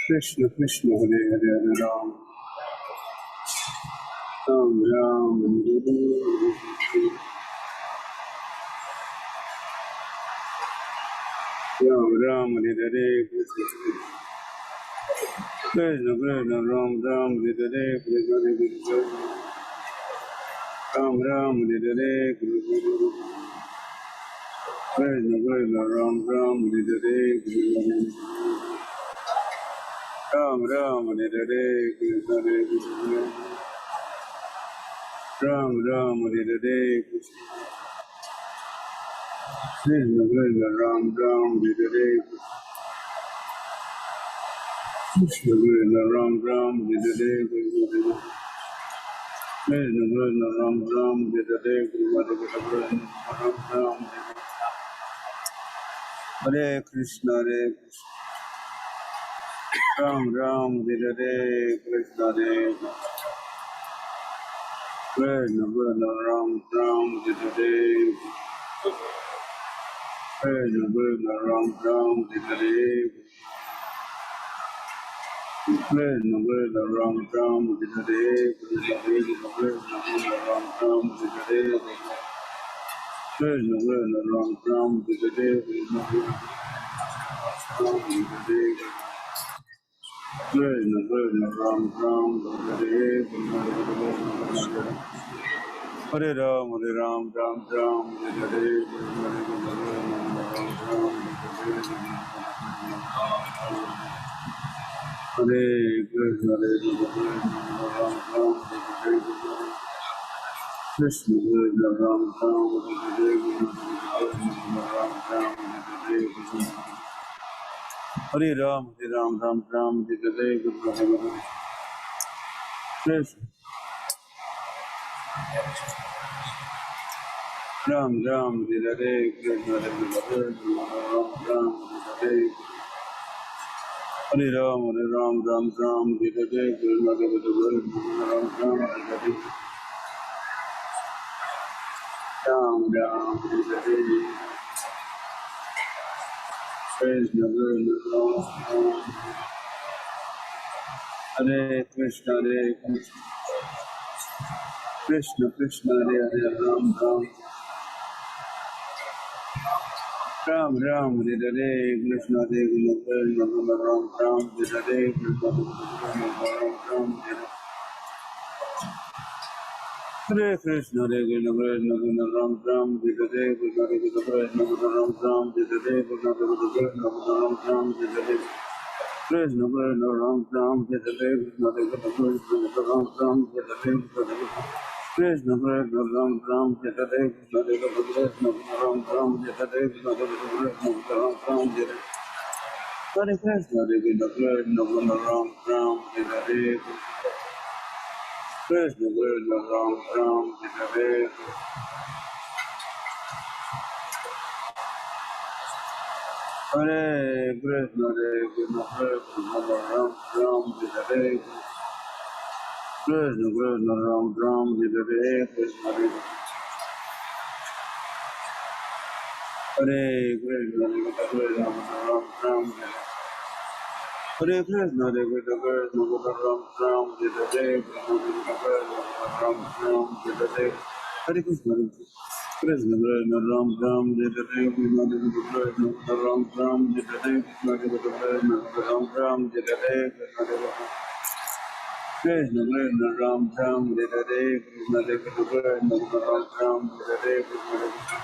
Krishna Krishna Hare Hare Hare Ram Ram Ram Hare Hare Ram Ram Hare Hare Krishna Krishna Ram Ram Hare Hare Krishna Krishna Ram Ram Hare Hare Krishna Krishna Ram Ram Hare Hare Ram Ram Hare Hare Krishna Krishna Ram Ram Hare Hare Krishna Krishna Ram Ram Hare Hare Krishna Krishna Ram Ram Hare Hare Krishna Krishna Ram Ram Hare Hare Ram Ram Hare Krishna Hare Ram Ram Hare Hare Krishna Hare Krishna Krishna Ram Ram Hare Hare Krishna Krishna Ram Ram Hare Hare Krishna Krishna Ram Ram Hare Hare Krishna Krishna Ram Ram Hare Hare Krishna Krishna Ram Ram Hare Hare Krishna Krishna Ram Ram Hare Hare Hare Ram Ram Ram Hare Hare Hare Krishna Ram Ram Hare Krishna Krishna Ram Ram Hare Hare Ram Ram Ram Hare Hare Krishna Ram Ram Hare Hare Krishna Ram Ram Hare Hare Ram Ram Ram Hare Hare Krishna Ram Ram Hare Ram Ram Hare Hare Krishna Hare Krishna Krishna Krishna Hare Hare Ram Ram Ram Hare Hare Krishna Hare Krishna Ram Ram Hare Hare Krishna Ram Hare Krishna Hare Krishna Ram Ram Hare Hare Krishna Krishna Ram Ram Hare Hare Krishna Krishna Ram Ram Hare Hare Krishna Krishna Ram Ram Hare Hare Krishna Krishna Ram Ram Hare Hare Krishna Krishna Ram Ram Hare Hare Krishna Krishna Ram Ram Hare Hare Krishna Krishna Ram Ram Hare Hare Krishna Hare Krishna Ram Ram Hare Hare Krishna Krishna Ram Ram Hare Hare Hare Krishna Ram Ram Hare Hare Krishna Krishna Ram Ram Hare Hare Krishna Hare Krishna Ram Ram Hare Krishna Ram Ram Hare Hare Ram Ram Hare Hare Hare Krishna Krishna Ram Ram Hare Hare Krishna Ram Ram Hare Hare Krishna Ram Ram Hare Hare Krishna Krishna Ram Ram Hare Hare Krishna Ram Ram Hare Hare Krishna Krishna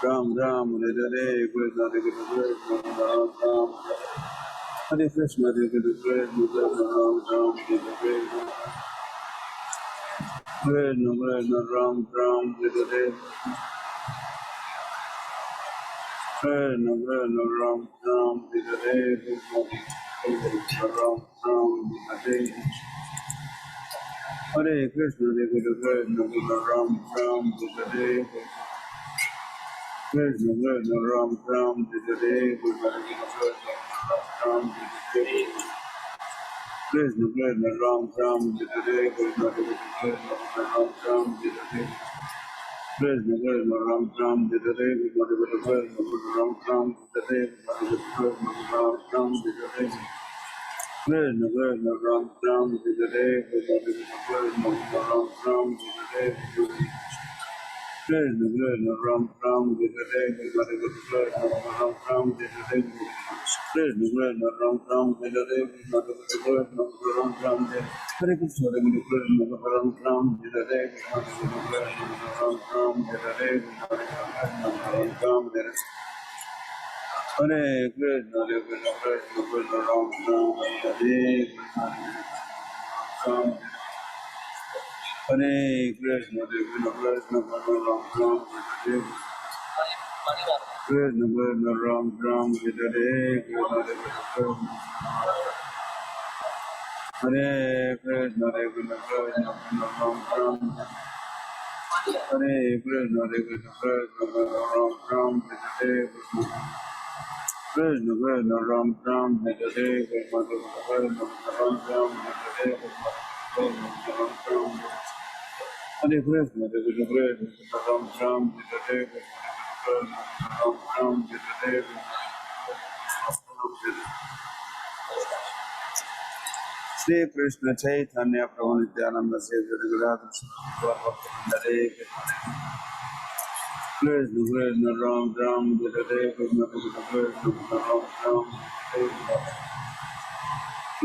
Ram Ram Hare Hare Krishna Ram Ram Hare Hare Krishna Ram Ram Hare Hare Krishna Ram Ram Hare Krishna Krishna Ram Ram Hare Hare Krishna Krishna Ram Ram Hare Hare Krishna Krishna Ram Ram Hare Hare Krishna Ram Ram Hare Hare Krishna Ram Ram Hare Krishna Krishna Ram Ram Hare Hare Krishna Ram Ram Hare Krishna Krishna Ram Ram Jita Hare Krishna Krishna Krishna Ram Ram Jita Hare Krishna Krishna Ram Ram Jita Hare Krishna Krishna Krishna Ram Ram Jita Hare Krishna Krishna Ram Ram Jita Hare Krishna Krishna Ram Ram Jita Hare Krishna Krishna Krishna Ram Ram Jita Hare Krishna Krishna Ram Ram Jita Hare Krishna Krishna Ram Ram Jita Hare Krishna Krishna Ram Ram Jita Hare Krishna Krishna Ram Ram Jita Hare Krishna Krishna Ram Ram Jita Hare Krishna Ram Ram Jita Hare Ram Ram Jita Hare Krishna Krishna Krishna Ram Ram Jita Hare Ram Hare Krishna Krishna Krishna Ram Ram Jita Hare Krishna Krishna Ram Ram Jita Hare Krishna Hare Krishna Krishna Krishna Ram Ram Hare Krishna Krishna Krishna Ram Ram Jita Hare Krishna Krishna Ram Ram Jita Hare Krishna Krishna Ram Ram Jita Hare Hare Krishna Krishna Krishna Ram Ram Jita Hare Ram Ram Jita Hare Shri Krishna Chaitanya Prabhu Nityananda Sri Radha Hare Krishna Krishna Ram Ram Jita Hare Krishna Krishna Krishna Ram Ram Krishna Krishna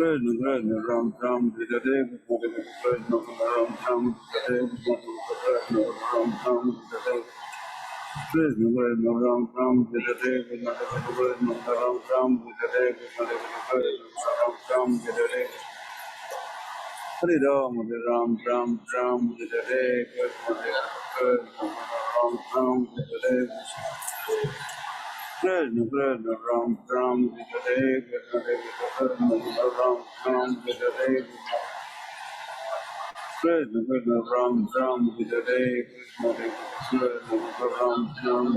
Ram Ram Jita Hare Krishna Krishna Ram Ram Jita Hare Krishna Ram Ram Jita Hare Krishna Krishna Ram Ram Jita Hare Krishna Krishna Ram Ram Jita Hare Krishna Ram Ram Jita Hare Hare Ram Hare Ram Ram Ram Jita Hare Krishna Krishna Ram Ram Jita Hare Krishna Krishna Ram Ram Jita Hare Krishna Krishna Ram Ram Jita Hare Krishna Krishna Ram Ram Jita Hare Krishna Krishna Ram Ram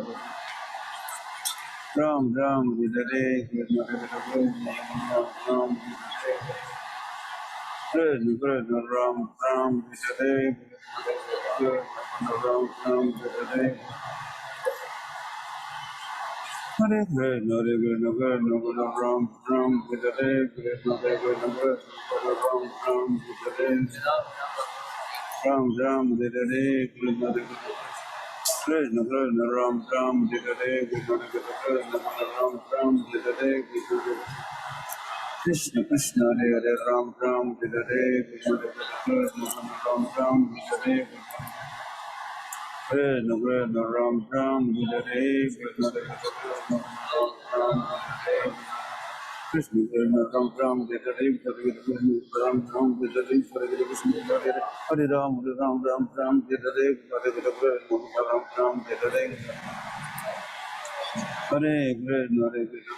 Ram Ram Jita Hare Krishna Krishna Ram Ram Krishna Krishna Ram Ram Jita Hare Krishna Ram Ram Jita Hare Hare Krishna Hare Krishna Krishna Krishna Ram Ram Jita Hare Krishna Krishna Krishna Ram Ram Jita Hare Ram Ram Jita Hare Krishna Krishna Krishna Ram Ram Jita Hare Krishna Krishna Ram Ram Jita Hare Krishna Krishna Hare Hare Ram Ram Jita Hare Krishna Krishna Ram Ram Jita Hare Krishna Krishna Ram Ram Jita Hare Krishna Krishna Ram Ram Krishna Krishna Ram Ram Jita Hare Krishna Ram Ram Jita Hare Krishna Hare Ram Hare Ram Ram Ram Jita Hare Hare Krishna Ram Ram Jita Hare Hare Krishna Hare Krishna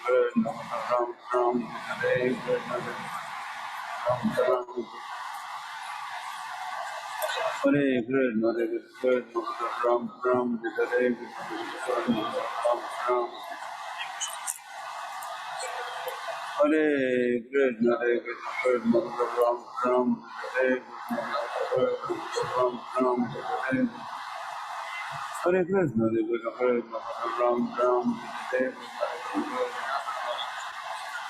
Ram Ram Jita Hare Krishna Ram Ram Hare Krishna Hare Krishna Ram Ram Jita Hare Krishna Ram Ram Hare Krishna Hare Krishna Ram Ram Hare Krishna Ram Ram Hare Hare Krishna Hare Krishna Ram Ram Hare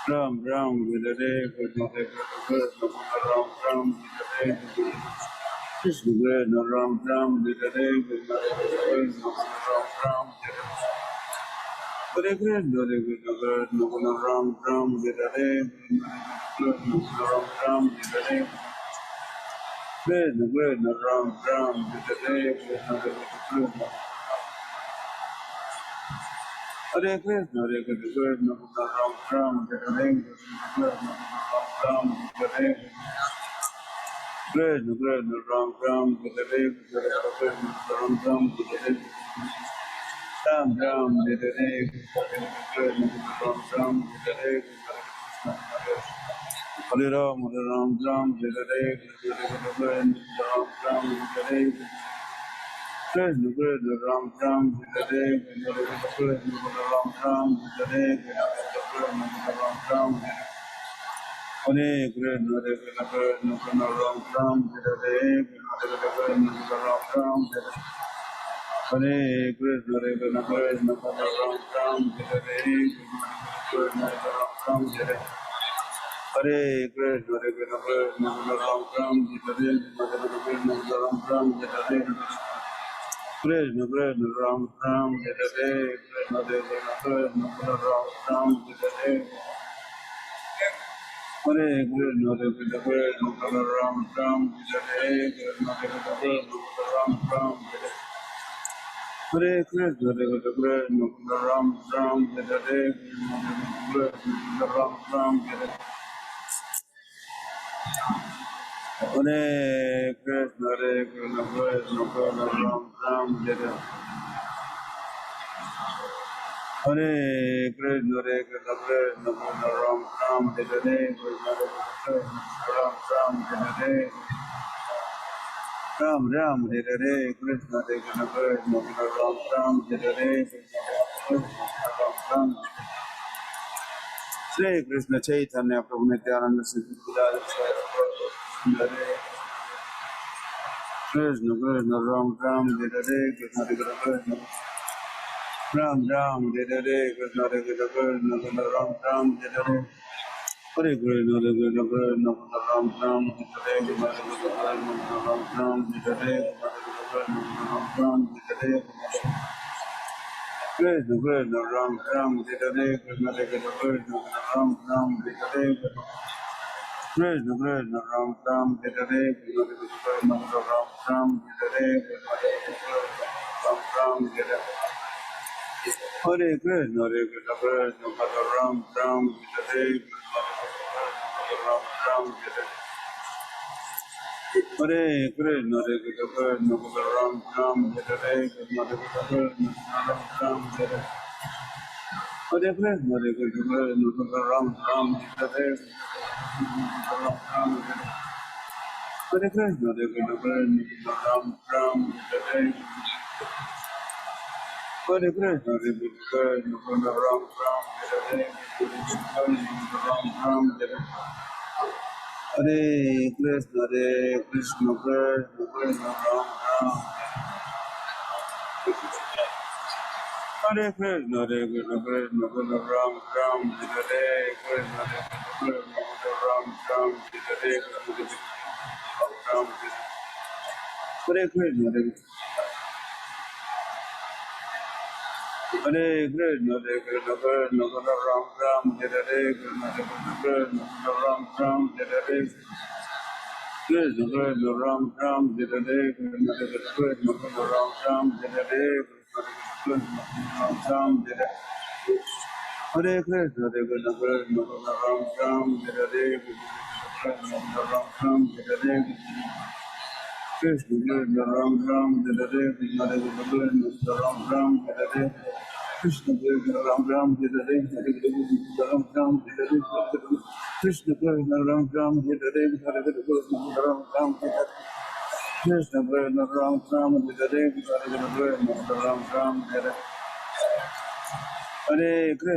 Ram Ram Hare Krishna Hare Krishna Ram Ram Hare Krishna Krishna Ram Ram Hare Krishna Ram Ram Hare Krishna Hare Krishna Ram Ram Hare Krishna Ram Ram Hare Krishna Krishna Ram Ram Hare Krishna Hare Krishna Hare Krishna Ram Ram Hare Krishna Ram Hare Krishna Krishna Ram Ram Hare Krishna Ram Ram Hare Ram Ram Hare Krishna Ram Ram Hare Hare Ram Hare Ram Ram Hare Krishna Ram Ram Hare Krishna Krishna Ram Ram Hare Krishna Ram Ram Hare Krishna Ram Ram Hare Krishna, Hare Krishna, Krishna Krishna, Ram Ram, Hare Krishna, Hare Krishna, Ram Ram, Hare Krishna, Hare Krishna, Krishna Krishna, Ram Ram, Hare Krishna, Ram Ram, Hare Krishna, Hare Krishna, Krishna Krishna, Ram Ram, Hare Krishna, Ram Ram, Hare Krishna, Krishna Ram Ram, Hare Krishna, Hare Krishna, Krishna Ram Ram, Hare Hare Krishna, Hare Krishna, Krishna Ram Ram, Hare Krishna, Hare Krishna, Ram Ram, Hare Krishna, Hare Krishna, Krishna Ram Ram, Hare Krishna, Ram Ram, Hare Krishna, Hare Krishna, Krishna Ram Ram, Hare Krishna, Hare Krishna, Krishna Ram Ram, Hare Krishna, Ram Ram, Hare Ram Ram, Hare Krishna, Hare Krishna, Krishna Ram Ram, Hare Ram Ram, Shri Krishna Chaitanya Prabhu Nityananda Sri Hare Krishna, Krishna Ram Ram, Hare Krishna, Hare Krishna, Ram Ram, Hare Krishna, Hare Krishna, Krishna Ram Ram, Hare Hare Krishna, Hare Krishna, Krishna Ram Ram, Hare Krishna, Ram Ram, Hare Ram Ram, Hare Krishna, Krishna Ram Ram, Hare Krishna, Krishna Ram Ram, Hare Krishna, Krishna Ram Ram, Hare Krishna, Krishna Ram Ram, Hare Ram Ram, Hare Hare Krishna, Hare Krishna, Krishna Ram Ram, Hare Krishna, Ram Ram, Hare Krishna, Hare Krishna, Krishna Ram Ram, Hare Krishna, Ram Ram, Hare Hare Krishna, Hare Krishna, Krishna Ram Ram, Hare Ram Ram, Hare Krishna, Hare Krishna, Krishna Ram Ram, Hare Hare Krishna, Hare Krishna, Krishna Ram Ram, Hare Ram Ram, Hare Krishna, Hare Krishna, Krishna Ram Ram, Hare Krishna, Hare Krishna, Krishna Krishna Ram Ram, Hare Krishna, Hare Krishna, Ram Ram, Hare Krishna, Ram, Hare Krishna, Hare Krishna, Hare Krishna, Krishna Krishna Ram Ram, Hare Krishna, Krishna Ram Ram, Hare Krishna, Krishna Ram Ram, Hare Krishna, Krishna Ram Ram, Hare Krishna, Ram Ram, Hare Krishna, Hare Krishna, Krishna Ram Ram, Hare Krishna, Ram Ram, Hare Krishna, Krishna Ram Ram, Hare Krishna, Krishna Ram Ram, Hare Krishna, Krishna Ram Ram, Hare Krishna, Ram Ram, Hare Krishna, Krishna Ram Ram, Hare Krishna, Ram Ram, Krishna, Krishna Ram Ram, Hare Krishna, Ram Ram, Hare Krishna, Hare Krishna, Krishna Ram Ram, Hare Krishna, Krishna Ram Ram, Hare Krishna, Ram Ram, Hare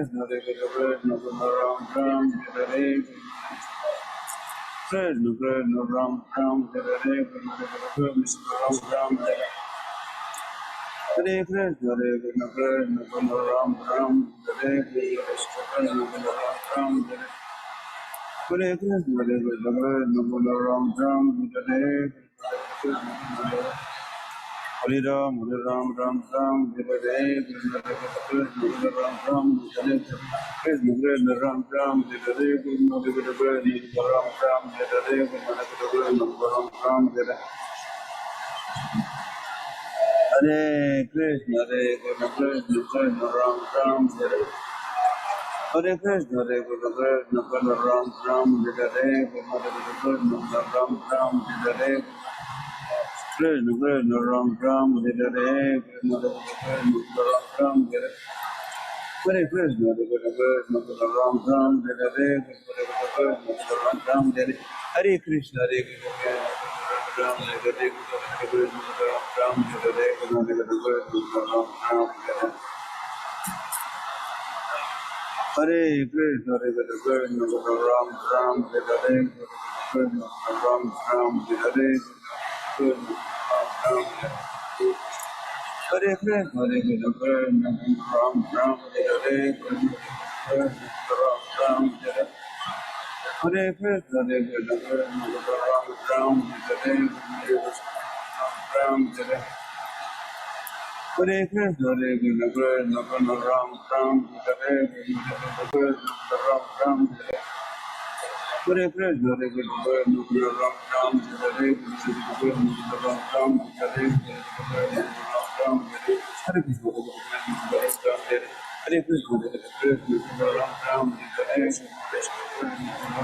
Krishna, Hare Krishna, Krishna Ram Ram, Hare Krishna, Ram Ram, Hare Krishna, Hare Krishna, Krishna Ram Ram, Hare Krishna, Hare Ram, Hare Ram, Ram Ram, Hare Krishna, Krishna Ram Ram, Hare Krishna, Krishna Ram Ram, Hare Krishna, Krishna Ram Ram, Hare Krishna, Ram Ram, Hare Krishna, Hare Krishna, Krishna Ram Ram, Hare Krishna, Hare Krishna, Krishna Ram Ram, Hare Krishna, Ram Ram, Hare Krishna, Krishna Ram Ram, Hare Krishna, Ram Ram, Hare Krishna, Hare Krishna, Krishna Ram Ram, Hare Krishna, Ram Ram, Hare Krishna, Hare Krishna, Ram, Hare Krishna, Ram, Hare Krishna, Ram Ram, Hare Krishna, Hare Krishna, Ram Ram, Hare Krishna, Ram Ram, Hare Krishna, Ram Ram. Hare Krishna, Hare Krishna, Ram Ram, Hare Krishna, Ram Ram, Hare Krishna, Hare Krishna, Ram Ram, Hare Krishna, Ram Ram, Hare Krishna, Hare Krishna, Ram Ram, Hare Krishna, Ram Ram, Hare Krishna, Hare Krishna, Ram Ram, Hare Krishna, Ram Ram, Hare Krishna, Ram Ram, Hare Krishna, Hare Krishna, Hare Krishna, Ram Ram, Hare Krishna,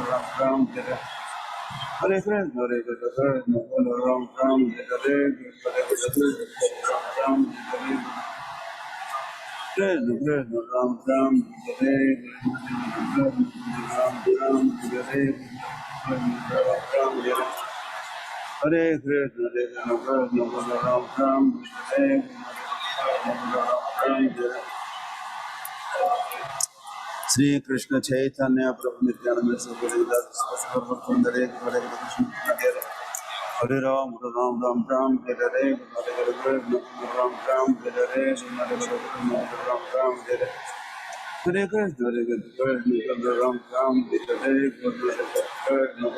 Ram Ram, Hare Krishna, Hare Krishna, Ram Ram, Hare Krishna, Ram Ram, Krishna Krishna Ram Ram Hare Krishna Ram Ram Hare Krishna Ram Ram Hare Krishna Ram Ram Hare Krishna Sri Krishna Chaitanya Prabhu Nityananda Savarida Hare Krishna Hare Ram Ram Ram Ram Hare Hare Ram Ram Hare Ram Ram Hare Hare Krishna, Hare Krishna, Ram Ram, Hare Krishna, Ram Ram, Hare Krishna, Hare Krishna, Ram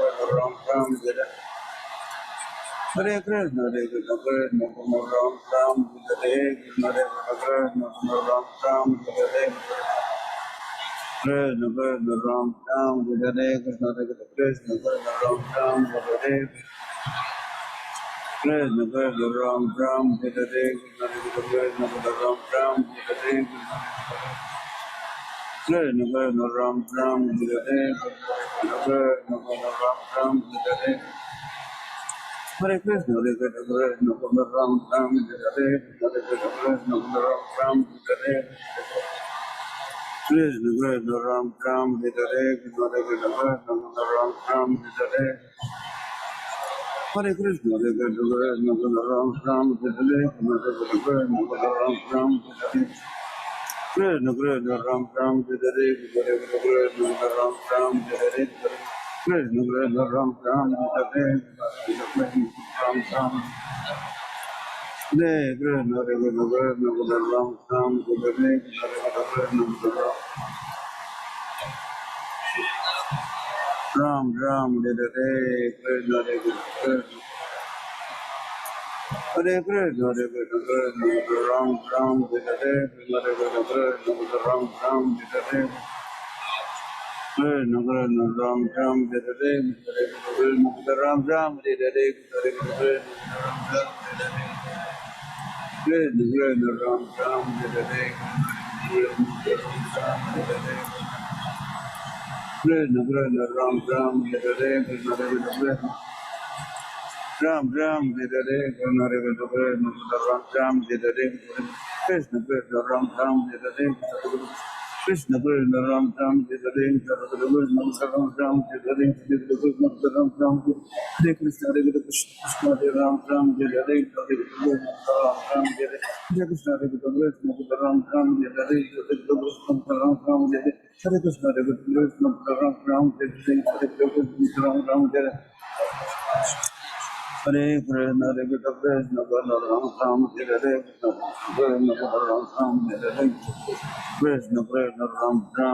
Ram, Hare Krishna, Ram Ram, Hare Krishna, Ram Ram, Hare Krishna, Krishna, Ram Ram, Hare Krishna, Ram Ram, Hare Krishna, Ram Ram, Hare Krishna Ram Ram Hare Krishna Ram Ram Hare Hare Krishna Hare Krishna Ram Ram Hare Krishna Ram Ram Hare Krishna Krishna Ram Ram Hare Krishna Ram Ram Hare Hare Krishna Hare Krishna Ram Ram Hare Krishna Ram Ram Hare Krishna Krishna Ram Ram Hare Hare Krishna Ram Ram Hare Krishna Krishna Ram Ram Hare Ram Ram Hare Krishna Hare Krishna Ram Ram Hare Krishna Ram Ram Hare Krishna Hare Krishna Hare Krishna Hare Krishna Ram Ram Hare Krishna Ram Ram Hare Krishna Krishna Ram Ram Hare Krishna Ram Ram Hare Krishna Krishna Ram Ram Hare Krishna Krishna Ram Ram Hare Krishna Ram Ram Hare Krishna Ram Ram Hare Krishna Krishna Ram Ram Hare Krishna Krishna Ram Ram Hare Krishna Ram Ram Hare Krishna Ram Ram Hare Krishna Hare Krishna Hare Ram Ram Hare Krishna Ram Ram Hare Krishna Hare Krishna Ram Ram Hare Krishna Ram Ram Hare Hare Krishna Hare Krishna Ram Ram Hare Krishna Ram Ram Hare Hare Krishna, Hare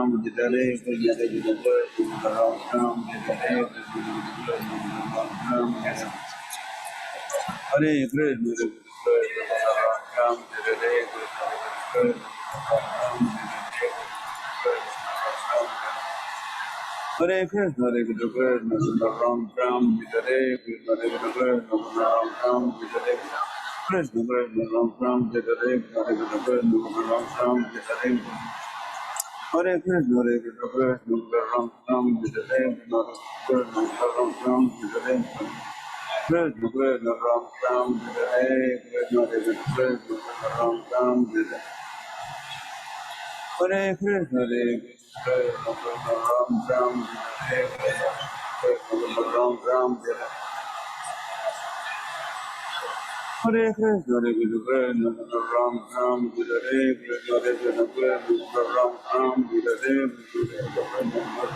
Krishna, Ram Ram, Hare Krishna, Krishna Ram, Hare Krishna, Krishna Ram Ram, Hare Krishna, Ram Ram, Hare Krishna, Ram Ram, Hare Krishna, Ram Ram, Hare Krishna, Ram Hare Krishna, Hare Krishna, Ram Ram, Hare Krishna, Ram Ram, Hare Krishna, Krishna Ram Ram, Hare Krishna, Ram Ram, Hare Hare Krishna, Hare Krishna, Ram Ram, Hare Krishna, Ram Ram, Hare Krishna, Krishna Ram Ram, Hare Krishna, Ram Ram, Hare Hare Krishna, Hare Krishna, Ram Ram, Hare Krishna, Ram Ram, Hare Hare Krishna, Hare Krishna, Ram Ram, Hare Krishna, Hare Krishna, Ram Ram, Hare Krishna, Ram Ram, Hare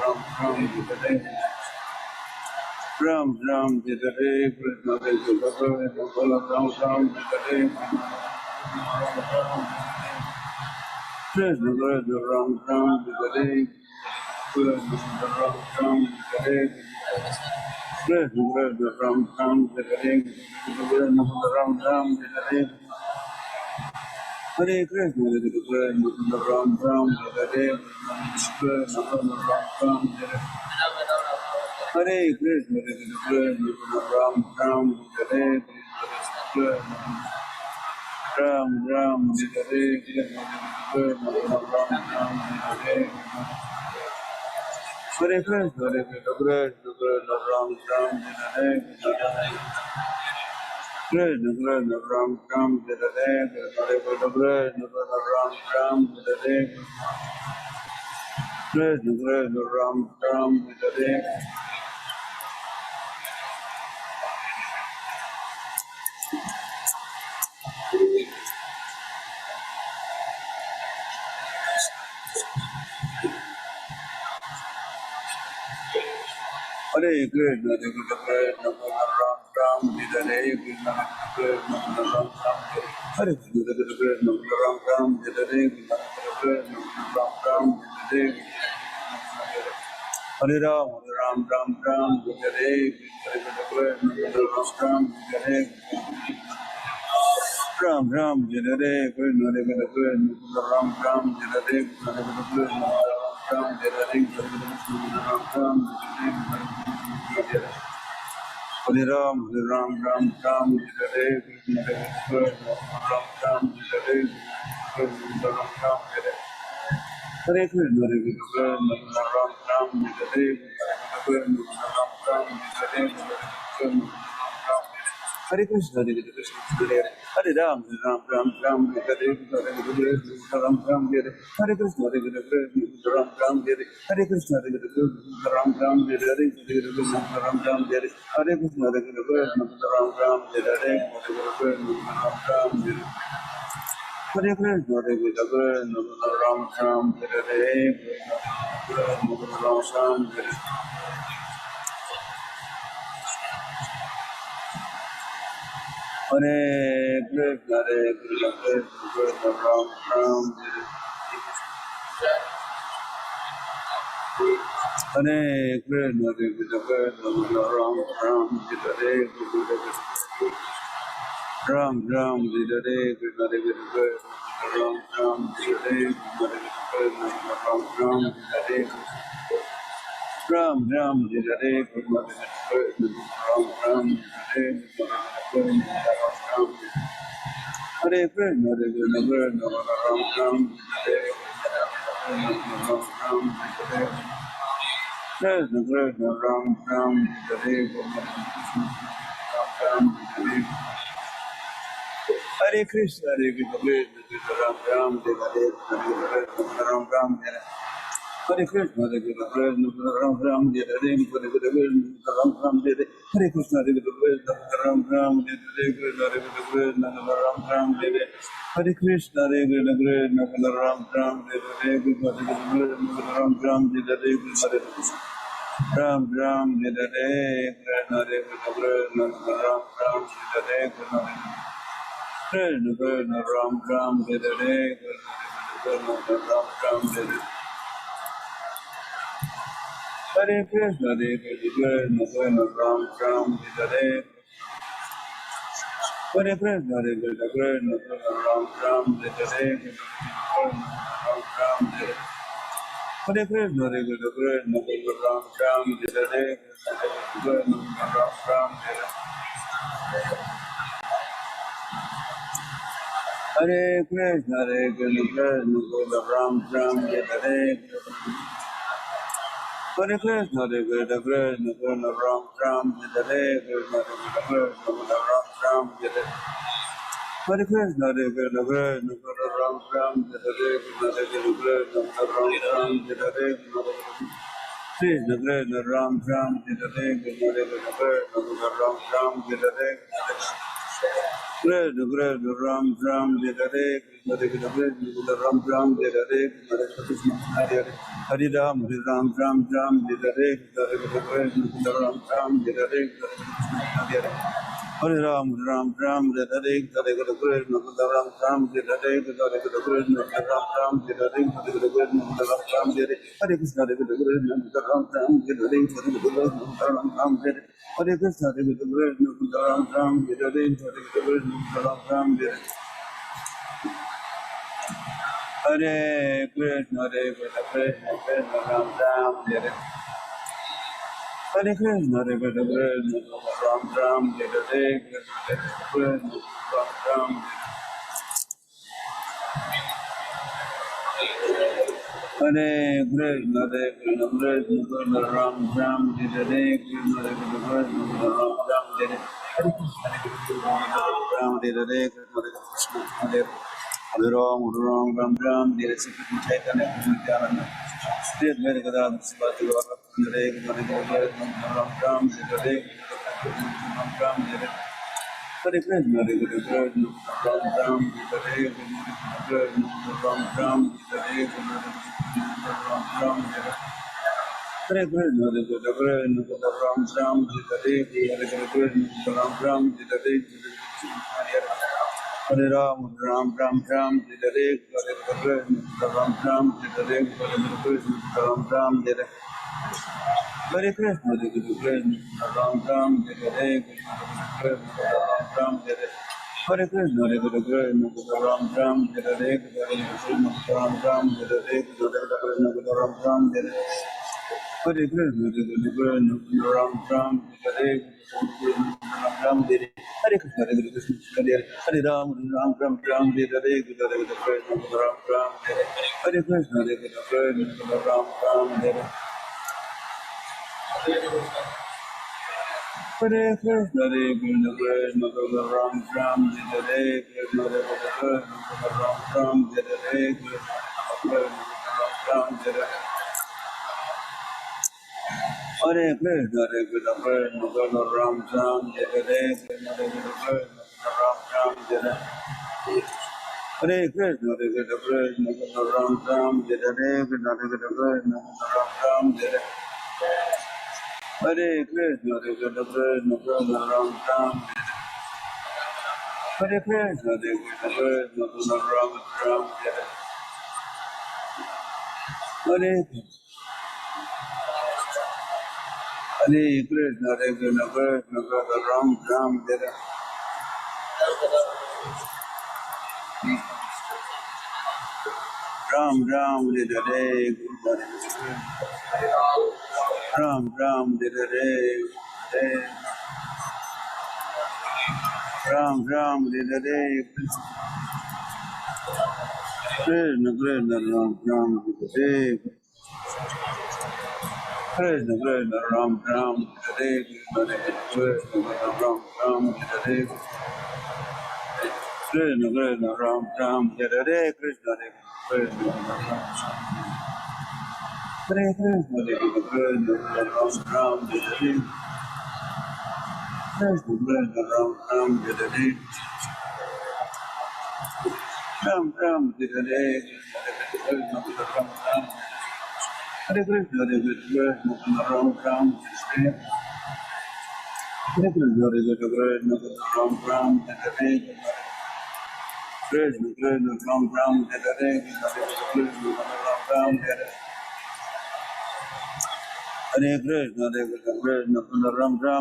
Ram Ram, Hare Krishna, Hare Krishna, Ram Ram, Hare Krishna, Ram Ram, Hare Krishna, Ram Ram, Hare Krishna, Ram Ram, Hare Ram Ram, Hare Hare Krishna, Hare Krishna, Ram Ram, Hare Krishna, Ram Ram, Hare Krishna, Hare Krishna, Ram Ram, Hare Krishna, Ram Ram, Hare Krishna, Ram Ram, Hare Hare Krishna, Hare Krishna, Ram Ram, Hare Krishna, Krishna, Ram Ram, Hare Krishna, Ram Ram, Hare Krishna, Krishna, Ram Ram, Hare Hare Krishna, Hare Krishna, Ram Ram, Hare Krishna, Krishna, Ram Ram, Hare Krishna, Krishna, Ram Ram, Hare Krishna, Krishna, Ram Ram, Hare Hare Ram, Ram Ram, Ram, Hare Krishna, Krishna, Ram Ram, Hare Ram Ram, Hare Krishna, Krishna, Ram Ram, Hare Krishna, Krishna, Ram Ram, Hare Krishna, Ram Ram, Hare Hare Ram, Ram Ram, Ram, Hare Krishna, Krishna, Ram Ram, Hare Krishna, Ram Ram, Hare Krishna, Ram Ram, Hare Krishna, Ram Ram, Hare Krishna, Hare Krishna, Hare Ram, Ram Ram, Ram, Hare Krishna, Ram Ram, Hare Krishna, Ram Ram, Hare Krishna, Ram Ram, Hare Krishna, Ram Ram, Hare Krishna, Ram Ram, Hare Krishna, Ram Ram, Hare Krishna, Hare Krishna, Ram Ram, Hare Krishna, Ram Ram, Hare Krishna, Krishna Krishna, Ram Ram, Hare Krishna, Krishna Krishna, Ram Ram, Hare Krishna, Ram Ram, Hare Krishna, Krishna Ram Ram, Hare Krishna, Ram Ram, Hare Ram Ram, Hare Krishna, Ram Ram, Hare Krishna, Ram Ram, Hare Krishna, Hare Krishna, Ram Ram, Hare Krishna, Ram Ram, Krishna Krishna, Ram Ram, Hare Ram, Hare Krishna, Hare Krishna, Krishna Ram Ram, Hare Krishna, Ram Ram, Hare Krishna, Hare Krishna, Krishna Ram Ram, Hare Krishna, Ram Ram, Hare Krishna, Hare Krishna, Ram Ram, Hare Krishna, Ram Ram, Hare Krishna, Hare Krishna, Krishna Ram Ram, Hare Krishna, Ram Ram, Hare Krishna, Ram Ram, Hare Krishna, Hare Krishna, Ram Ram, Hare Krishna, Krishna Krishna, Ram Ram, Hare Krishna, Ram Ram, Hare Krishna, Hare Krishna, Ram Ram, Hare Hare Krishna, Hare Krishna, Ram Ram, Hare Ram Ram, Hare Krishna, Hare Krishna, Ram Ram, Hare Ram Ram, Hare Krishna, Hare Krishna, Ram Ram, Hare Hare Krishna, Hare Krishna, Krishna Ram Ram, Hare Krishna, Ram Ram, Hare Krishna, Hare Krishna, Krishna Ram Ram, Hare Krishna, Ram Ram, Hare Krishna, Krishna Ram Ram, Hare Krishna, Ram Ram, Hare Krishna Krishna Ram Ram Jai Hare Krishna Krishna Krishna Ram Ram Jai Hare Krishna Krishna Hare Hare Hare Ram Hare Ram Ram Ram Jai Hare Krishna Krishna Ram Ram Jai Hare Krishna Hare Hare Hare Ram Ram Ram Jai Hare Krishna Krishna Ram Ram Jai Hare Krishna Ram Ram Jai Hare Krishna Ram Ram Jai Hare Hare Krishna Hare Krishna Ram Ram Jai Hare Krishna Ram Ram Jai Hare Hare Krishna Hare Krishna Ram Ram Jai Hare Krishna Ram Ram Jai Hare Hare Krishna Hare Krishna Krishna Ram Ram Jai Hare Hare Krishna Hare Krishna Ram Ram Jai Hare Krishna Ram Ram Hare Krishna Hare Krishna Krishna Ram Ram Jai Hare Krishna Hare Krishna Ram Ram Jai Hare Hare Krishna Hare Krishna Ram Jai Hare Krishna Hare Hare Ram Ram Ram Ram Jai Hare Krishna Chaitanya Nityananda Sri Advaita Gadadhar Sivasati Gaura Hare Krishna Ram Ram Jai Hare Ram Ram Jai Hare Hare Krishna Hare Krishna Ram Ram Jai Hare Krishna Ram Ram Jai Hare Ram Ram Jai Hare Hare Krishna Hare Krishna Ram Ram Jai Hare Krishna Ram Ram Jai Hare Hare Ram Ram Ram Ram Jai Hare Krishna Ram Ram Jai Hare Krishna Ram Ram Jai Hare Hare Krishna Hare Krishna Ram Ram Jai Hare Krishna Ram Ram Jai Hare Hare Krishna Hare Krishna Ram Ram Jai Hare Krishna Ram Ram Jai Hare Krishna Ram Ram Jai Hare Hare Krishna Ram Ram Hare Ram Ram Hare Hare Krishna Hare Hare Ram Ram Ram Ram Hare Krishna Ram Ram Hare Hare Krishna Hare Ram Ram Hare Hare Krishna Ram Ram Hare Krishna Ram Ram Hare Krishna Ram Hare Hare Krishna Ram Ram Hare Krishna Ram Ram Hare Hare Krishna Ram Ram Hare Krishna Ram Ram Hare Hare Krishna Ram Ram Hare Krishna Ram Ram Hare Hare Hare Krishna Ram Ram Hare Ram Ram Hare Ram Ram Hare Hare Ram Ram Hare Krishna Ram Ram Hare Krishna Ram Ram Hare Krishna Ram Ram Hare Krishna Ram Ram Hare Krishna Hare Krishna Ram Ram Hare Krishna Ram Ram Hare Ram Ram Hare Krishna Ram Ram Hare Krishna Ram Ram Hare Hare Krishna Ram Ram Hare Krishna Ram Ram Hare Krishna Ram Ram Hare Hare Krishna Ram Ram Hare Krishna Ram Ram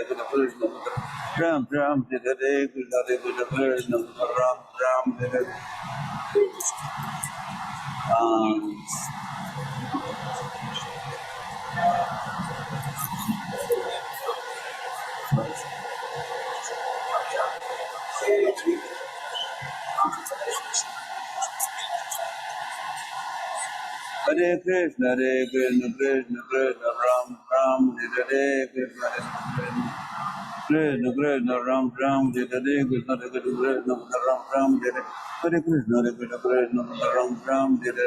Hare Krishna Ram Ram Hare Hare Krishna Krishna Ram Ram Hare Krishna Krishna Krishna Ram Ram Hare Krishna Krishna Ram Ram Hare Hare Krishna Ram Ram Hare Krishna Ram Ram Hare Hare Krishna Ram Ram Hare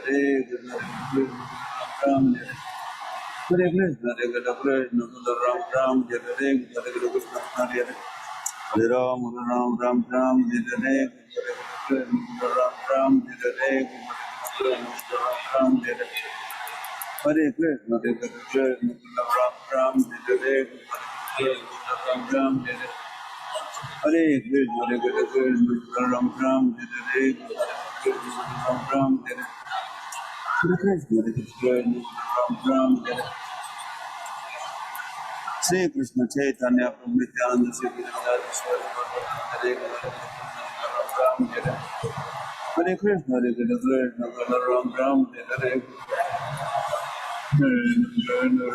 Krishna Hare Hare Ram, Ram Ram, Hare Hare, Ram Ram, Hare Hare, Ram Ram, Hare Hare Krishna, Hare Krishna, Ram Ram, Hare Hare, Ram Ram, Hare Hare Krishna, Hare Krishna, Ram Ram, Hare Hare, Ram Ram, Hare Krishna, Hare Krishna, Ram Ram, Hare Shri Krishna Chaitanya Prabhu Nityananda Shri Hare Ram Hare Hare Krishna Hare Krishna Ram Ram Hare Hare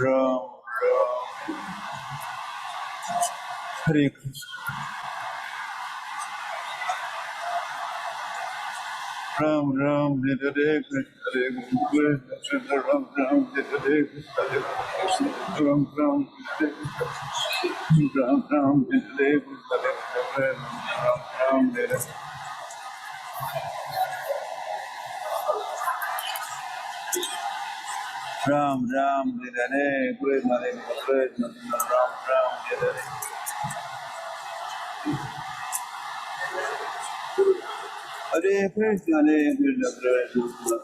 Ram Hare Krishna Ram Ram Hare Krishna Hare Krishna Ram Ram Hare Krishna Ram Ram Hare Ram Ram Hare Krishna Ram Ram Hare Ram Ram Hare Krishna Krishna Ram Ram Hare Hare Krishna Krishna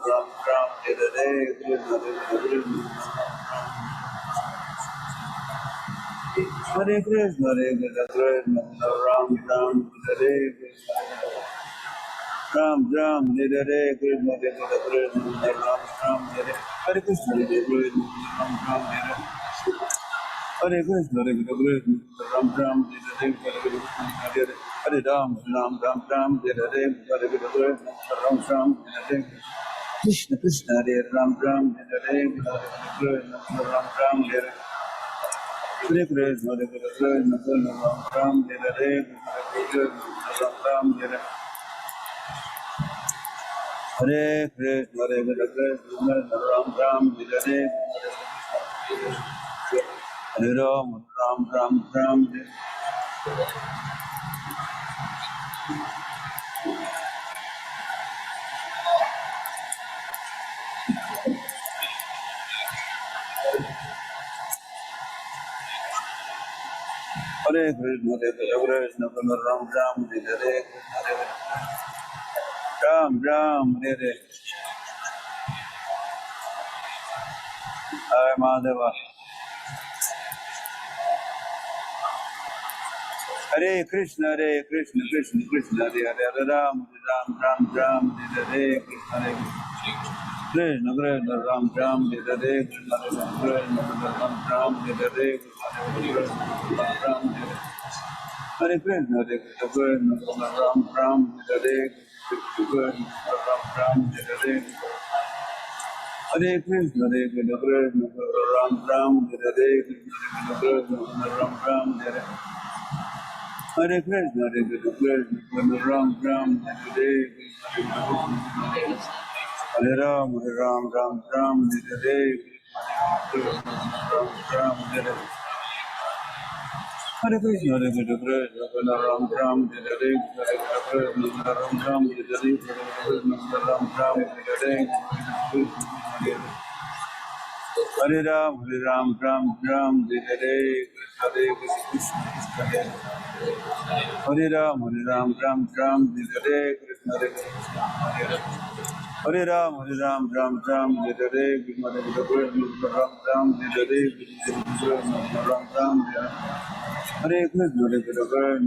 Ram Ram Hare Krishna Krishna Hare Krishna Krishna Ram Ram Hare Ram Ram Hare Krishna Krishna Ram Ram Hare Hare Krishna Krishna Ram Ram Hare Hare Krishna Ram Ram Hare Hare Hare Ram Ram Ram Ram Hare Hare Krishna Ram Ram Hare Krishna Krishna Hare Ram Ram Hare Krishna Ram Ram Hare Hare Krishna Ram Ram Hare Krishna Ram Ram Hare Hare Krishna Ram Ram Hare Hare Ram Ram Ram Ram Hare Krishna Ram Ram Hare Ram Ram Hare Hare Madhava Hare Krishna Krishna Krishna Hare Hare Hare Ram Ram Ram Ram Hare Krishna Krishna Krishna Ram Ram Hare Krishna Krishna Ram Ram Hare Krishna Ram Hare Hare Krishna Ram Ram Hare Krishna Ram Ram Hare Hare Krishna Ram Ram Hare Krishna Ram Ram Hare Hare Krishna Ram Ram Hare Hare Ram Ram Ram Hare Ram Ram Hare Hare Krishna Ram Ram Hare Ram Ram Hare Ram Ram Hare Hare Ram Ram Ram Hare Krishna Hare Ram Ram Ram Hare Krishna Hare Ram Ram Ram Hare Krishna Ram Ram Hare Ram Ram Hare Krishna Ram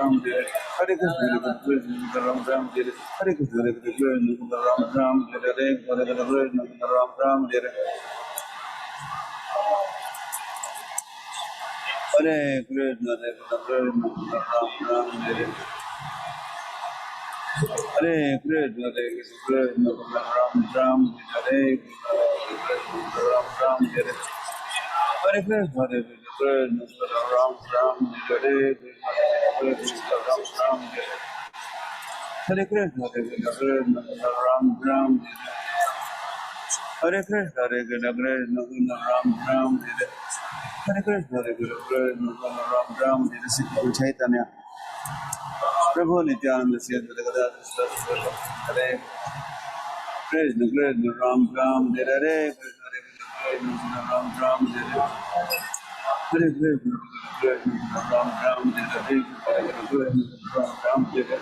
Ram Hare Ram Ram Hare Krishna Ram Ram Hare Krishna Ram Ram Hare Ram Ram Hare Hare Krishna Ram Ram Hare Hare Krishna Ram Ram Hare Ram Ram Hare Hare Krishna Ram Ram Hare Ram Ram Hare Hare Krishna Ram Ram Hare Krishna Ram Ram Hare Krishna Ram Ram Hare Sri Chaitanya Prabhu Nityananda Sri Advaita Hare Krishna Ram Ram Hare Krishna Ram Ram Hare Hare Krishna, Krishna Ram Ram, Hare Krishna, Ram Ram, Hare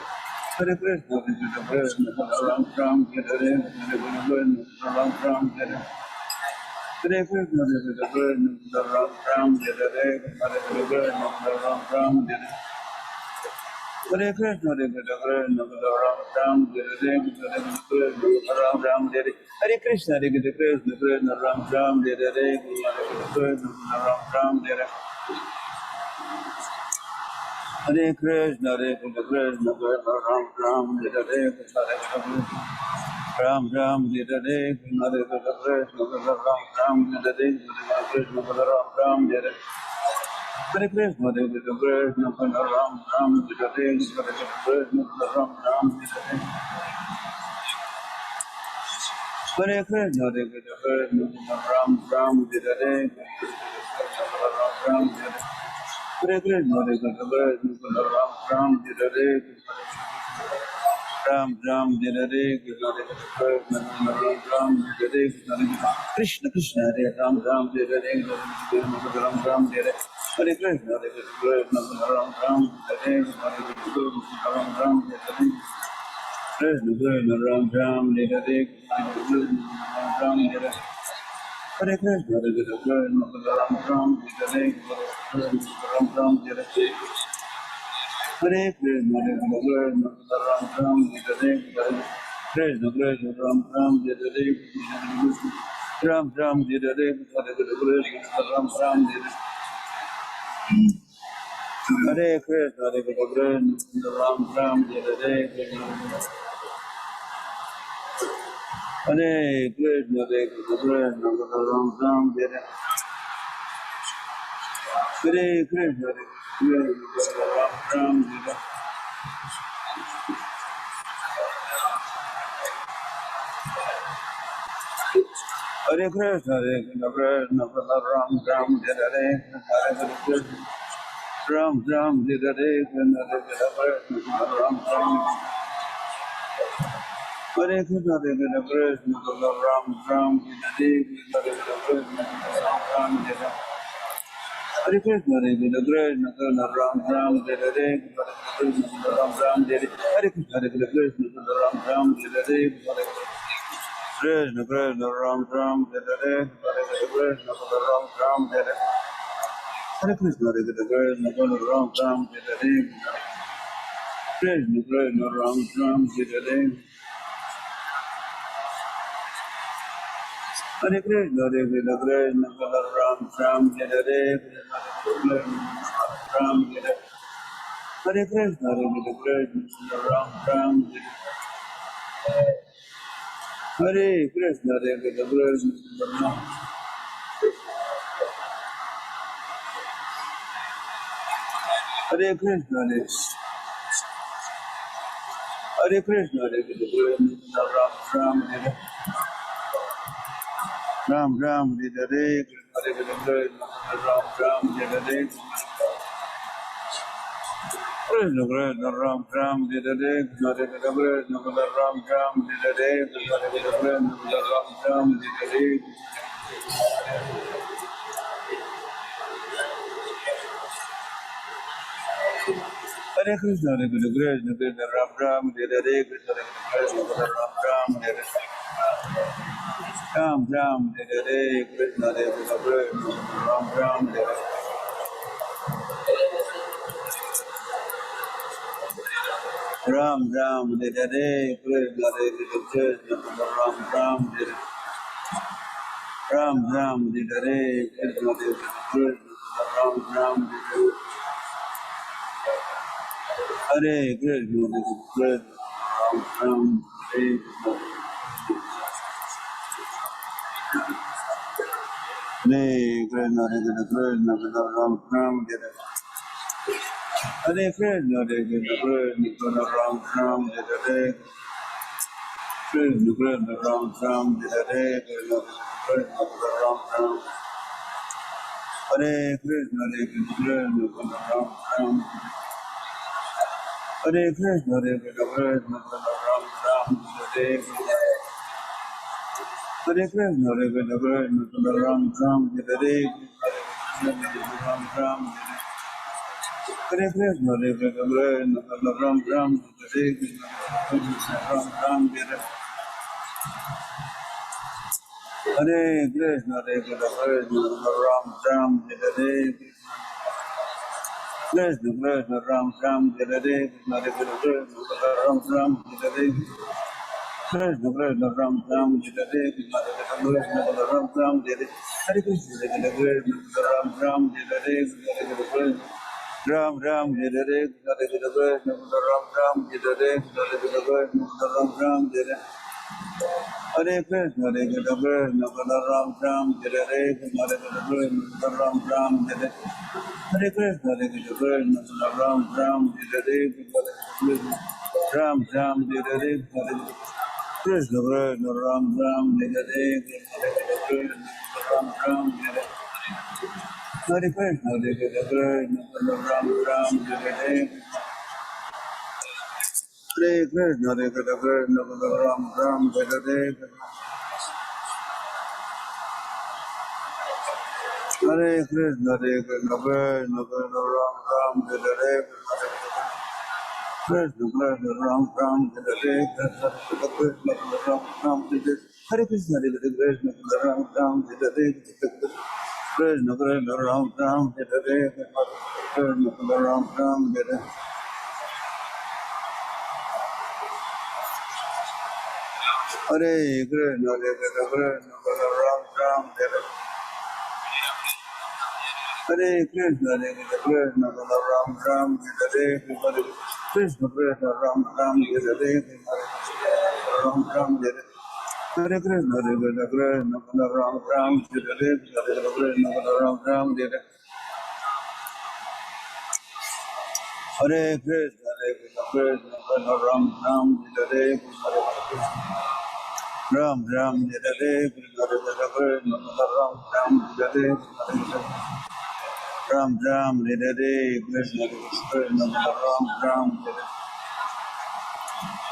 Krishna, Krishna Ram Ram, Hare Krishna, Ram Ram, Hare Krishna, Ram Ram, Hare Krishna, Ram Ram, Hare Krishna, Ram Ram, Hare Krishna, Ram Ram, Hare Krishna, Krishna Ram Ram, Hare Krishna, Ram Ram, Hare Krishna, Krishna Ram Ram, Hare Krishna, Ram Ram, Hare Krishna, Ram Ram, Hare Krishna, Ram Ram, Hare Krishna, Ram Ram, Hare Krishna, Ram Ram, Hare Krishna, Ram Ram, Hare Krishna, Ram Ram, Hare Krishna, Ram Ram, Hare Ram Ram, Hare Krishna, Ram Ram, Hare Krishna Krishna, Hare Ram Ram, Hare Ram Ram, Hare Krishna, Ram Ram, Hare Ram Ram, Krishna Ram Ram, Hare Ram Ram, Hare Krishna, Ram Ram, Hare Ram Ram, Hare Hare Krishna, Ram Ram, Hare Krishna, Ram Ram, Hare Ram Ram, Hare Ram Ram, Hare Krishna, Ram Ram, Hare Hare Krishna, Ram Ram, Hare Krishna, Ram Ram, Hare Krishna, Ram Ram, Hare Krishna, Ram Ram, Hare Krishna, Ram Ram, Hare Krishna, Ram Ram, Hare Krishna, Ram Ram, Hare Krishna, Ram Ram, Hare Krishna, Ram Ram, Hare Krishna, Ram Ram, Hare Krishna, Ram Ram, Hare Krishna, Ram Ram, Hare Krishna, Ram Ram, Hare Krishna, Ram Ram, Hare Hare Krishna, Ram Ram, Hare Krishna, Ram Hare Krishna, Ram Ram, Hare Krishna, Ram Hare Krishna, Hare Krishna, Ram Ram, Ram Ram, Hare Krishna, Ram Ram, Hare Krishna Krishna Ram Ram, Hare Krishna, Ram Ram, Hare Krishna, Ram Ram, Hare Hare Krishna, Krishna Krishna Ram Ram, Hare Krishna, Ram Ram, Ram Ram, Hare Krishna, Ram Ram, Ram Ram, Hare Krishna, Ram Ram, Ram Ram, Hare Krishna, Ram Ram, Hare Krishna, Ram Ram, Hare Krishna, Ram Ram, Hare Krishna, Ram Ram, Hare Krishna, Ram Ram, Hare Krishna, Ram Ram, Hare Krishna, Ram Ram, Hare Krishna, Ram Ram, Hare Hare Krishna, Ram Ram, Hare Ram Ram Hare Krishna Hare Krishna Krishna Ram Ram Hare Krishna Ram Ram Hare Krishna Hare Krishna Ram Ram Hare Krishna Krishna Ram Ram Hare Krishna Hare Krishna Ram Ram Hare Krishna Krishna Ram Ram Hare Krishna Ram Ram Hare Hare Krishna Hare Krishna Ram Ram Hare Krishna Ram Ram Hare Krishna Krishna Ram Ram Hare Krishna Ram Ram Hare Hare Krishna Hare Krishna Ram Ram Hare Krishna Ram Ram Hare Hare Krishna Hare Krishna Ram Ram Hare Krishna Ram Ram Hare Krishna Krishna Ram Ram Hare Krishna Ram Ram Hare Hare Krishna Hare Krishna Ram Ram Hare Hare Krishna Hare Krishna Ram Ram Hare Hare Krishna Hare Krishna Ram Ram Hare Krishna Krishna Ram Ram Hare Krishna Ram Ram Hare Hare Krishna Hare Krishna Ram Ram Hare Krishna Krishna Ram Ram Hare Krishna Ram Ram Hare Hare Krishna Hare Krishna Ram Ram Hare Hare Krishna Hare Krishna Ram Ram Hare Krishna Krishna Ram Ram Hare Ram Ram Hare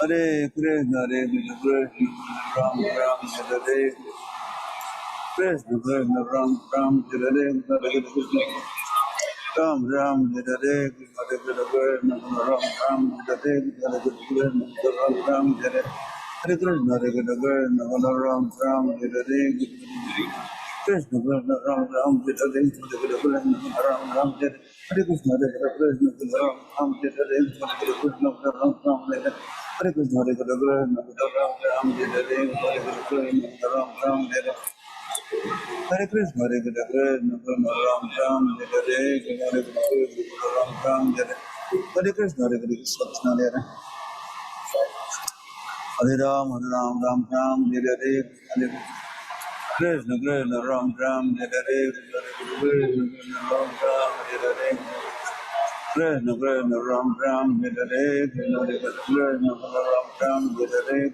Hare Krishna Hare Krishna Ram Ram Hare Krishna Ram Ram Hare Hare Krishna Ram Ram Hare Ram Ram Hare Krishna Ram Ram Hare Ram Ram Hare Krishna Ram Ram Hare Krishna Ram Ram Hare Krishna Krishna Ram Ram Hare Ram Ram Hare Krishna Ram Ram Hare Ram Ram Hare Hare Krishna Ram Ram Hare Krishna Krishna Ram Ram Hare Ram Ram Hare Hare Krishna Ram Ram Hare Krishna Ram Ram Hare Hare Krishna Ram Ram Hare Ram Ram Hare Hare Krishna Ram Ram Hare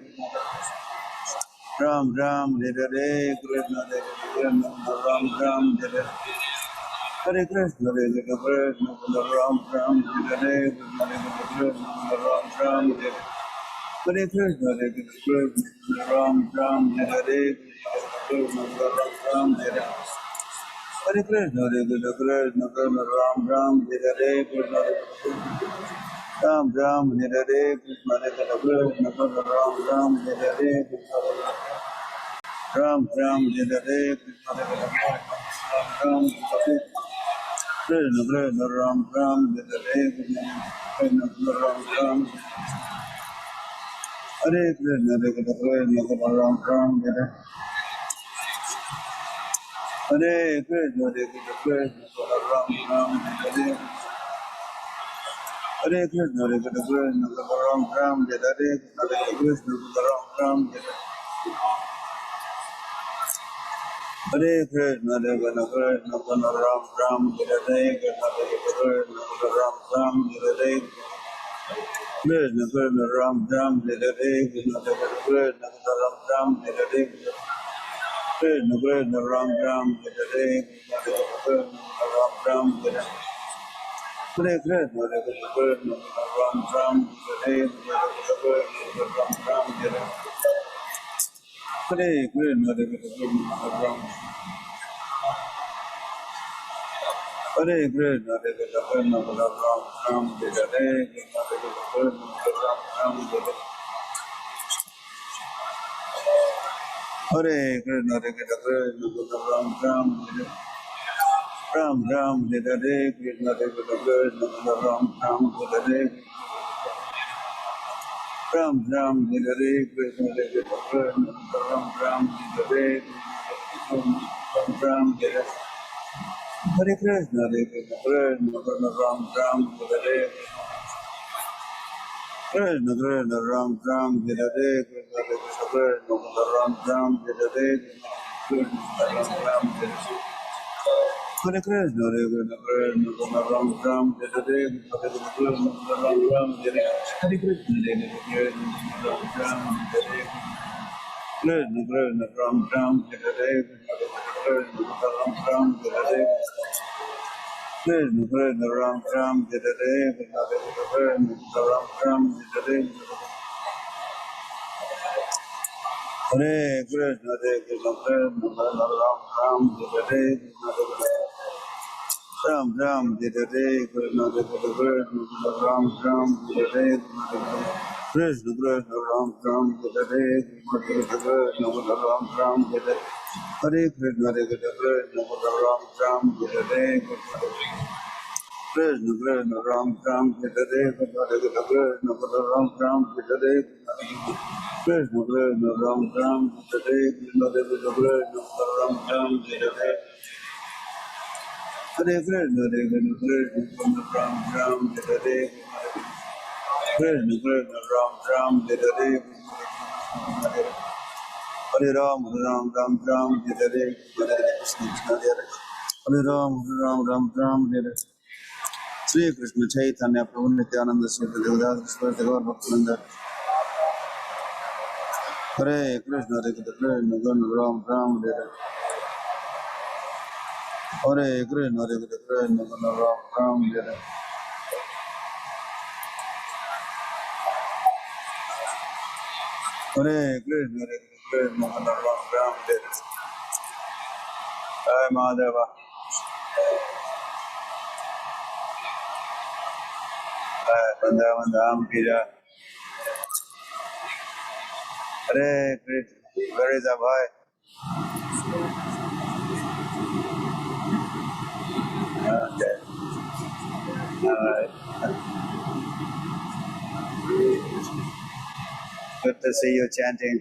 Ram Ram Hare Hare Krishna Hare Ram Ram Hare Hare Krishna Krishna Ram Ram Hare Krishna Krishna Ram Ram Hare Krishna Ram Hare Ram Ram Hare Krishna Ram Ram Hare Hare Krishna Ram Ram Hare Krishna Ram Ram Hare Hare Krishna Ram Ram Hare Krishna Ram Hare Hare Krishna Ram Ram Hare Krishna Ram Ram Hare Krishna Ram Ram Hare Krishna Ram Ram Hare Krishna Ram Krishna Ram Ram Hare Krishna Ram Ram Hare Krishna Ram Ram Hare Hare Krishna Ram Ram Hare Hare Krishna Ram Ram Hare Krishna Ram Ram Hare Hare Krishna Ram Ram Hare Krishna Ram Ram Hare Krishna Ram Ram Hare Krishna Ram Ram Hare Krishna Ram Ram Hare Ram Ram Hare Hare Krishna Ram Ram Hare Ram Ram Hare Hare Krishna Ram Hare Krishna, Hare Krishna, Krishna Krishna, Ram Ram, Hare Hare, Krishna Krishna, Krishna Ram Ram, Hare Hare Krishna, Hare Krishna, Krishna Krishna, Ram Ram, Hare Ram Ram, Hare Hare, Krishna Krishna, Krishna Ram Ram, Hare Hare, Ram Ram, Hare Hare, Krishna Krishna, Krishna Ram Ram, Hare Hare, Ram Ram, Hare Hare Krishna, Hare Krishna, Krishna Ram Ram, Hare Hare, Krishna Krishna, Ram Ram, Hare Hare, Krishna Krishna, Krishna Ram Ram, Hare Hare, Krishna Ram Ram, Hare Hare Krishna, Hare Krishna, Krishna Ram Ram, Hare Hare, Krishna Krishna, Ram Ram, Hare Hare Krishna, Hare Krishna, Ram Ram, Hare Hare, Krishna Krishna, Ram Ram, Hare Hare, Krishna Ram Ram, Hare Hare, Krishna Krishna, Ram Ram, Hare Hare, Krishna Krishna, Ram Ram, Hare Hare, Hare Krishna, Hare Krishna, Krishna Ram Ram, Hare Hare, Ram Ram, Hare Hare, Krishna Krishna, Krishna Ram Ram, Hare Hare, Krishna Krishna, Ram Ram, Hare Hare, Krishna Krishna, Ram Ram, Hare Hare, Hare Krishna, Hare Krishna, Krishna Ram Ram, Hare Hare, Krishna Krishna, Ram Ram, Hare Hare, Krishna Krishna, Ram Ram, Hare Hare, Krishna Krishna, Ram Ram, Hare Hare, Krishna Krishna, Ram Ram, Hare Hare, Hare Krishna, Hare Krishna, Krishna Ram Ram, Hare Hare, Krishna Krishna, Ram Ram, Hare Hare, Hare Ram, Ram Ram, Ram Hare Hare, Hare Krishna, Krishna Hare Hare, Hare Ram, Ram Ram, Ram Hare Hare, Sri Krishna Chaitanya Prabhu Nityananda Sri Devadas Sri Gaur Bhaktivinoda, Hare Krishna, Hare Krishna, Krishna Ram Ram, Hare Hare, Hare Krishna, Hare Krishna, Krishna Ram Ram, Hare Hare, Hare Krishna, Hare Krishna, Krishna Ram Ram, Hare Hare, Jai Mahadeva, Jai Vrindavan Dham Ki Jai, Hare Krishna. Where is Abhay? Okay. Alright. Good to see you chanting.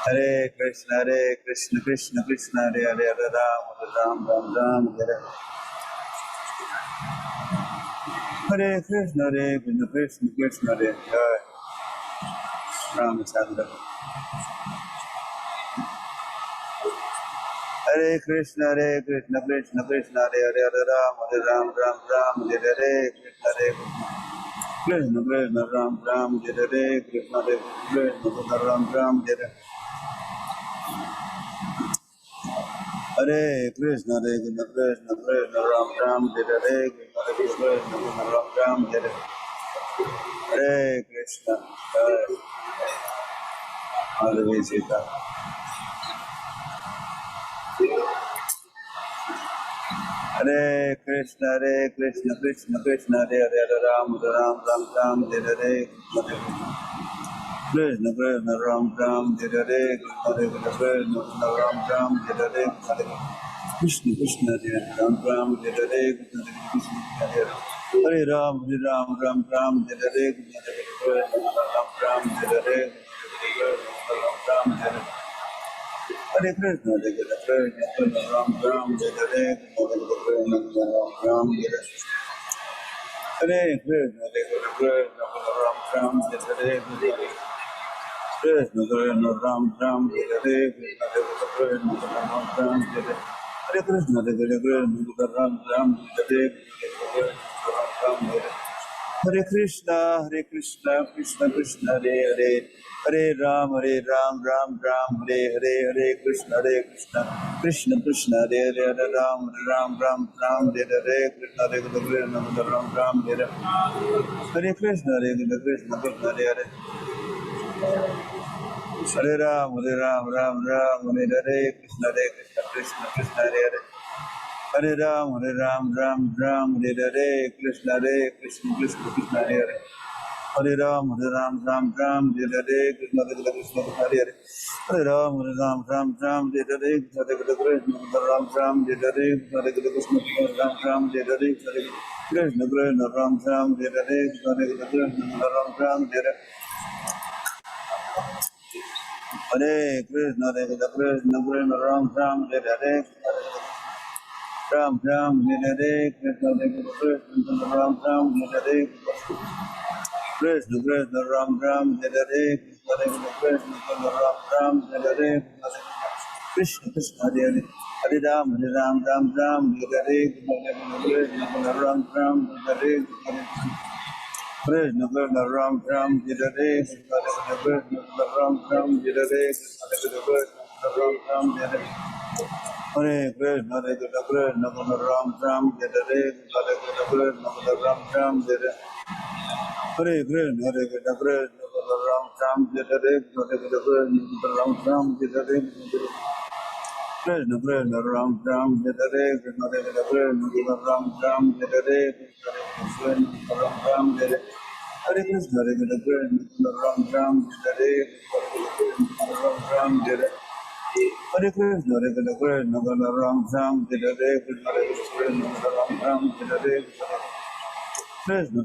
Hare Krishna, Krishna Krishna, Hare Hare, Hare Ram, Ram Ram, Hare Hare Krishna, Krishna Krishna, Hare Hare, Ramachandra. Hare Krishna, Krishna Krishna, Hare Hare, Hare Ram, Ram Ram, Hare Hare, Krishna Krishna, Ram Ram, Hare Hare, Krishna Krishna, Ram Ram, Hare Hare Krishna, Krishna Krishna, Ram Ram, Hare Hare, Krishna Krishna, Ram Ram, Hare Hare Krishna, Hare Sita. Hare Krishna, Krishna Krishna, Hare Hare, Ram Ram, Hare Hare, Krishna Krishna, Ram Ram, Hare Hare, Krishna Krishna, Ram Ram, Hare Hare, Krishna Krishna, Ram Ram, Hare Hare, Krishna Hare Hare Ram, Ram Ram, Hare Hare, Krishna Ram Ram, Hare Hare, Ram Ram, Hare Hare. Hare Krishna, Ram Ram, Hare Hare, Krishna Ram Ram, Hare Hare, Krishna Ram Ram, Hare Hare, Krishna Ram Ram, Hare Hare, Krishna Ram Ram, Hare Hare, Hare Krishna, Ram Ram, Hare Hare, Krishna Ram Ram, Hare Hare. Hare Krishna, Krishna Krishna, Hare Hare, Hare Ram, Ram Ram, Hare Hare, Hare Krishna, Krishna Krishna, Hare Hare, Hare Ram, Ram, Hare Hare, Krishna Krishna, Ram Ram, Hare Hare Krishna, Krishna Krishna, Hare Hare, Hare Ram, Ram, Hare Hare, Krishna Hare Krishna Krishna Krishna Hare Hare Hare Ram Ram Ram Hare Krishna Krishna Krishna Hare Hare Hare Ram Ram Hare Krishna Krishna Hare Hare Hare Ram Ram Hare Krishna Krishna Ram Hare Krishna Ram Hare Krishna Krishna Ram Hare Krishna Ram Hare Hare Krishna Krishna Ram Hare Hare Hare Krishna Ram Hare Krishna Krishna Ram Hare Krishna Ram Hare Krishna Krishna Hare Hare Ram Hare Krishna Ram Hare Krishna Krishna Ram Hare Krishna Ram Hare Ram Hare Hare Krishna Krishna Ram Hare Krishna Ram Hare Hare Krishna Krishna Ram Hare Krishna Ram Hare Krishna Krishna Ram Hare Krishna Ram Hare Krishna Ram Hare Hare Krishna Krishna Ram Hare Ram Hare Hare Krishna Krishna Ram Hare Krishna Ram Hare Krishna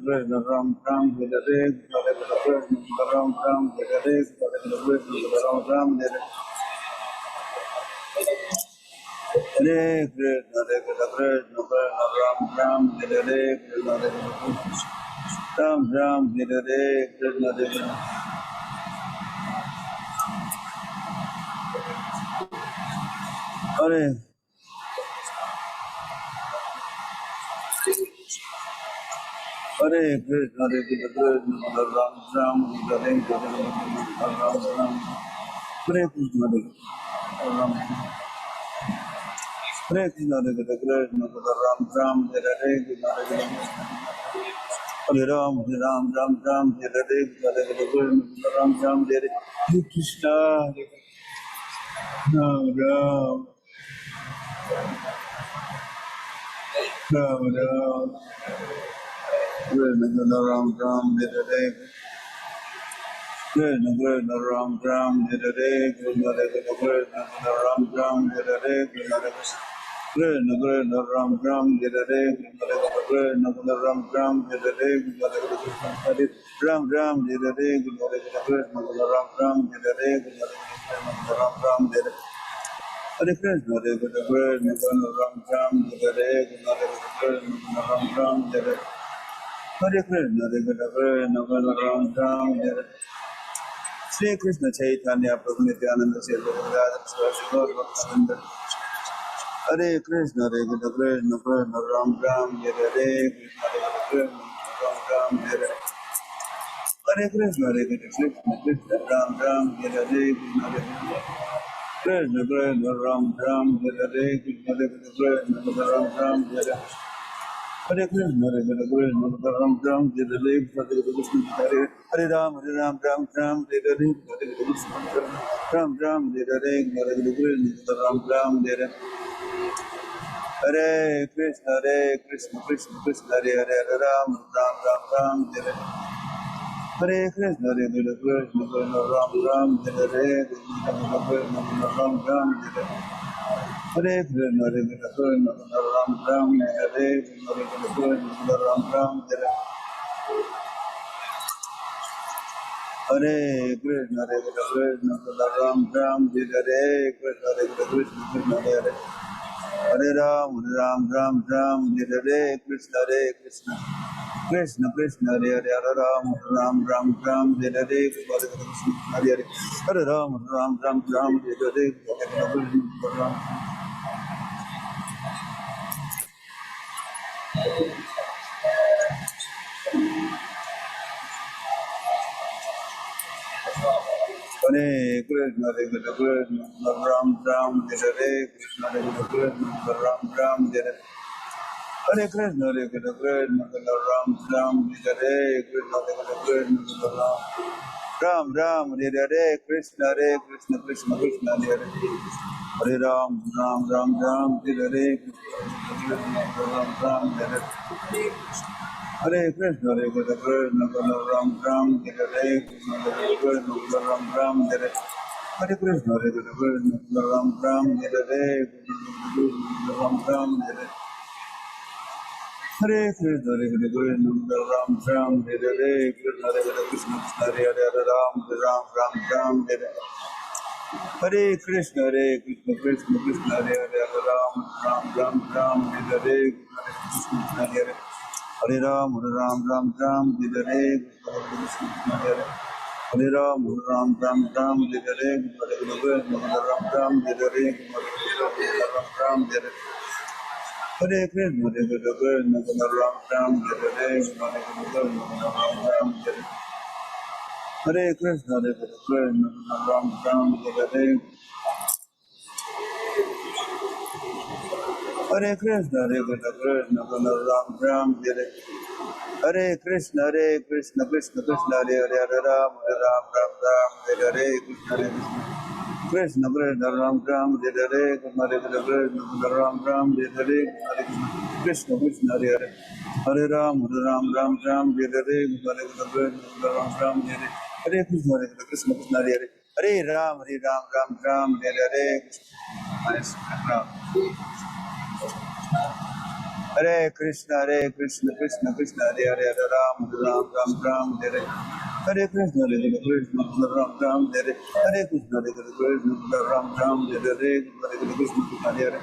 Krishna Ram Hare Krishna Ram Hare Krishna Ram Hare Hare Krishna Ram Hare Krishna Ram Hare Krishna Hare Hare Krishna Ram Hare Krishna Hare Krishna Ram Hare Krishna Ram Hare Krishna Hare Ram Hare Krishna Ram Hare Krishna Ram Ram Krishna Ram Hare Krishna Krishna Ram Hare Krishna Ram Hare Krishna Krishna Krishna Ram Hare Krishna Ram Hare Hare Ram Hare Krishna Ram Hare Ram Hare Hare Krishna Ram Hare Ram Hare Hare Krishna Ram Hare Shri Krishna Chaitanya Prabhu Nityananda Sri Radha Swami Bhaktavinda Hare Krishna Krishna Ram Hare Krishna Ram Hare Hare Krishna Krishna Ram Hare Krishna Krishna Ram Hare Krishna Ram Hare Hare Krishna Ram Hare Hare Ram Hare Ram Hare Ram Hare Hare Krishna Krishna Hare Hare Ram Hare Hare Krishna Ram Hare Ram Hare Hare Krishna Ram Hare Ram Hare Hare Krishna Ram Hare Krishna Hare Hare Ram Hare Krishna Krishna Krishna Hare Hare Ram Hare Krishna Hare Hare Ram Hare Krishna Hare Krishna Ram Hare Krishna Ram Hare Hare Krishna Ram Hare Krishna Ram Hare Krishna Krishna Hare Hare Ram, Ram Ram Ram, Hare Ram Ram, Hare Hare Krishna, Hare Krishna, Ram Ram, Hare Krishna, Ram Ram, Hare Hare Krishna, Hare Krishna, Ram Ram, Hare Ram Ram, Hare Hare Krishna, Hare Krishna, Ram Ram, Hare Krishna, Krishna, Hare Hare, Ram Ram, Ram Ram, Hare Hare Krishna, Hare Krishna, Krishna Krishna, Hare Hare, Ram Ram, Ram Ram, Hare Hare, Krishna Krishna, Hare Hare, Hare Ram, Ram Ram Ram, Hare Hare, Krishna Krishna, Hare Hare, Hare Ram, Ram Ram Ram, Hare Hare, Hare Krishna, Ram Ram, Hare Hare, Ram Ram, Hare Hare Krishna, Hare Krishna, Ram Ram, Hare Hare, Hare Krishna, Ram Ram, Hare Hare Krishna, Hare Krishna, Ram Ram, Hare Hare, Hare Krishna, Hare Krishna, Ram Ram, Hare Hare Krishna, Hare Krishna, Krishna Krishna, Hare Hare, Hare Ram, Ram Ram, Ram, Hare Hare, Krishna Hare Krishna, Krishna Ram Ram, Hare Hare, Hare Krishna, Ram Ram, Hare Hare, Hare Krishna, Krishna Hare Hare, Hare Ram, Ram Ram, Ram, Hare Hare, Hare Krishna, Ram Ram, Hare Hare Krishna, Krishna Krishna, Hare Hare, Hare Ram, Ram, Ram, Hare Hare, Krishna. Hare Krishna, Krishna Krishna, Hare Hare, Hare Ram, Ram Ram, Ram, Hare Hare Krishna, Krishna Ram Ram, Hare Hare Krishna, Krishna Ram Ram, Hare Hare Krishna, Hare Hare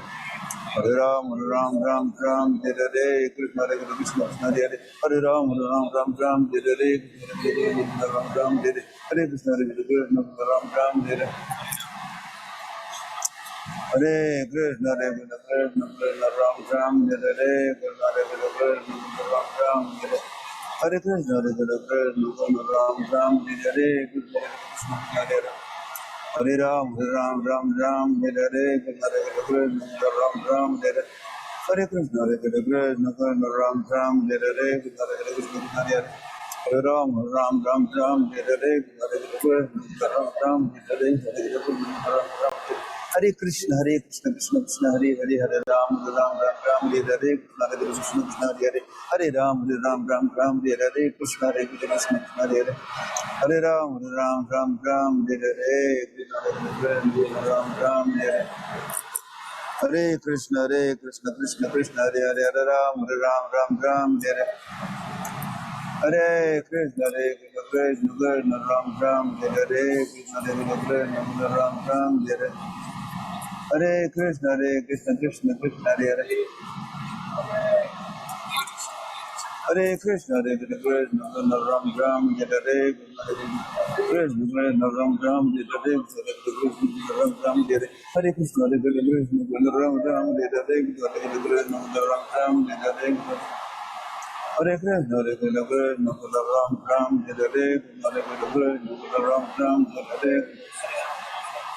Hare Ram, Ram Ram, Ram, Hare Hare Krishna, Krishna Hare Hare Hare Ram, Ram Ram, Hare Hare Krishna, Ram Ram, Hare Hare Krishna, Krishna Ram Ram, Hare Hare Krishna, Hare Krishna, Krishna Ram Ram, Hare Hare Krishna, Krishna Ram Ram, Hare Krishna, Hare Krishna, Ram Ram, Hare Hare Krishna, Hare Hare Ram, Ram Ram, Ram, Hare Hare Krishna, Krishna Ram Ram, Hare Hare Krishna, Hare Krishna, Ram Ram, Hare Hare Krishna, Hare Hare Ram, Ram Ram, Ram, Hare Hare Krishna, Ram Ram, Hare Hare Ram Hare Krishna, Krishna Krishna, Hare Hare, Hare Ram, Ram Ram, Ram, Hare Hare, Hare Krishna, Krishna Hare Hare, Hare Ram, Ram Ram, Ram, Hare Hare, Krishna Hare Krishna, Hare Hare, Hare Ram, Ram Ram, Ram, Hare Hare, Krishna Ram Ram, Hare Hare Krishna, Krishna Krishna, Hare Hare, Hare Ram, Ram Ram, Ram, Hare Hare Krishna, Krishna Ram Ram, Hare Hare, Krishna Krishna, Ram Ram, Hare Hare Krishna, Krishna Krishna, Hare Hare, Hare Krishna, Krishna Ram Ram, Hare Hare, Krishna Krishna, Ram Ram, Hare Hare, Krishna Ram Ram, Hare Hare Krishna, Krishna Ram Ram, Hare Hare, Krishna Ram Ram, Hare Hare, Hare Krishna, Krishna Ram Ram, Hare Hare, Krishna Ram Ram, Hare Hare,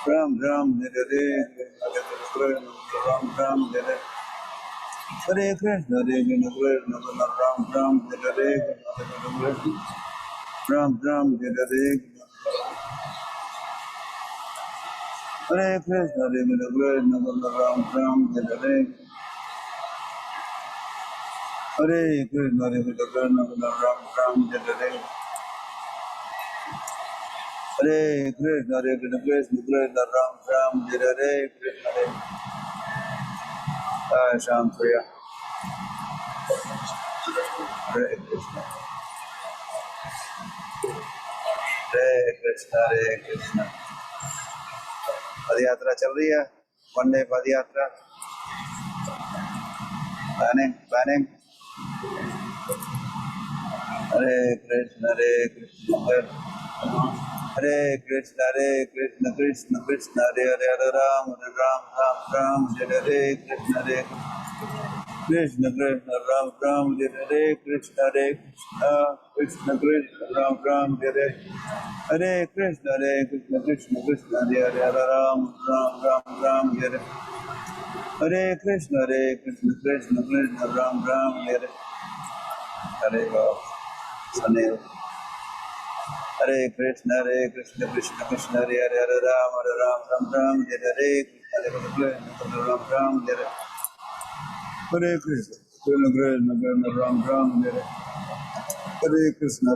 Ram Ram, Hare Hare, Krishna Ram Ram, Hare Hare. Hare Krishna, Krishna Ram Ram, Hare Hare, Ram Ram, Hare Hare, Hare Krishna, Krishna Ram Ram, Hare Hare, Hare Krishna, Krishna Ram Ram, Hare Hare, Hare Krishna, Krishna Ram Ram, Hare Hare, Krishna Hare Shantriya, Hare Krishna, Hare Krishna, Hare Krishna. पद यात्रा चल रही है, one day पद यात्रा, planning Hare Krishna, Hare Krishna, Krishna Krishna, Hare Hare, Hare Ram, Ram Ram, Hare Hare Krishna, Krishna Krishna, Ram Ram, Hare Krishna, Krishna Krishna, Ram Ram, Hare Krishna, Krishna Krishna, Hare Hare, Hare Ram, Ram, Hare Krishna, Krishna Krishna, Ram Ram, Hare Sunil. Hare Krishna, Krishna Krishna, Hare Hare, Hare Ram, Ram Ram, Hare Hare, Hare Krishna, Krishna Krishna, Krishna Ram Ram, Hare Krishna,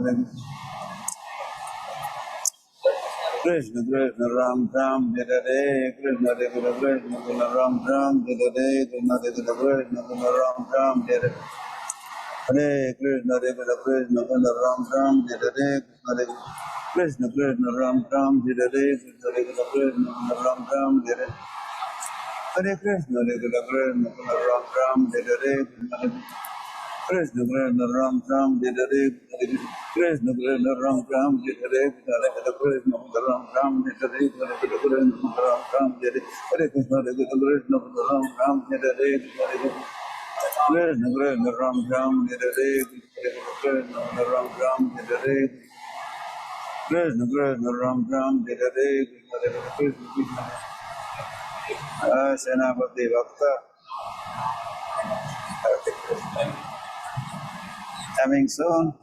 Krishna Krishna Ram Ram, Hare Krishna, Krishna Krishna, Krishna Ram Ram, Hare Krishna, Krishna Krishna, Krishna Ram Ram, Hare Krishna, Krishna Krishna, Krishna Ram Ram, Hare Krishna, Krishna Ram Ram, Hare Krishna, Krishna Krishna, Ram Ram, Hare Krishna, Krishna Krishna, Ram Ram, Hare Krishna, Krishna Ram Ram, Hare Krishna, Krishna Ram Ram, Hare Krishna, Ram Ram, Hare Krishna, Ram Ram, Hare Krishna, Krishna Ram Ram, Hare Krishna, Krishna Ram Ram, Hare Krishna, Ram Ram, Hare Krishna, Krishna Ram Ram, Hare Krishna, Senapati Bhakta, coming soon.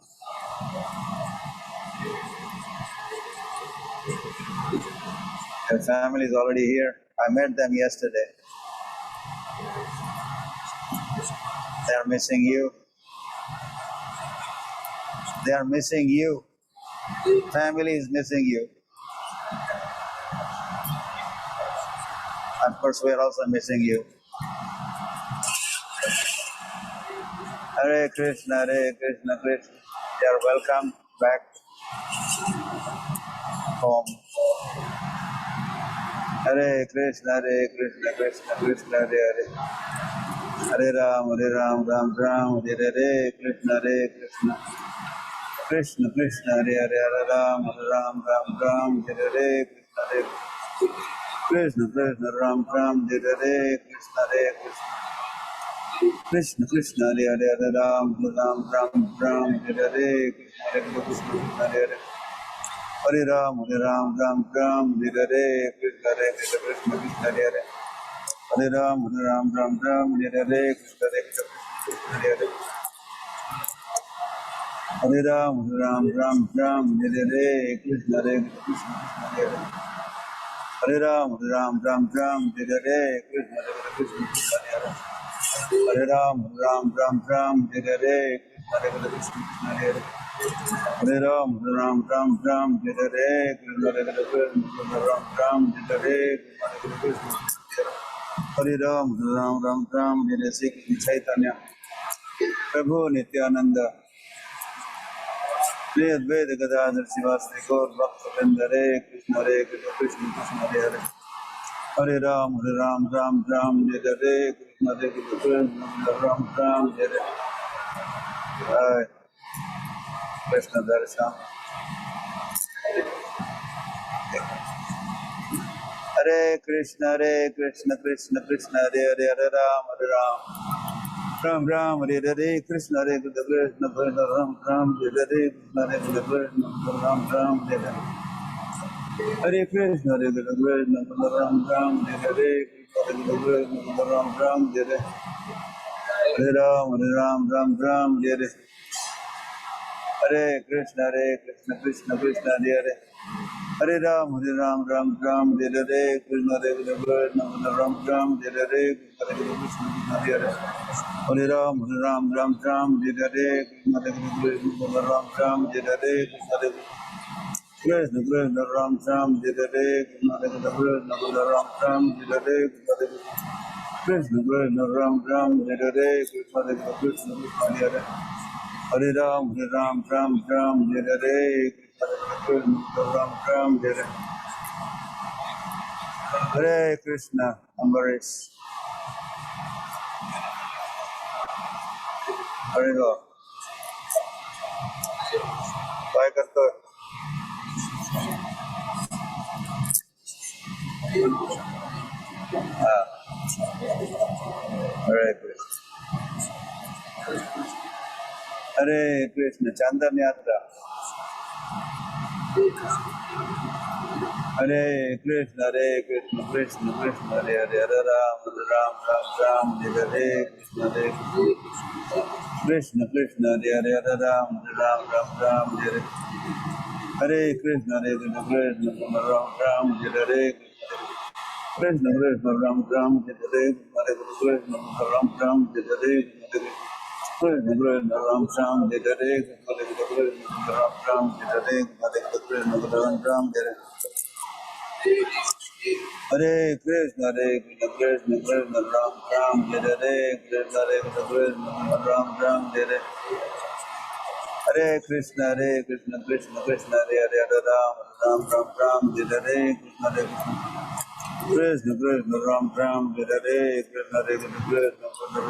Your family is already here. I met them yesterday. They are missing you. They are missing you. Family is missing you. Of course, we are also missing you. Hare Krishna, Hare Krishna, Krishna. You are welcome back home. Hare Krishna, Hare Krishna, Krishna Krishna, Hare Hare. Hare Ram, Ram Ram, Hare Hare Krishna, Krishna Krishna, Hare Hare, Hare Ram, Ram Ram, Hare Hare Krishna, Krishna Ram Ram, Hare Hare Krishna, Krishna Krishna, Hare Hare, Hare Ram Ram, Hare Hare Krishna, Hare Hare. Hare Ram, Ram Ram, Hare Hare Krishna, Krishna Krishna, Hare Hare. Hare Ram, Ram Ram, Hare Hare Krishna, Krishna Hare Hare. Hare Ram, Ram Ram, Hare Hare Krishna, Krishna Hare Hare. Hare Ram, Ram Ram, Hare Hare Krishna, Krishna Hare Hare. Hare Ram, Ram Ram, Hare Hare Krishna, Krishna Hare Hare. Hare Ram, Ram Ram, Hare Hare Krishna, Krishna Ram, Hare Hare Krishna. Hare Ram, Ram, Hare Sri Chaitanya, Prabhu Nityananda, Shri Advaita Gadadhar Sivasri Gaur Bhakta Vrinda, Hare Krishna, Krishna Hare Hare. Hare Ram, Ram, Hare Hare Krishna, Krishna Ram, Hare Hare. Krishna Darshan. Hare Krishna, Krishna Krishna, Hare Hare, Hare Ram, Ram, Hare Hare, Krishna, Krishna Ram, Hare Hare, Krishna, Krishna Ram, Hare Hare. Hare Krishna, Krishna Ram, Hare Hare, Krishna, Krishna Ram, Hare Hare. Hare Ram, Ram, Hare Hare. Hare Krishna, Krishna Hare Hare. Hare Ram, Ram, Hare Hare, Krishna, Krishna Ram, Hare Hare, Krishna Hare Hare. Hare Ram, Ram, Hare Hare, Krishna, Krishna Ram, Hare Hare, Krishna Ram, Hare Hare, Krishna, Krishna Ram, Hare Hare, Krishna Ram, Hare Hare, Krishna Krishna Hare Hare. Hare Ram, Hare Hare, Krishna Ram, Hare Hare. Hare Krishna, Ambarish. Hare Ram. Bye, Kartar. Hare Krishna. Hare Krishna, Chandan Yatra. Hare Krishna, Krishna Krishna, Hare Hare, Hare Ram, Ram, Hare Hare, Krishna, Krishna Krishna, Hare Hare, Hare Ram, Ram, Hare Hare. Hare Krishna, Krishna Ram, Hare Hare. Krishna Krishna Ram Ram Jai Hare Hare Krishna Ram Ram Jai Hare Hare Krishna Krishna Ram Ram Jai Hare Hare Krishna Ram Ram Jai Hare Hare Krishna Ram Ram Jai Hare Krishna Krishna Krishna Ram Ram Jai Hare Krishna Krishna Ram Ram Jai Hare Krishna Krishna Krishna Hare Hare Ram Ram Ram Ram Jai Hare Krishna Krishna Krishna Ram Ram Jai Hare Krishna Krishna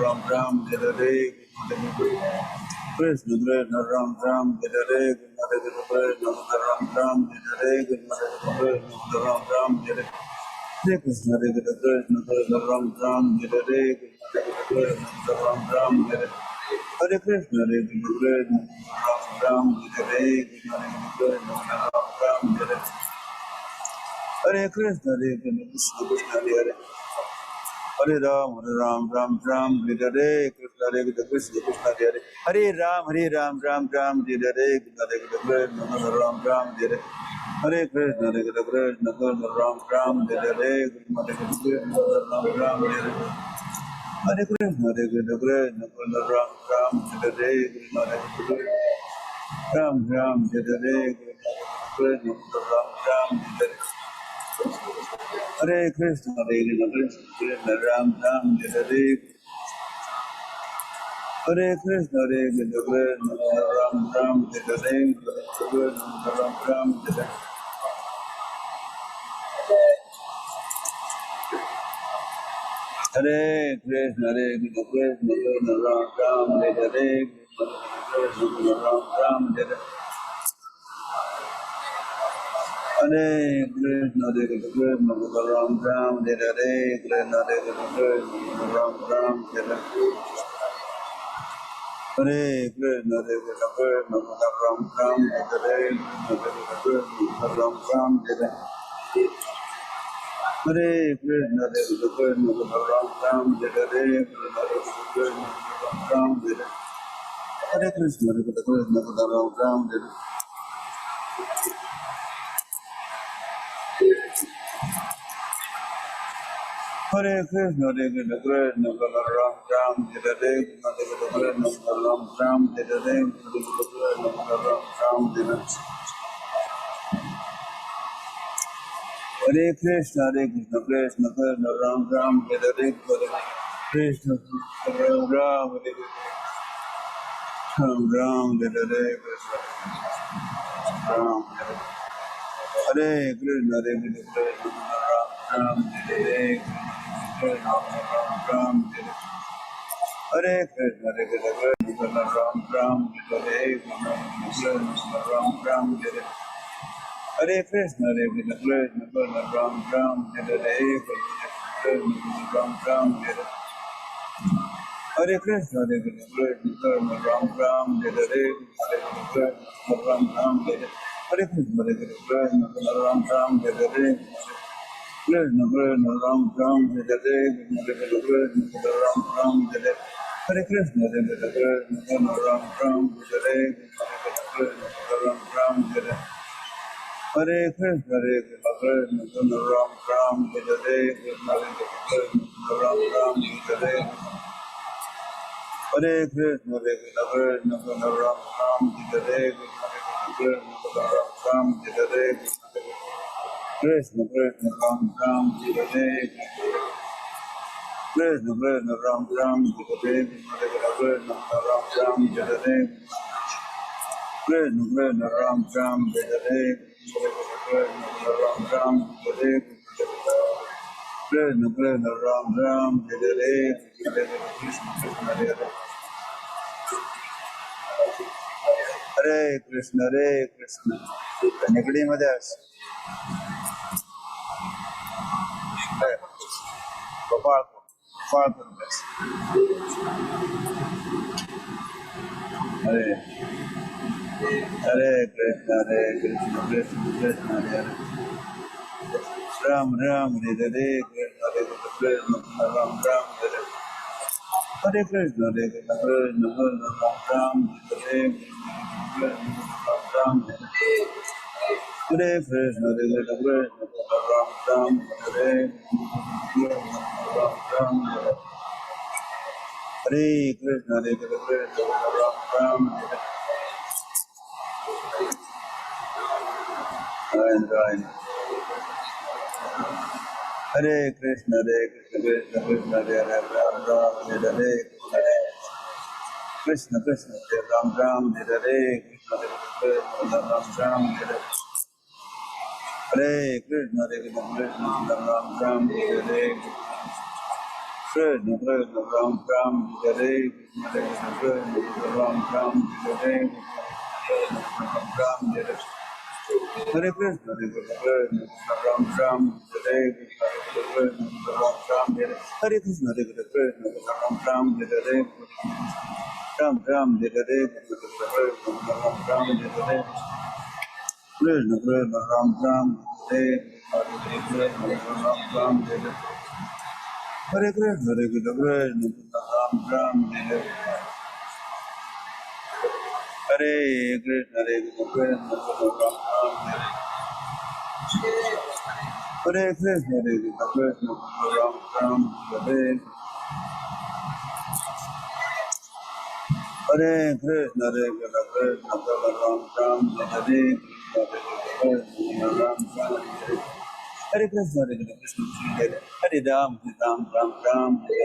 Ram Ram Jai Hare Krishna Krishna Ram Ram Jai Hare Krishna Ram Ram Jai Hare Krishna Ram Ram Jai Hare Krishna Krishna Ram Ram Jai Hare Krishna Ram Ram Jai Hare Hare Krishna Ram Ram Jai Hare Krishna Ram Ram Jai Hare Hare Krishna Krishna Krishna Hare Hare Ram Ram Ram Hare Hare Krishna Krishna Krishna Hare Hare Ram Ram Ram Hare Hare Krishna Ram Ram Hare Hare Krishna Krishna Ram Ram Hare Hare Krishna Ram Ram Hare Hare Krishna Krishna Ram Ram Hare Hare Krishna Ram Ram Hare Hare Krishna Ram Ram Hare Hare Krishna Krishna Ram Ram Hare Hare Krishna Krishna Ram Ram Hare Krishna Ram Ram Hare Hare Krishna Krishna Ram Ram Hare Krishna Ram Ram Hare Hare Krishna Ram Ram Hare Krishna Ram Ram Hare Hare Krishna Ram Ram Hare Krishna Ram Ram Hare Hare Krishna Ram Ram Hare Krishna Ram Ram Hare Hare Krishna Ram Ram Hare Hare Krishna Ram Ram Hare Krishna Ram Ram Hare Ram Ram Hare Hare Krishna Krishna Ram Ram Hare Krishna Ram Ram Hare Ram Ram Hare Krishna Ram Hare Krishna Ram Hare Krishna Ram Hare Hare Krishna Ram Ram Hare Krishna Ram Ram Hare Hare Krishna Ram Ram Hare Krishna Ram Ram Hare Hare Krishna Ram Ram Hare Krishna Ram Ram Hare Hare Krishna Ram Ram Hare Krishna Ram Ram Hare Krishna Ram Ram Hare Hare Krishna Ram Ram Hare Krishna Ram Ram Hare Hare Krishna Ram Ram Hare Krishna Ram Ram Hare Hare Krishna Ram Ram Hare Krishna Ram Hare Krishna Ram Ram Hare Krishna Ram Ram Hare Krishna Ram Ram Hare Krishna Ram Ram Hare Krishna Ram Ram Hare Krishna Ram Ram Hare Hare Krishna निगडीमध्ये Gopal Gopal Hare Hare Krishna Krishna Krishna Hare Ram Ram Hare Krishna Krishna Ram Ram Hare Hare Krishna Krishna Ram Ram Hare Ram Ram Hare Hare Krishna Krishna Ram Ram Hare Krishna, Hare Krishna, Ram Ram, Hare Hare Krishna, Krishna Krishna, Hare Ram Ram, Hare Krishna Krishna, Hare Ram Ram, Hare Krishna, Ram Ram, Hare Krishna, Krishna Ram Ram, Hare Krishna Krishna, Ram Ram, Hare Krishna Ram Ram, Hare Ram Ram, Hare Krishna, Ram Ram, Hare Krishna, Ram Ram, Hare Krishna, Ram Ram, Hare Ram Ram, Hare Krishna, Ram Ram, Hare Krishna, Ram Ram, Hare Ram Ram, Hare Krishna, Ram Ram, Hare Krishna, Ram Ram, Hare Krishna, Ram Ram, Hare Krishna, Ram Ram, Hare Ram Ram, Hare Krishna, Hare Ram, Ram Ram Ram, Hare Krishna, Ram Ram, Hare Krishna, Ram Ram, Hare Krishna, Ram Ram, Hare Krishna, Ram Ram, Hare Krishna, Hare Ram, Ram Ram Ram, Hare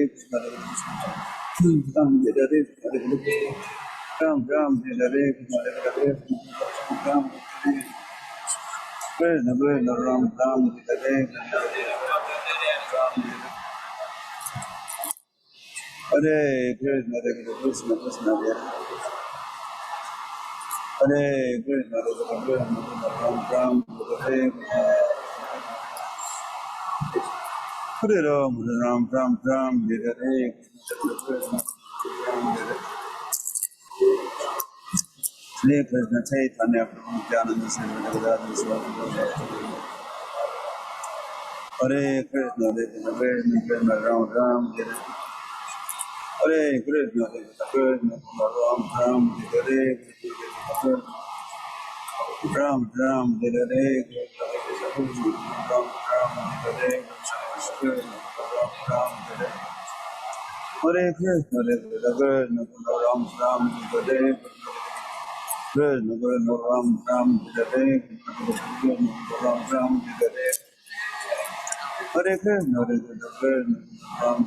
Krishna, Ram Hare Ram Ram, Hare Krishna, Ram Krishna, Ram Ram, Hare Hare Krishna, Krishna Krishna, Hare Krishna, Ram Ram, Hare Hare Ram, Ram Ram Ram, Hare Krishna, Hare Krishna Chaitanya Prabhu Nityananda Sri Radha Swami Hare Krishna, Ram Ram, Hare Krishna, Ram Ram, Hare Krishna, Ram Ram, Hare Krishna, Ram Ram, Hare Krishna, Ram Ram, Hare Krishna, Ram Ram, Hare Krishna, Ram Ram, Hare Ram Ram, Hare Krishna, Ram Ram, Hare Krishna, Ram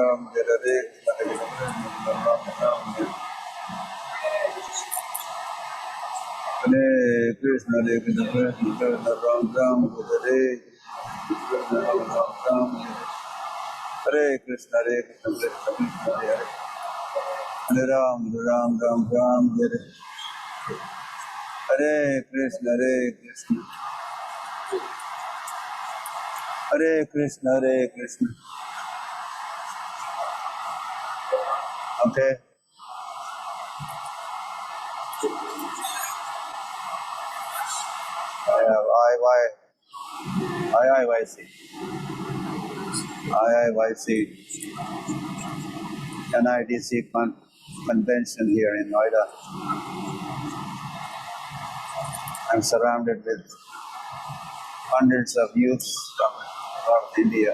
Ram, Hare Krishna, Ram Ram, Hare Krishna, Ram Ram, Hare Krishna, Ram Ram, Hare Krishna, Hare Ram, Ram Ram Ram, Hare Krishna, Hare Krishna, Hare Krishna. Okay. I have IIYC, NIDC convention here in Noida. I'm surrounded with hundreds of youths from North India.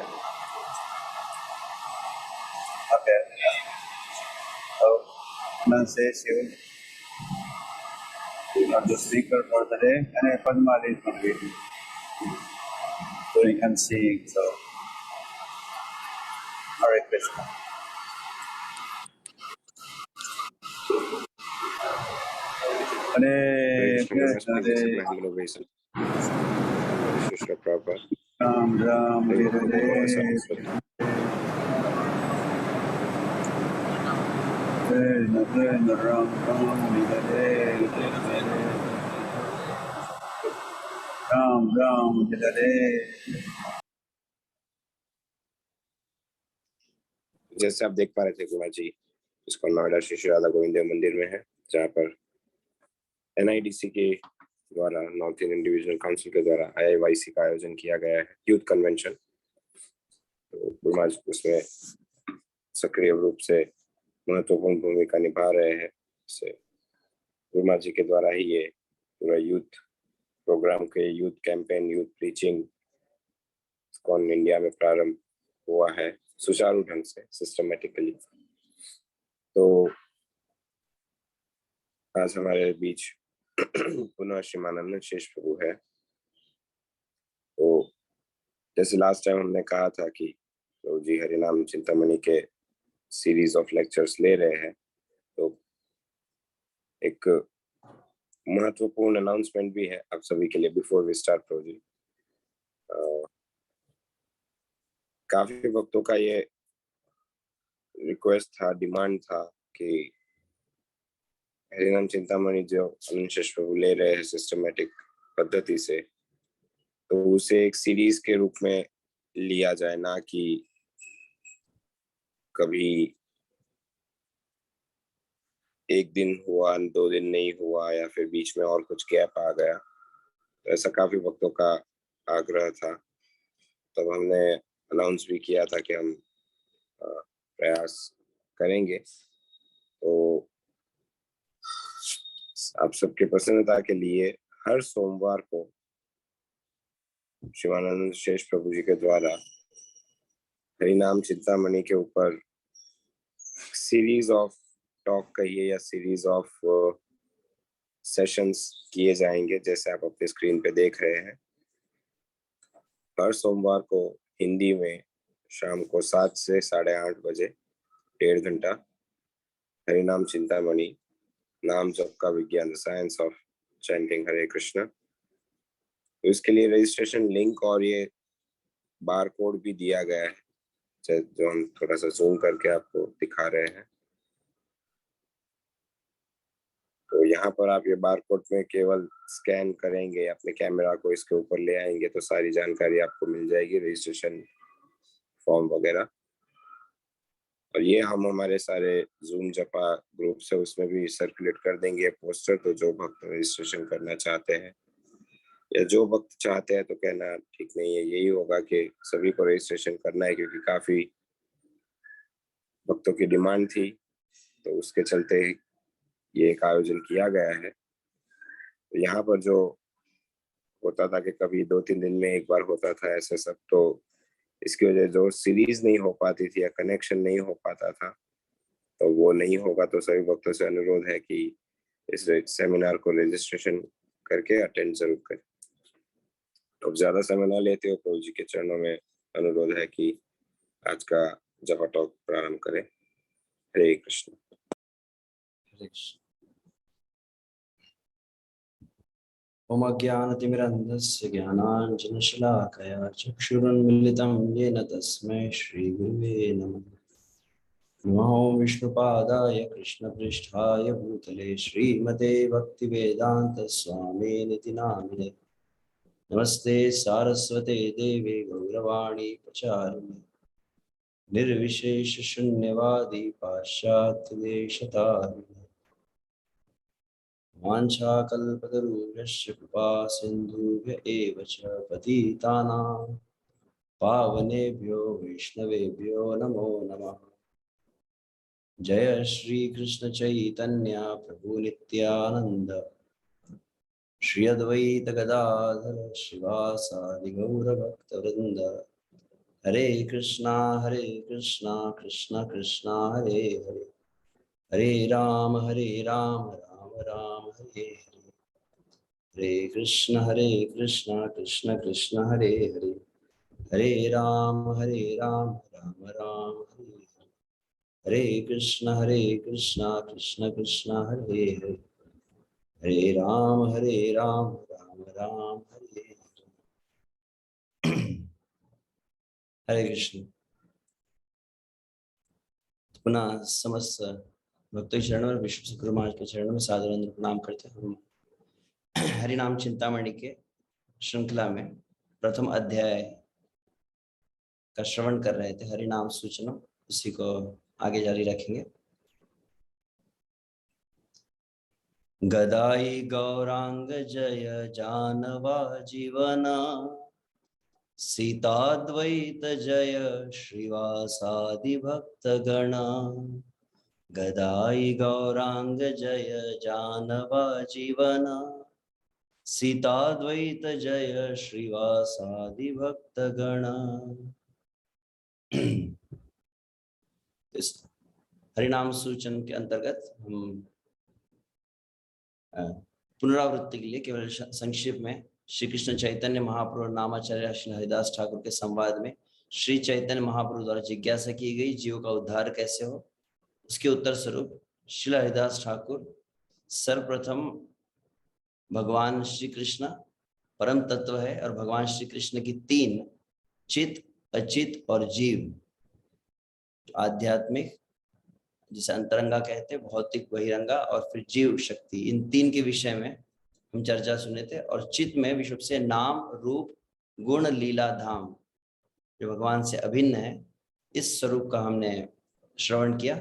Okay. So, Nanseshu, the speaker for the day, and Padmali is going to be doing emceeing. So, Hare Krishna. Hare Krishna Namaste Jai हम लोग वही Shishra Prabhupada Ram Ram Jai Saraswati Krishna Krishna Ram Ram Jai Ram Ram Jai जैसे आप देख पा रहे थे गुहा जी इसको नोएडा श्री श्री राधा गोविंद मंदिर में है जहाँ पर NIDC के द्वारा नॉर्थ इंडियन डिविजनल काउंसिल के द्वारा IIYC का आयोजन किया गया है यूथ कन्वेंशन। तो गुरुमा जी उसमें सक्रिय रूप से महत्वपूर्ण भूमिका निभा रहे हैं। गुरुमा जी के द्वारा ही ये पूरा यूथ प्रोग्राम के यूथ कैंपेन यूथ प्रीचिंग कौन इंडिया में प्रारंभ हुआ है सुचारू ढंग से सिस्टमेटिकली। तो आज हमारे बीच पुनः श्रीमानंद शेष प्रभु है। तो जैसे लास्ट टाइम हमने कहा था कि प्रभु जी हरिनाम चिंतामणि के सीरीज ऑफ लेक्चर्स ले रहे हैं, तो एक महत्वपूर्ण अनाउंसमेंट भी है आप सभी के लिए बिफोर वी स्टार्ट। प्रभु जी काफी भक्तों का ये रिक्वेस्ट था, डिमांड था कि हरिनाम चिंतामणि जो अनंत शेष प्रभु ले रहे हैं सिस्टमेटिक पद्धति से, तो उसे एक सीरीज के रूप में लिया जाए, ना कि कभी एक दिन हुआ 2 दिन नहीं हुआ या फिर बीच में और कुछ गैप आ गया। तो ऐसा काफी भक्तों का आग्रह था। तब हमने अनाउंस भी किया था कि हम प्रयास करेंगे। तो आप सबके प्रसन्नता के लिए हर सोमवार को शिवानंद शेष प्रभु जी के द्वारा हरिनाम चिंतामणि के ऊपर सीरीज ऑफ टॉक कहिए या सीरीज ऑफ सेशंस किए जाएंगे, जैसे आप अपने स्क्रीन पे देख रहे हैं। हर सोमवार को हिंदी में शाम को 7 से 8:30 बजे 1.5 घंटा हरिनाम चिंतामणि नाम जप का विज्ञान साइंस ऑफ चैंटिंग हरे कृष्ण। तो इसके लिए रजिस्ट्रेशन लिंक और ये बार कोड भी दिया गया है, जो हम थोड़ा सा जूम करके आपको दिखा रहे हैं। तो यहाँ पर आप ये बार कोड में केवल स्कैन करेंगे, अपने कैमरा को इसके ऊपर ले आएंगे तो सारी जानकारी आपको मिल जाएगी, रजिस्ट्रेशन फॉर्म वगैरह। और ये हम हमारे सारे जूम जपा ग्रुप से उसमें भी सर्कुलेट कर देंगे पोस्टर। तो जो भक्त रजिस्ट्रेशन करना चाहते हैं या जो भक्त चाहते हैं, तो कहना ठीक नहीं है, यही होगा कि सभी को रजिस्ट्रेशन करना है, क्योंकि काफी भक्तों की डिमांड थी, तो उसके चलते ये एक आयोजन किया गया है। तो यहाँ पर जो होता था कि कभी 2-3 दिन में एक बार होता था ऐसे सब, तो इसकी वजह जो सीरीज नहीं हो पाती थी या कनेक्शन नहीं हो पाता था, तो वो नहीं होगा। तो सभी भक्तों से अनुरोध है कि इस सेमिनार को रजिस्ट्रेशन करके अटेंड जरूर करें। तो ज्यादा समय ना लेते हो, प्रभु जी के चरणों में अनुरोध है कि आज का जपा टॉक प्रारंभ करें। हरे कृष्ण। ओम ज्ञानतिमिरन्धस्य ज्ञानाञ्जनशलाकया चक्षुरुन्मीलितं येन तस्मै श्रीगुरुवे नमः। नमो विष्णुपादाय कृष्णपृष्ठाय भूतले श्रीमते भक्तिवेदान्तस्वामिनिति नामिने। नमस्ते सारस्वते देवे गौरवाणी प्रचारिणे निर्विशेषशून्यवादी पाश्चात्यदेशतारिणे। वाञ्छाकल्पतरुभ्यश्च कृपा सिन्धुभ्य एव च पतितानां पावनेभ्यो वैष्णवेभ्यो नमो नमः। जय श्री कृष्ण चैतन्य प्रभु नित्यानंद श्री अद्वैत गदाधर शिवासादि गौर भक्तवृंद। हरे कृष्णा कृष्णा कृष्णा हरे हरे, हरे राम राम राम हरे हरे। हरे कृष्ण कृष्णा कृष्ण हरे हरे, हरे राम राम राम हरे हरे। हरे कृष्ण कृष्णा कृष्ण हरे हरे, हरे राम राम राम हरे हरे। हरे कृष्ण। पुनः समस्त भक्तों के चरणों में, विश्व गुरु महाराज के चरणों में सादर प्रणाम करते हैं। हम हरिनाम चिंतामणि के श्रृंखला में प्रथम अध्याय का श्रवण कर रहे थे, हरिनाम सूचना, उसी को आगे जारी रखेंगे। गदाई गौरांग जय जानवा जीवना, सीताद्वैत जय श्रीवासादि भक्त गणा। गदाई गौरांग जय जानवा जीवना, सीताद्वैत जय श्रीवासादि भक्त गणा। इस हरिनाम सूचन के अंतर्गत हम पुनरावृत्ति के लिए केवल संक्षेप में श्री कृष्ण चैतन्य महाप्रभु नामाचार्य श्री हरिदास ठाकुर के संवाद में श्री चैतन्य महाप्रभु द्वारा जिज्ञासा की गई जीव का उद्धार कैसे हो, उसके उत्तर स्वरूप श्री हरिदास ठाकुर सर्वप्रथम भगवान श्री कृष्ण परम तत्व है और भगवान श्री कृष्ण की तीन, चित, अचित और जीव, आध्यात्मिक जिसे अंतरंगा कहते हैं, भौतिक बहिरंगा, और फिर जीव शक्ति, इन तीन के विषय में हम चर्चा सुने थे। और चित में विश्व से नाम रूप गुण लीला धाम जो भगवान से अभिन्न है, इस स्वरूप का हमने श्रवण किया।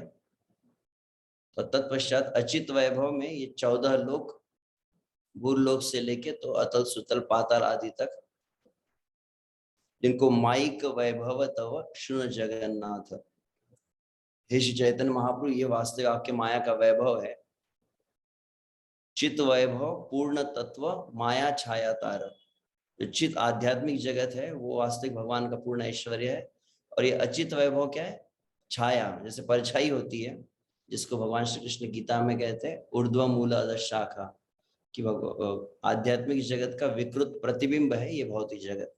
तो तत्पश्चात अचित वैभव में ये 14 लोक, भूलोक से लेके तो अतल सुतल पाताल आदि तक, जिनको माइक वैभव तव शुन जगन्नाथ, हे श्री चैतन्य महाप्रभु ये वास्तविक आपके माया का वैभव है। चित वैभव पूर्ण तत्व माया छाया तार, जो चित आध्यात्मिक जगत है वो वास्तविक भगवान का पूर्ण ऐश्वर्य है। और ये अचित वैभव क्या है? छाया, जैसे परछाई होती है, जिसको भगवान श्री कृष्ण गीता में कहते हैं ऊर्ध्व मूल अधः शाखा, कि आध्यात्मिक जगत का विकृत प्रतिबिंब है ये भौतिक जगत।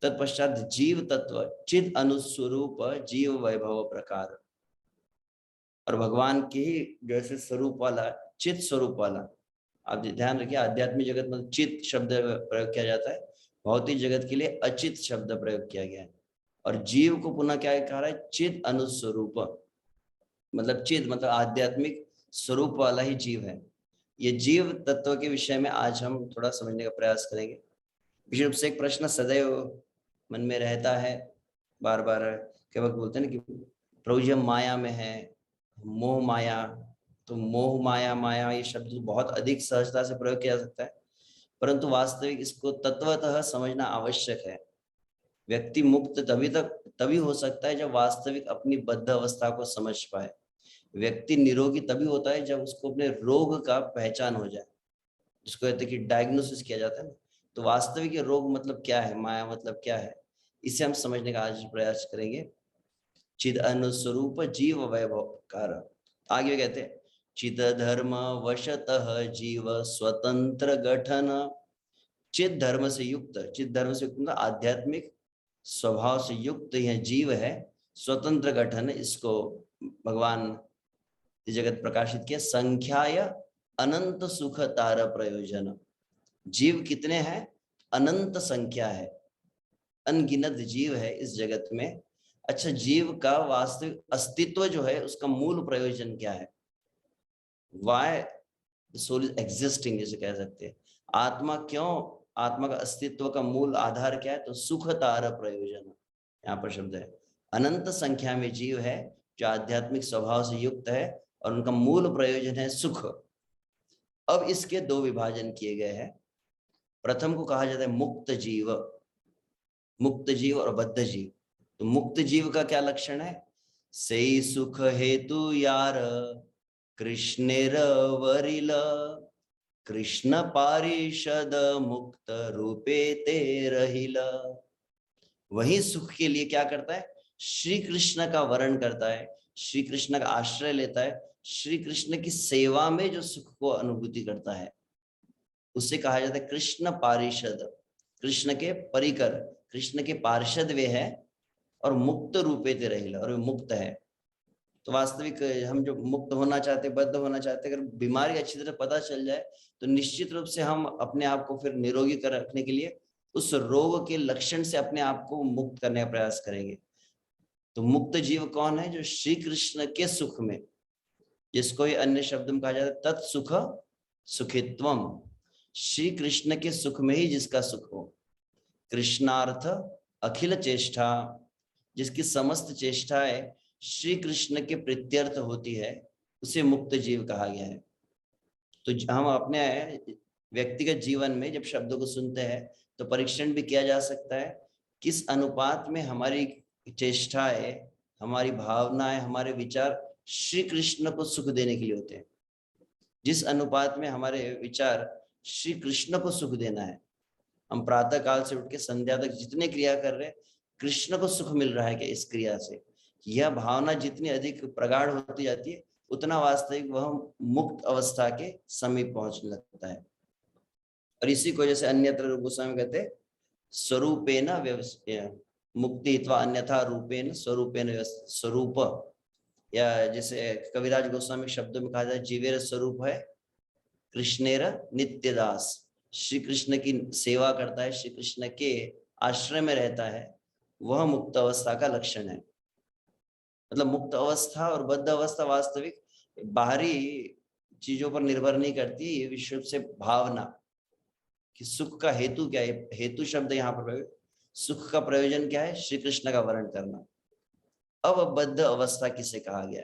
तत्पश्चात जीव तत्व चित अनुस्वरूप जीव वैभव प्रकार, और भगवान के ही जैसे स्वरूप वाला चित स्वरूप वाला। आप ध्यान रखिए, आध्यात्मिक जगत में चित शब्द प्रयोग किया जाता है, भौतिक जगत के लिए अचित शब्द प्रयोग किया गया है। और जीव को पुनः क्या कहा रहा है? चित अनुस्वरूप, मतलब चित मतलब आध्यात्मिक स्वरूप वाला ही जीव है। ये जीव तत्व के विषय में आज हम थोड़ा समझने का प्रयास करेंगे। विशेष रूप से एक प्रश्न सदैव मन में रहता है, बार बार कई वक्त बोलते हैं ना कि प्रभु जी हम माया में है, मोह माया। तो मोह माया, माया ये शब्द बहुत अधिक सहजता से प्रयोग किया जा सकता है, परंतु वास्तविक इसको तत्वतः समझना आवश्यक है। व्यक्ति मुक्त तभी हो सकता है जब वास्तविक अपनी बद्ध अवस्था को समझ पाए। व्यक्ति निरोगी तभी होता है जब उसको अपने रोग का पहचान हो जाए, जिसको कहते हैं कि डायग्नोसिस किया जाता है ना। तो वास्तविक रोग मतलब क्या है, माया मतलब क्या है, इसे हम समझने का आज प्रयास करेंगे। चिद अनुस्वरूप जीव वैभव कार, आगे कहते हैं चिद धर्म वशतः जीव स्वतंत्र गठन। चिद धर्म से युक्त, चिद धर्म से युक्त मतलब आध्यात्मिक स्वभाव से युक्त यह जीव है, स्वतंत्र गठन। इसको भगवान जगत प्रकाशित किया, संख्याय अनंत सुख तार प्रयोजन। जीव कितने हैं? अनंत संख्या है, अनगिनत जीव है इस जगत में। अच्छा, जीव का वास्तविक अस्तित्व जो है उसका मूल प्रयोजन क्या है? वाई सोल इज एग्जिस्टिंग, जिसे कह सकते हैं। आत्मा क्यों, आत्मा का अस्तित्व का मूल आधार क्या है? तो सुख तार प्रयोजन, यहाँ पर शब्द है। अनंत संख्या में जीव है जो आध्यात्मिक स्वभाव से युक्त है और उनका मूल प्रयोजन है सुख। अब इसके दो विभाजन किए गए हैं। प्रथम को कहा जाता है मुक्त जीव, मुक्त जीव और बद्ध जीव। तो मुक्त जीव का क्या लक्षण है? से सुख हेतु यार कृष्णेर वरिल, कृष्ण पारिषद मुक्त रूपे ते रहिल। वही सुख के लिए क्या करता है? श्री कृष्ण का वर्ण करता है, श्री कृष्ण का आश्रय लेता है, श्री कृष्ण की सेवा में जो सुख को अनुभूति करता है उससे कहा जाता है कृष्ण पारिषद। कृष्ण के परिकर, कृष्ण के पार्षद वे है, और मुक्त रूपे ते रहिल, और वे मुक्त है। तो वास्तविक हम जो मुक्त होना चाहते, बद्ध होना चाहते, अगर बीमारी अच्छी तरह पता चल जाए तो निश्चित रूप से हम अपने आप को फिर निरोगी कर रखने के लिए उस रोग के लक्षण से अपने आप को मुक्त करने का प्रयास करेंगे। तो मुक्त जीव कौन है? जो श्री कृष्ण के सुख में, जिसको ये अन्य शब्द में कहा जाता है तत्सुख सुखित्वम, श्री कृष्ण के सुख में ही जिसका सुख हो। कृष्णार्थ अखिल चेष्टा, जिसकी समस्त चेष्टाएं श्री कृष्ण के प्रीत्यर्थ होती है, उसे मुक्त जीव कहा गया है। तो हम अपने व्यक्तिगत जीवन में जब शब्दों को सुनते हैं तो परीक्षण भी किया जा सकता है किस अनुपात में हमारी चेष्टाएं, हमारी भावनाएं, हमारे विचार श्री कृष्ण को सुख देने के लिए होते हैं। जिस अनुपात में हमारे विचार श्री कृष्ण को सुख देना है, हम प्रातः काल से उठ के संध्या तक जितने क्रिया कर रहे हैं, कृष्ण को सुख मिल रहा है क्या इस क्रिया से, यह भावना जितनी अधिक प्रगाढ़ होती जाती है उतना वास्तविक वह मुक्त अवस्था के समीप पहुंचने लगता है। और इसी को जैसे अन्यत्र रूप गोस्वामी कहते हैं स्वरूपेण मुक्ति अथवा अन्यथा रूपेण स्वरूपेण, स्वरूप, या जैसे कविराज गोस्वामी शब्दों में कहा जाए जीवेर स्वरूप है कृष्णेर नित्यदास, श्री कृष्ण की सेवा करता है, श्री कृष्ण के आश्रय में रहता है, वह मुक्त अवस्था का लक्षण है। मतलब मुक्त अवस्था और बद्ध अवस्था वास्तविक बाहरी चीजों पर निर्भर नहीं करती, ये विश्व से भावना कि सुख का हेतु क्या है। हेतु शब्द यहाँ पर, सुख का प्रयोजन क्या है? श्री कृष्ण का वर्ण करना। अब बद्ध अवस्था किसे कहा गया?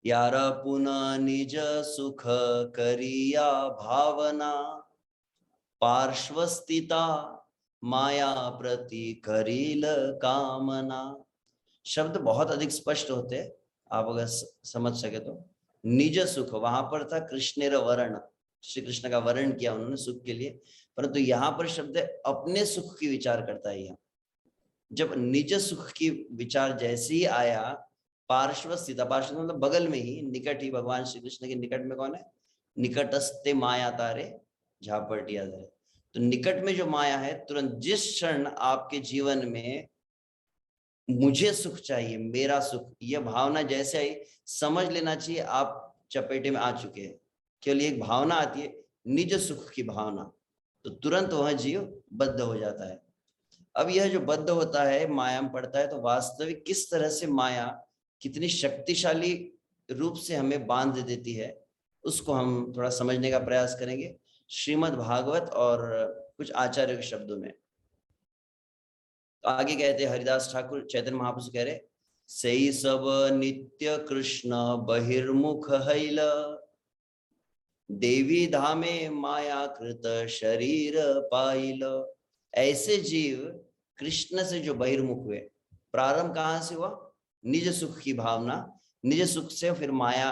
यार पुनः निज सुख करिया भावना, पार्श्वस्थिता माया प्रति करील कामना। शब्द बहुत अधिक स्पष्ट होते हैं, आप अगर समझ सके तो। निज सुख, वहां पर था कृष्णेर वर्ण, श्री कृष्ण का वर्ण किया उन्होंने सुख के लिए, परंतु यहाँ पर शब्द अपने सुख की विचार करता है। यहाँ जब निज सुख की विचार जैसे ही आया, पार्श्व स्थित, पार्श्व मतलब बगल में ही, निकट ही, भगवान श्री कृष्ण के निकट में कौन है? निकटस्ते माया तारे झापटिया धरे। तो निकट में जो माया है, तुरंत जिस क्षण आपके जीवन में मुझे सुख चाहिए, मेरा सुख, यह भावना जैसे आई, समझ लेना चाहिए आप चपेटे में आ चुके हैं। केवल एक भावना आती है निज सुख की भावना, तो तुरंत वह जीव बद्ध हो जाता है। अब यह जो बद्ध होता है, माया में पड़ता है, तो वास्तविक किस तरह से माया कितनी शक्तिशाली रूप से हमें बांध देती है, उसको हम थोड़ा समझने का प्रयास करेंगे श्रीमद् भागवत और कुछ आचार्य के शब्दों में। तो आगे कहते हैं हरिदास ठाकुर चैतन्य महाप्रभु कह रहे, सही सब नित्य कृष्ण बहिर्मुख हैल, देवी धामे माया कृत शरीर पाइल। ऐसे जीव कृष्ण से जो बहिर्मुख हुए, प्रारंभ कहाँ से हुआ? निज सुख की भावना, निज सुख से फिर माया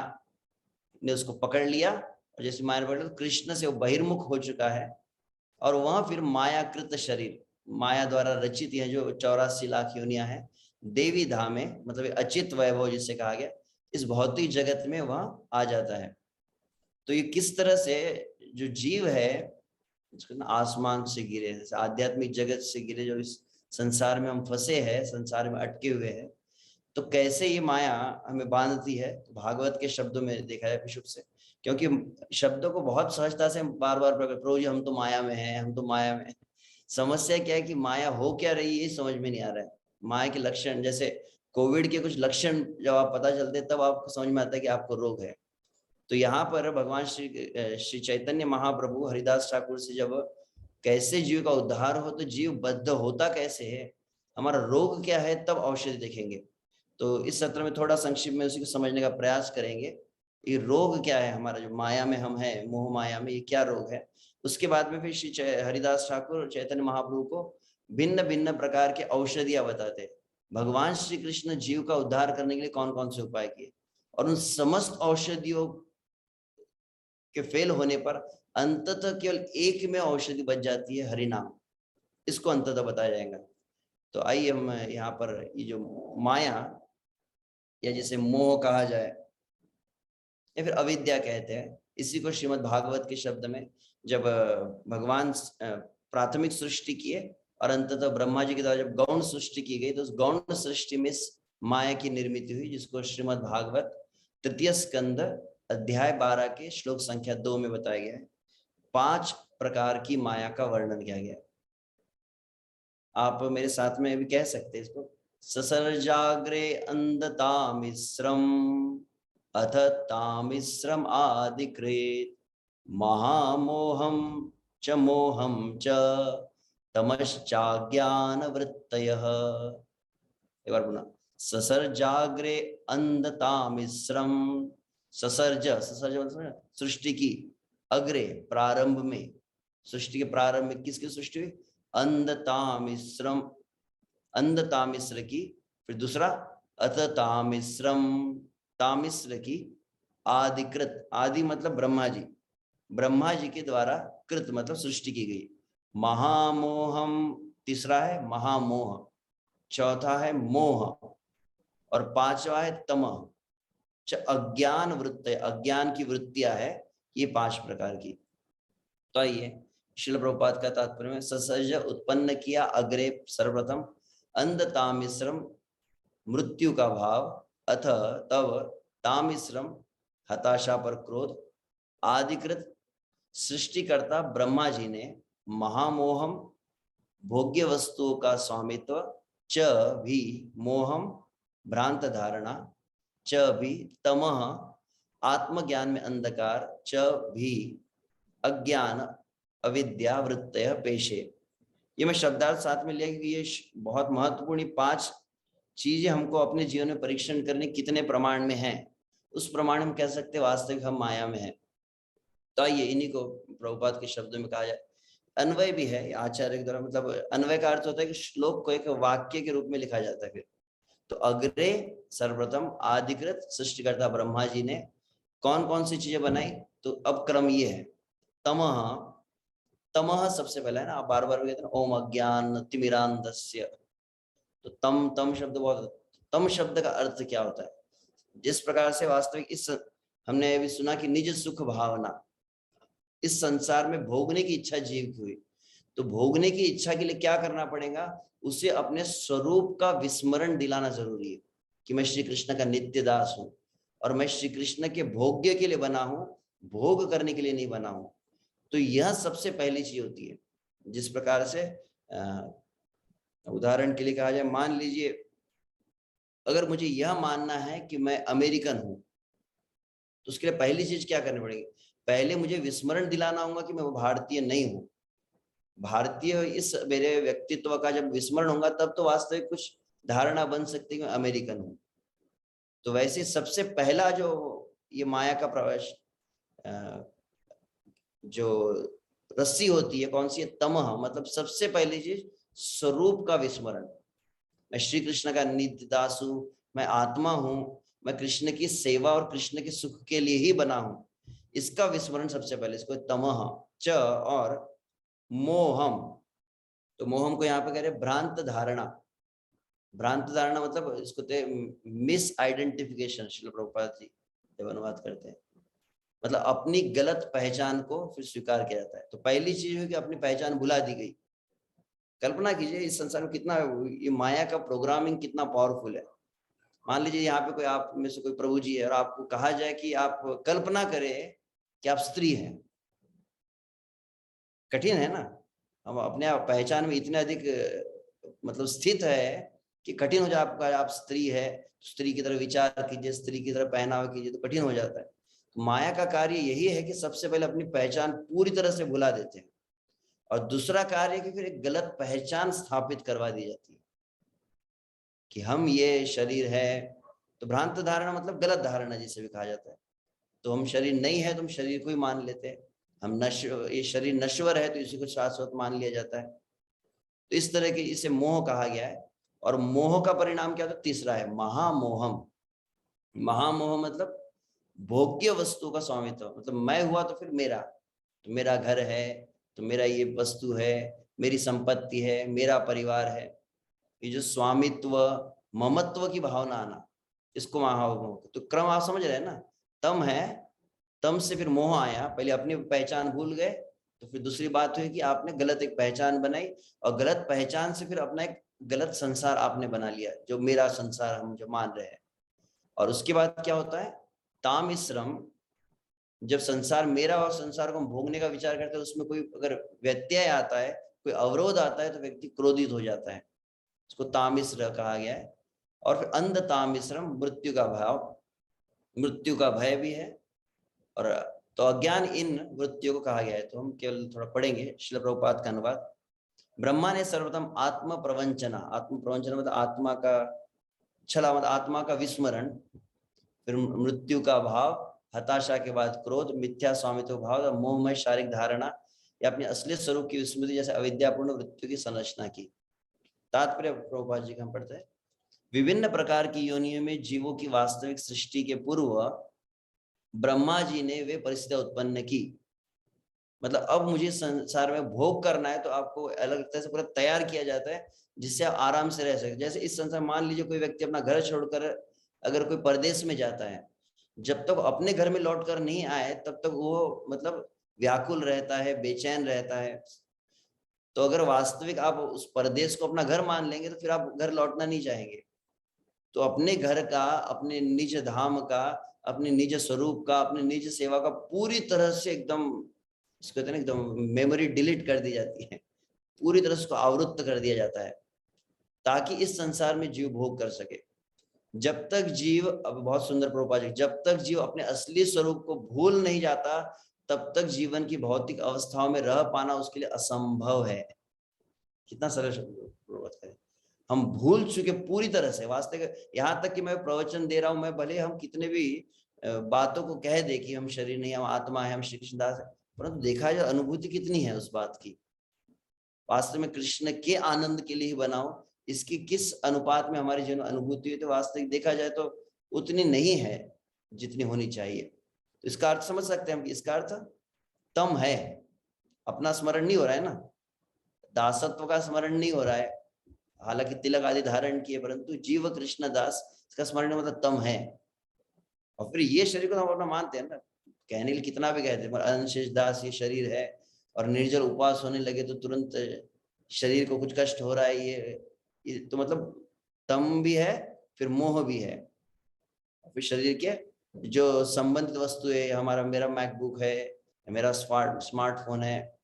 ने उसको पकड़ लिया, और जैसे माया ने पकड़ लिया, कृष्ण से वो बहिर्मुख हो चुका है, और वहां फिर मायाकृत शरीर, माया द्वारा रचित है जो 84 लाख योनियां हैं, देवी धामे मतलब अचित वैभव जिसे कहा गया, इस भौतिक जगत में वह आ जाता है। तो ये किस तरह से जो जीव है आसमान से गिरे, आध्यात्मिक जगत से गिरे, जो इस संसार में हम फंसे हैं, संसार में अटके हुए हैं, तो कैसे ये माया हमें बांधती है। तो भागवत के शब्दों में देखा जाए विशुद्ध से, क्योंकि शब्दों को बहुत सहजता से बार बार प्रकट, प्रभु जी हम तो माया में हैं, हम तो माया में हैं। समस्या क्या है कि माया हो क्या रही है समझ में नहीं आ रहा है। माया के लक्षण, जैसे कोविड के कुछ लक्षण जब आप पता चलते तब आपको समझ में आता है कि आपको रोग है। तो यहाँ पर भगवान श्री चैतन्य महाप्रभु हरिदास ठाकुर से जब कैसे जीव का उद्धार हो, तो जीव बद्ध होता कैसे है, हमारा रोग क्या है, तब औषधि देखेंगे। तो इस सत्र में थोड़ा संक्षिप्त में उसी को समझने का प्रयास करेंगे। ये रोग क्या है हमारा, जो माया में हम हैं, मोह माया में, ये क्या रोग है। उसके बाद में फिर श्री हरिदास ठाकुर चैतन्य महाप्रभु को भिन्न भिन्न प्रकार के औषधियां बताते हैं। भगवान श्री कृष्ण जीव का उद्धार करने के लिए कौन कौन से उपाय किए, और उन समस्त औषधियों के फेल होने पर अंततः केवल एक में औषधि बच जाती है, हरिनाम। इसको अंततः बताया जाएगा। तो आइए हम यहाँ पर ये जो माया, या जिसे मोह कहा जाए या फिर अविद्या कहते हैं, इसी को श्रीमद् भागवत के शब्द में जब भगवान प्राथमिक सृष्टि किए और अंततः ब्रह्मा जी के द्वारा जब गौण सृष्टि की गई, तो उस गौण सृष्टि में माया की निर्मित हुई, जिसको श्रीमद् भागवत तृतीय स्कंद अध्याय 12 के श्लोक संख्या 2 में बताया गया है। 5 प्रकार की माया का वर्णन किया गया है। आप मेरे साथ में भी कह सकते हैं इसको। ससर्जाग्रे अंधता मिश्रम अथ तामिश्रम आदिकृत महामोहम च मोहम च तमश्चाज्ञान वृत्तयः। एक बार पुनः। ससर्जाग्रे अंधता मिश्रम। ससर्ज मतलब सृष्टि की, अग्रे प्रारंभ में, सृष्टि के प्रारंभ में किसकी सृष्टि हुई? अंधतामिश्रम, अंधतामिश्र की। फिर दूसरा अथ तामिश्रम, तामिश्र की आदिकृत, आदि मतलब ब्रह्मा जी, ब्रह्मा जी के द्वारा कृत मतलब सृष्टि की गई। महामोहम तीसरा है महामोह, चौथा है मोह और पांचवा है तमः। अज्ञान वृत्त, अज्ञान की वृत्तियां है ये 5 प्रकार की। तो आइए श्रील प्रभुपाद का तात्पर्य में, ससर्ज उत्पन्न किया अग्रे सर्वप्रथम, अंधतामिश्रम मृत्यु का भाव, अथ तब तामिश्रम हताशा पर क्रोध, आदिकृत सृष्टिकर्ता ब्रह्मा जी ने, महामोहम भोग्य वस्तुओं का स्वामित्व, च भी मोहम भ्रांत धारणा, च भी तमः आत्मज्ञान में अंधकार, च भी अज्ञान अविद्या वृत्तयः पेशे। ये मैं शब्दार्थ साथ में लिया कि ये बहुत महत्वपूर्ण 5 चीजें हमको अपने जीवन में परीक्षण करने कितने प्रमाण में हैं, उस प्रमाण में कह सकते वास्तविक हम माया में हैं। तो आइए इन्हीं को प्रभुपाद के शब्दों में कहा जाए। अन्वय भी है आचार्य के द्वारा, मतलब अन्वय का अर्थ होता है कि श्लोक को एक वाक्य के रूप में लिखा जाता है। फिर तो अग्रे सर्वप्रथम आदिकृत सृष्टिकर्ता ब्रह्मा जी ने कौन कौन सी चीजें बनाई, तो अब क्रम ये है। तमः, तमः सबसे पहला है ना, आप बार बार कहते हैं ओम अज्ञान तिमिरांधस्य, तो तम तम शब्द बहुत, तम शब्द का अर्थ क्या होता है? जिस प्रकार से वास्तविक इस हमने अभी सुना कि निज सुख भावना, इस संसार में भोगने की इच्छा जीव की हुई, तो भोगने की इच्छा के लिए क्या करना पड़ेगा? उसे अपने स्वरूप का विस्मरण दिलाना जरूरी है कि मैं श्री कृष्ण का नित्य दास हूं और मैं श्री कृष्ण के भोग्य के लिए बना हूं, भोग करने के लिए नहीं बना हूं। तो यह सबसे पहली चीज होती है। जिस प्रकार से उदाहरण के लिए कहा जाए, मान लीजिए अगर मुझे यह मानना है कि मैं अमेरिकन हूं, तो उसके लिए पहली चीज क्या करनी पड़ेगी? पहले मुझे विस्मरण दिलाना होगा कि मैं भारतीय नहीं हूं। भारतीय इस मेरे व्यक्तित्व का जब विस्मरण होगा तब तो वास्तविक कुछ धारणा बन सकती है कि मैं अमेरिकन हूं। तो वैसे सबसे पहला जो ये माया का प्रवेश जो रस्सी होती है, कौन सी है? तमः, मतलब सबसे पहली चीज स्वरूप का विस्मरण। मैं श्री कृष्ण का नित्य दास हूं, मैं आत्मा हूं, मैं कृष्ण की सेवा और कृष्ण के सुख के लिए ही बना हूं, इसका विस्मरण सबसे पहले, इसको तमः। च और मोहम, तो मोहम को यहाँ पे कह रहे भ्रांत धारणा। भ्रांत धारणा मतलब इसको मिस आइडेंटिफिकेशन, श्रील प्रभुपाद जी जब अनुवाद करते हैं, मतलब अपनी गलत पहचान को फिर स्वीकार किया जाता है। तो पहली चीज है कि अपनी पहचान भुला दी गई। कल्पना कीजिए इस संसार में कितना ये माया का प्रोग्रामिंग कितना पावरफुल है। मान लीजिए यहाँ पे कोई आप में से कोई प्रभु जी है और आपको कहा जाए कि आप कल्पना करें कि आप स्त्री हैं। कठिन है ना, हम अपने आप पहचान में इतने अधिक मतलब स्थित है कि कठिन हो जाए। आपका आप स्त्री है, स्त्री की तरह विचार कीजिए, स्त्री की तरह पहनावा कीजिए, तो कठिन हो जाता है। तो माया का कार्य यही है कि सबसे पहले अपनी पहचान पूरी तरह से भुला देते हैं, और दूसरा कार्य कि फिर एक गलत पहचान स्थापित करवा दी जाती है कि हम ये शरीर है। तो भ्रांत धारणा मतलब गलत धारणा जिसे भी कहा जाता है। तो हम शरीर नहीं है तो हम शरीर को ही मान लेते हैं। हम ये शरीर नश्वर है तो इसी को शाश्वत मान लिया जाता है। तो इस तरह के इसे मोह कहा गया है। और मोह का परिणाम क्या होता है? तीसरा है महामोहम। महामोह मतलब भोग्य वस्तु का स्वामित्व, मतलब मैं हुआ तो फिर मेरा, तो मेरा घर है, तो मेरा ये वस्तु है, मेरी संपत्ति है, मेरा परिवार है। ये जो स्वामित्व ममत्व की भावना आना, इसको महामोह। तो क्रम आप समझ रहे हैं ना, तम है, तम से फिर मोह आया, पहले अपनी पहचान भूल गए, तो फिर दूसरी बात हुई कि आपने गलत एक पहचान बनाई, और गलत पहचान से फिर अपना एक गलत संसार आपने बना लिया, जो मेरा संसार हम जो मान रहे हैं। और उसके बाद क्या होता है, तामिश्रम, जब संसार मेरा और संसार को हम भोगने का विचार करते हैं, उसमें कोई अगर व्यत्यय आता है, कोई अवरोध आता है, तो व्यक्ति क्रोधित हो जाता है, इसको तामिश्र कहा गया है। और फिर अंध तामिश्रम, मृत्यु का भाव, मृत्यु का भय भी है। और तो अज्ञान इन वृत्तियों को कहा गया है। तो हम केवल थोड़ा पढ़ेंगे श्रील प्रभुपाद का अनुवाद। ब्रह्मा ने सर्वप्रथम आत्म प्रवंचना, आत्म प्रवंचना मतलब आत्मा का छला, मतलब आत्मा का विस्मरण, फिर मृत्यु का भाव, हताशा के बाद क्रोध, मिथ्या स्वामित्व भाव, मोहमय शारीरिक धारणा या अपने असली स्वरूप की विस्मृति जैसे अविद्यापूर्ण वृत्तियों की संरचना की। तात्पर्य प्रभुपाद जी का हम पढ़ते हैं। विभिन्न प्रकार की योनियों में जीवों की वास्तविक सृष्टि के पूर्व ब्रह्मा जी ने वे परिस्थितियां उत्पन्न की। मतलब अब मुझे संसार में भोग करना है, तो आपको अलग तरह से पूरा तैयार किया जाता है जिससे आप आराम से रह सके। जैसे इस संसार, मान लीजिए कोई व्यक्ति अपना घर छोड़कर अगर कोई परदेश में जाता है, जब तक अपने घर में लौट कर नहीं आए तब तक वो मतलब व्याकुल रहता है, बेचैन रहता है। तो अगर वास्तविक आप उस परदेश को अपना घर मान लेंगे तो फिर आप घर लौटना नहीं चाहेंगे। तो अपने घर का, अपने निज धाम का, अपने निज स्वरूप का, अपने निज सेवा का पूरी तरह से एकदम, इसको कहते हैं एकदम मेमोरी डिलीट कर दी जाती है, पूरी तरह से उसको आवृत्त कर दिया जाता है, ताकि इस संसार में जीव भोग कर सके। जब तक जीव, अब बहुत सुंदर प्रभुपाद जी, जब तक जीव अपने असली स्वरूप को भूल नहीं जाता तब तक जीवन की भौतिक अवस्थाओं में रह पाना उसके लिए असंभव है। कितना सरल शब्द है। हम भूल चुके पूरी तरह से, वास्तविक यहाँ तक कि मैं प्रवचन दे रहा हूं, मैं भले हम कितने भी बातों को कह दे कि हम शरीर नहीं, हम आत्मा है, हम श्री कृष्णदास है, परंतु देखा जाए अनुभूति कितनी है उस बात की। वास्तव में कृष्ण के आनंद के लिए ही बनाओ, इसकी किस अनुपात में हमारी जीवन अनुभूति हुई, तो वास्तविक देखा जाए तो उतनी नहीं है जितनी होनी चाहिए। तो इसका अर्थ समझ सकते हैं हम, इसका अर्थ तम है, अपना स्मरण नहीं हो रहा है ना, दासत्व का स्मरण नहीं हो रहा है, हालांकि तिलक आदि धारण किए, परंतु जीव कृष्ण दास, इसका स्मरण मतलब तम है। और फिर ये शरीर को हम अपना मानते हैं ना, कहने के लिए कितना भी कहते हैं, अंशेष दास ये शरीर है, और निर्जल उपवास होने लगे तो तुरंत शरीर को कुछ कष्ट हो रहा है, ये तो मतलब तम भी है, फिर मोह भी है। फिर शरीर के जो संबंधित वस्तु है, हमारा, मेरा मैकबुक है, मेरा स्मार्टफोन है,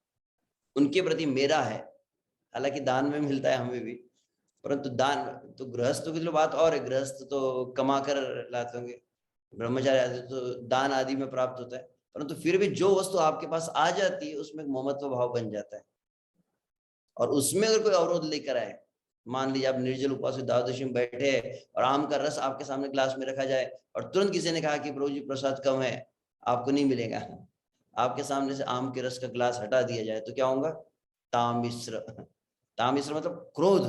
उनके प्रति मेरा है, हालांकि दान में मिलता है हमें भी, परंतु दान तो गृहस्थों की जो बात और है, गृहस्थ तो कमा कर लाते होंगे, ब्रह्मचारी आदि तो दान आदि में प्राप्त होता है, परंतु फिर भी जो वस्तु आपके पास आ जाती है उसमें ममत्व भाव बन जाता है। और उसमें अगर कोई अवरोध लेकर आए, मान लीजिए आप निर्जल उपवास में द्वादशी में बैठे और आम का रस आपके सामने ग्लास में रखा जाए और तुरंत किसी ने कहा कि प्रभु जी प्रसाद कम है, आपको नहीं मिलेगा, आपके सामने से आम के रस का ग्लास हटा दिया जाए, तो क्या होगा, तामिश्र, तामिश्र मतलब क्रोध,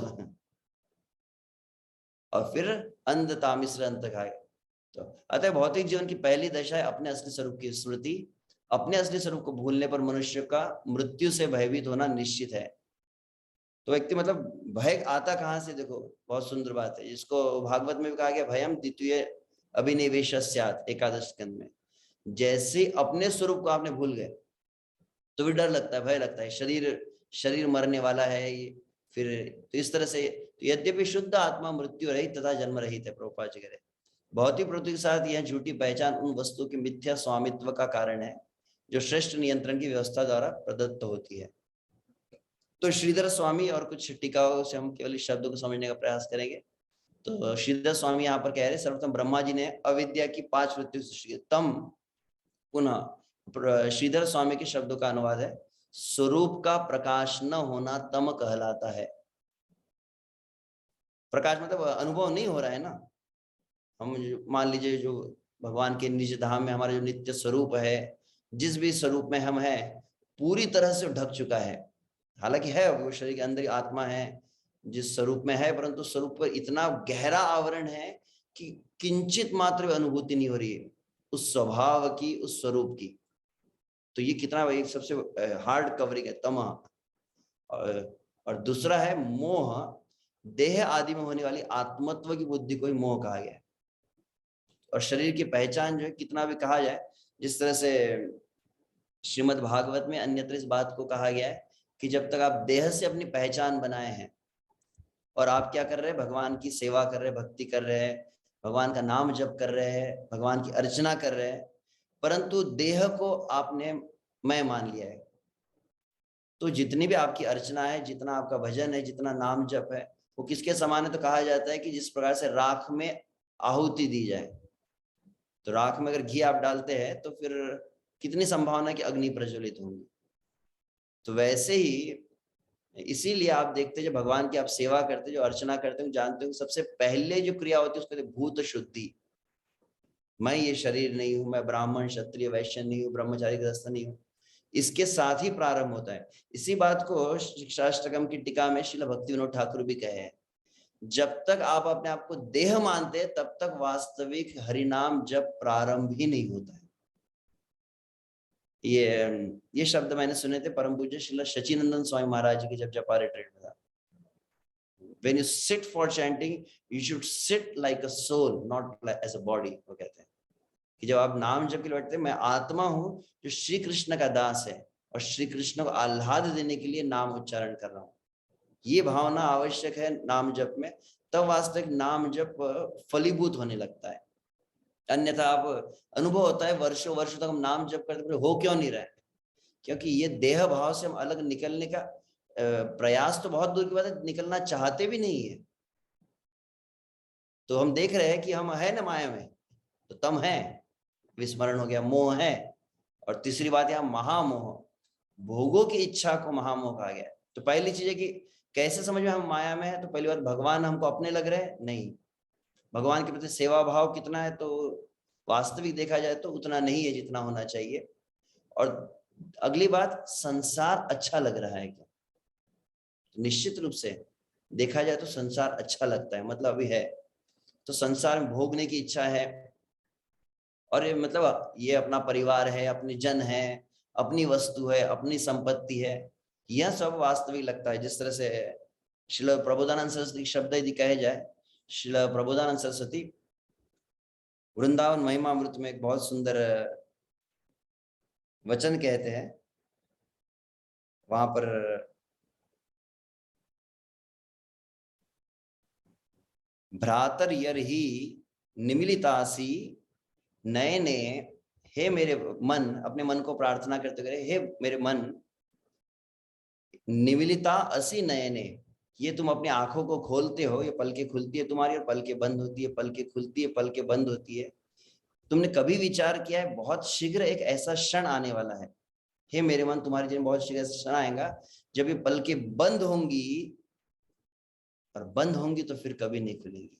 और फिर अंध तामिश्र अंत खाए। तो अतः भौतिक जीवन की पहली दशा है अपने असली स्वरूप की स्मृति। अपने असली स्वरूप को भूलने पर मनुष्य का मृत्यु से भयभीत होना निश्चित है। तो व्यक्ति मतलब भय आता कहाँ से, देखो बहुत सुंदर बात है, जिसको भागवत में भी कहा गया, भयम द्वितीय अभिनिवेशस्यात्, एकादश स्कंद में। जैसे अपने स्वरूप को आपने भूल गए तो भी डर लगता है, भय लगता है, शरीर मरने वाला है ये, फिर तो इस तरह से। तो यद्यपि शुद्ध आत्मा मृत्यु रहित तथा जन्म रहित है, प्रभुपाद जी कह रहे, भौतिक प्रवृत्ति के साथ यह झूठी पहचान उन वस्तुओं की मिथ्या स्वामित्व का कारण है जो श्रेष्ठ नियंत्रण की व्यवस्था द्वारा प्रदत्त होती है। तो श्रीधर स्वामी और कुछ टीकाओं से हम केवल इस शब्द को समझने का प्रयास करेंगे। तो श्रीधर स्वामी यहाँ पर कह रहे, सर्वप्रथम ब्रह्मा जी ने अविद्या की 5 वृत्तियों सृष्टि की। तम, पुनः श्रीधर स्वामी के शब्दों का अनुवाद है, स्वरूप का प्रकाश न होना तम कहलाता है। प्रकाश मतलब अनुभव नहीं हो रहा है ना, हम मान लीजिए जो भगवान के निज धाम में हमारा जो नित्य स्वरूप है, जिस भी स्वरूप में हम हैं, पूरी तरह से ढक चुका है, हालांकि है वो शरीर के अंदर आत्मा है जिस स्वरूप में है, परंतु स्वरूप पर इतना गहरा आवरण है कि किंचित मात्र अनुभूति नहीं हो रही है उस स्वभाव की, उस स्वरूप की। तो ये कितना एक सबसे हार्ड कवरिंग है, तम। और दूसरा है मोह, देह आदि में होने वाली आत्मत्व की बुद्धि को ही मोह कहा गया है। और शरीर की पहचान जो है, कितना भी कहा जाए, जिस तरह से श्रीमद् भागवत में अन्यत्र इस बात को कहा गया है कि जब तक आप देह से अपनी पहचान बनाए हैं, और आप क्या कर रहे हैं? भगवान की सेवा कर रहे हैं, भक्ति कर रहे हैं, भगवान का नाम जप कर रहे हैं, भगवान की अर्चना कर रहे हैं, परंतु देह को आपने मैं मान लिया है। तो जितनी भी आपकी अर्चना है, जितना आपका भजन है, जितना नाम जप है, वो किसके समान है? तो कहा जाता है कि जिस प्रकार से राख में आहुति दी जाए, तो राख में अगर घी आप डालते हैं तो फिर कितनी संभावना है कि अग्नि प्रज्वलित होंगी। तो वैसे ही इसीलिए आप देखते हैं, जो भगवान की आप सेवा करते हैं, जो अर्चना करते हैं, जानते हो सबसे पहले जो क्रिया होती है उसको कहते हैं भूत शुद्धि। मैं ये शरीर नहीं हूं, मैं ब्राह्मण क्षत्रिय वैश्य नहीं हूँ, ब्रह्मचारी गृहस्थ नहीं हूँ, इसके साथ ही प्रारंभ होता है। इसी बात को शिक्षाष्टकम की टीका में श्रील भक्ति विनोद ठाकुर भी कहे हैं, जब तक आप अपने आप को देह मानते हैं तब तक वास्तविक हरिनाम जब प्रारंभ ही नहीं होता है। ये शब्द मैंने सुने थे परम पूज्य श्रील सचिनंदन स्वामी महाराज जी की जब जपा रिट्रीट में था। When you sit for chanting, you should sit like a soul, not like as a body। वो कहते हैं कि जब आप नाम जप के लिए बैठते हैं, मैं आत्मा हूं जो श्री कृष्ण का दास है और श्री कृष्ण को आह्लाद देने के लिए नाम उच्चारण कर रहा हूं। ये भावना आवश्यक है नाम जप में, तब वास्तविक नाम जप फलीभूत होने लगता है। अन्यथा आप अनुभव होता है वर्षों वर्षों तक हम नाम जप करते हो क्यों नहीं रहे? क्योंकि ये देह भाव से हम अलग निकलने का प्रयास तो बहुत दूर की बात है, निकलना चाहते भी नहीं है। तो हम देख रहे हैं कि हम है ना माया में, तो तम है, विस्मरण हो गया, मोह है, और तीसरी बात यहाँ महामोह, भोगों की इच्छा को महामोह कहा गया है। तो पहली चीज है कि कैसे समझ में हम माया में है? तो पहली बात, भगवान हमको अपने लग रहे हैं? नहीं। भगवान के प्रति सेवा भाव कितना है? तो वास्तविक देखा जाए तो उतना नहीं है जितना होना चाहिए। और अगली बात, संसार अच्छा लग रहा है क्या? तो निश्चित रूप से देखा जाए तो संसार अच्छा लगता है, मतलब अभी है तो संसार में भोगने की इच्छा है, और ये मतलब ये अपना परिवार है, अपने जन है, अपनी वस्तु है, अपनी संपत्ति है, यह सब वास्तविक लगता है। जिस तरह से श्रील प्रबोधानंद सरस्वती शब्द यदि कहे जाए, श्रील प्रबोधानंद सरस्वती वृंदावन महिमामृत में एक बहुत सुंदर वचन कहते हैं। वहां पर भ्रातर यरही निमिलितासी नयने, हे मेरे मन, अपने मन को प्रार्थना करते करे, हे मेरे मन, निमिलिता असी नयने, ये तुम अपनी आंखों को खोलते हो, ये पलके खुलती है तुम्हारी और पलके बंद होती है, पलके खुलती है, पलके बंद होती है। तुमने कभी विचार किया है बहुत शीघ्र एक ऐसा क्षण आने वाला है, हे मेरे मन, तुम्हारे जीवन बहुत शीघ्र ऐसा क्षण आएगा जब ये पलके बंद होंगी, और बंद होंगी तो फिर कभी नहीं खुलेंगी,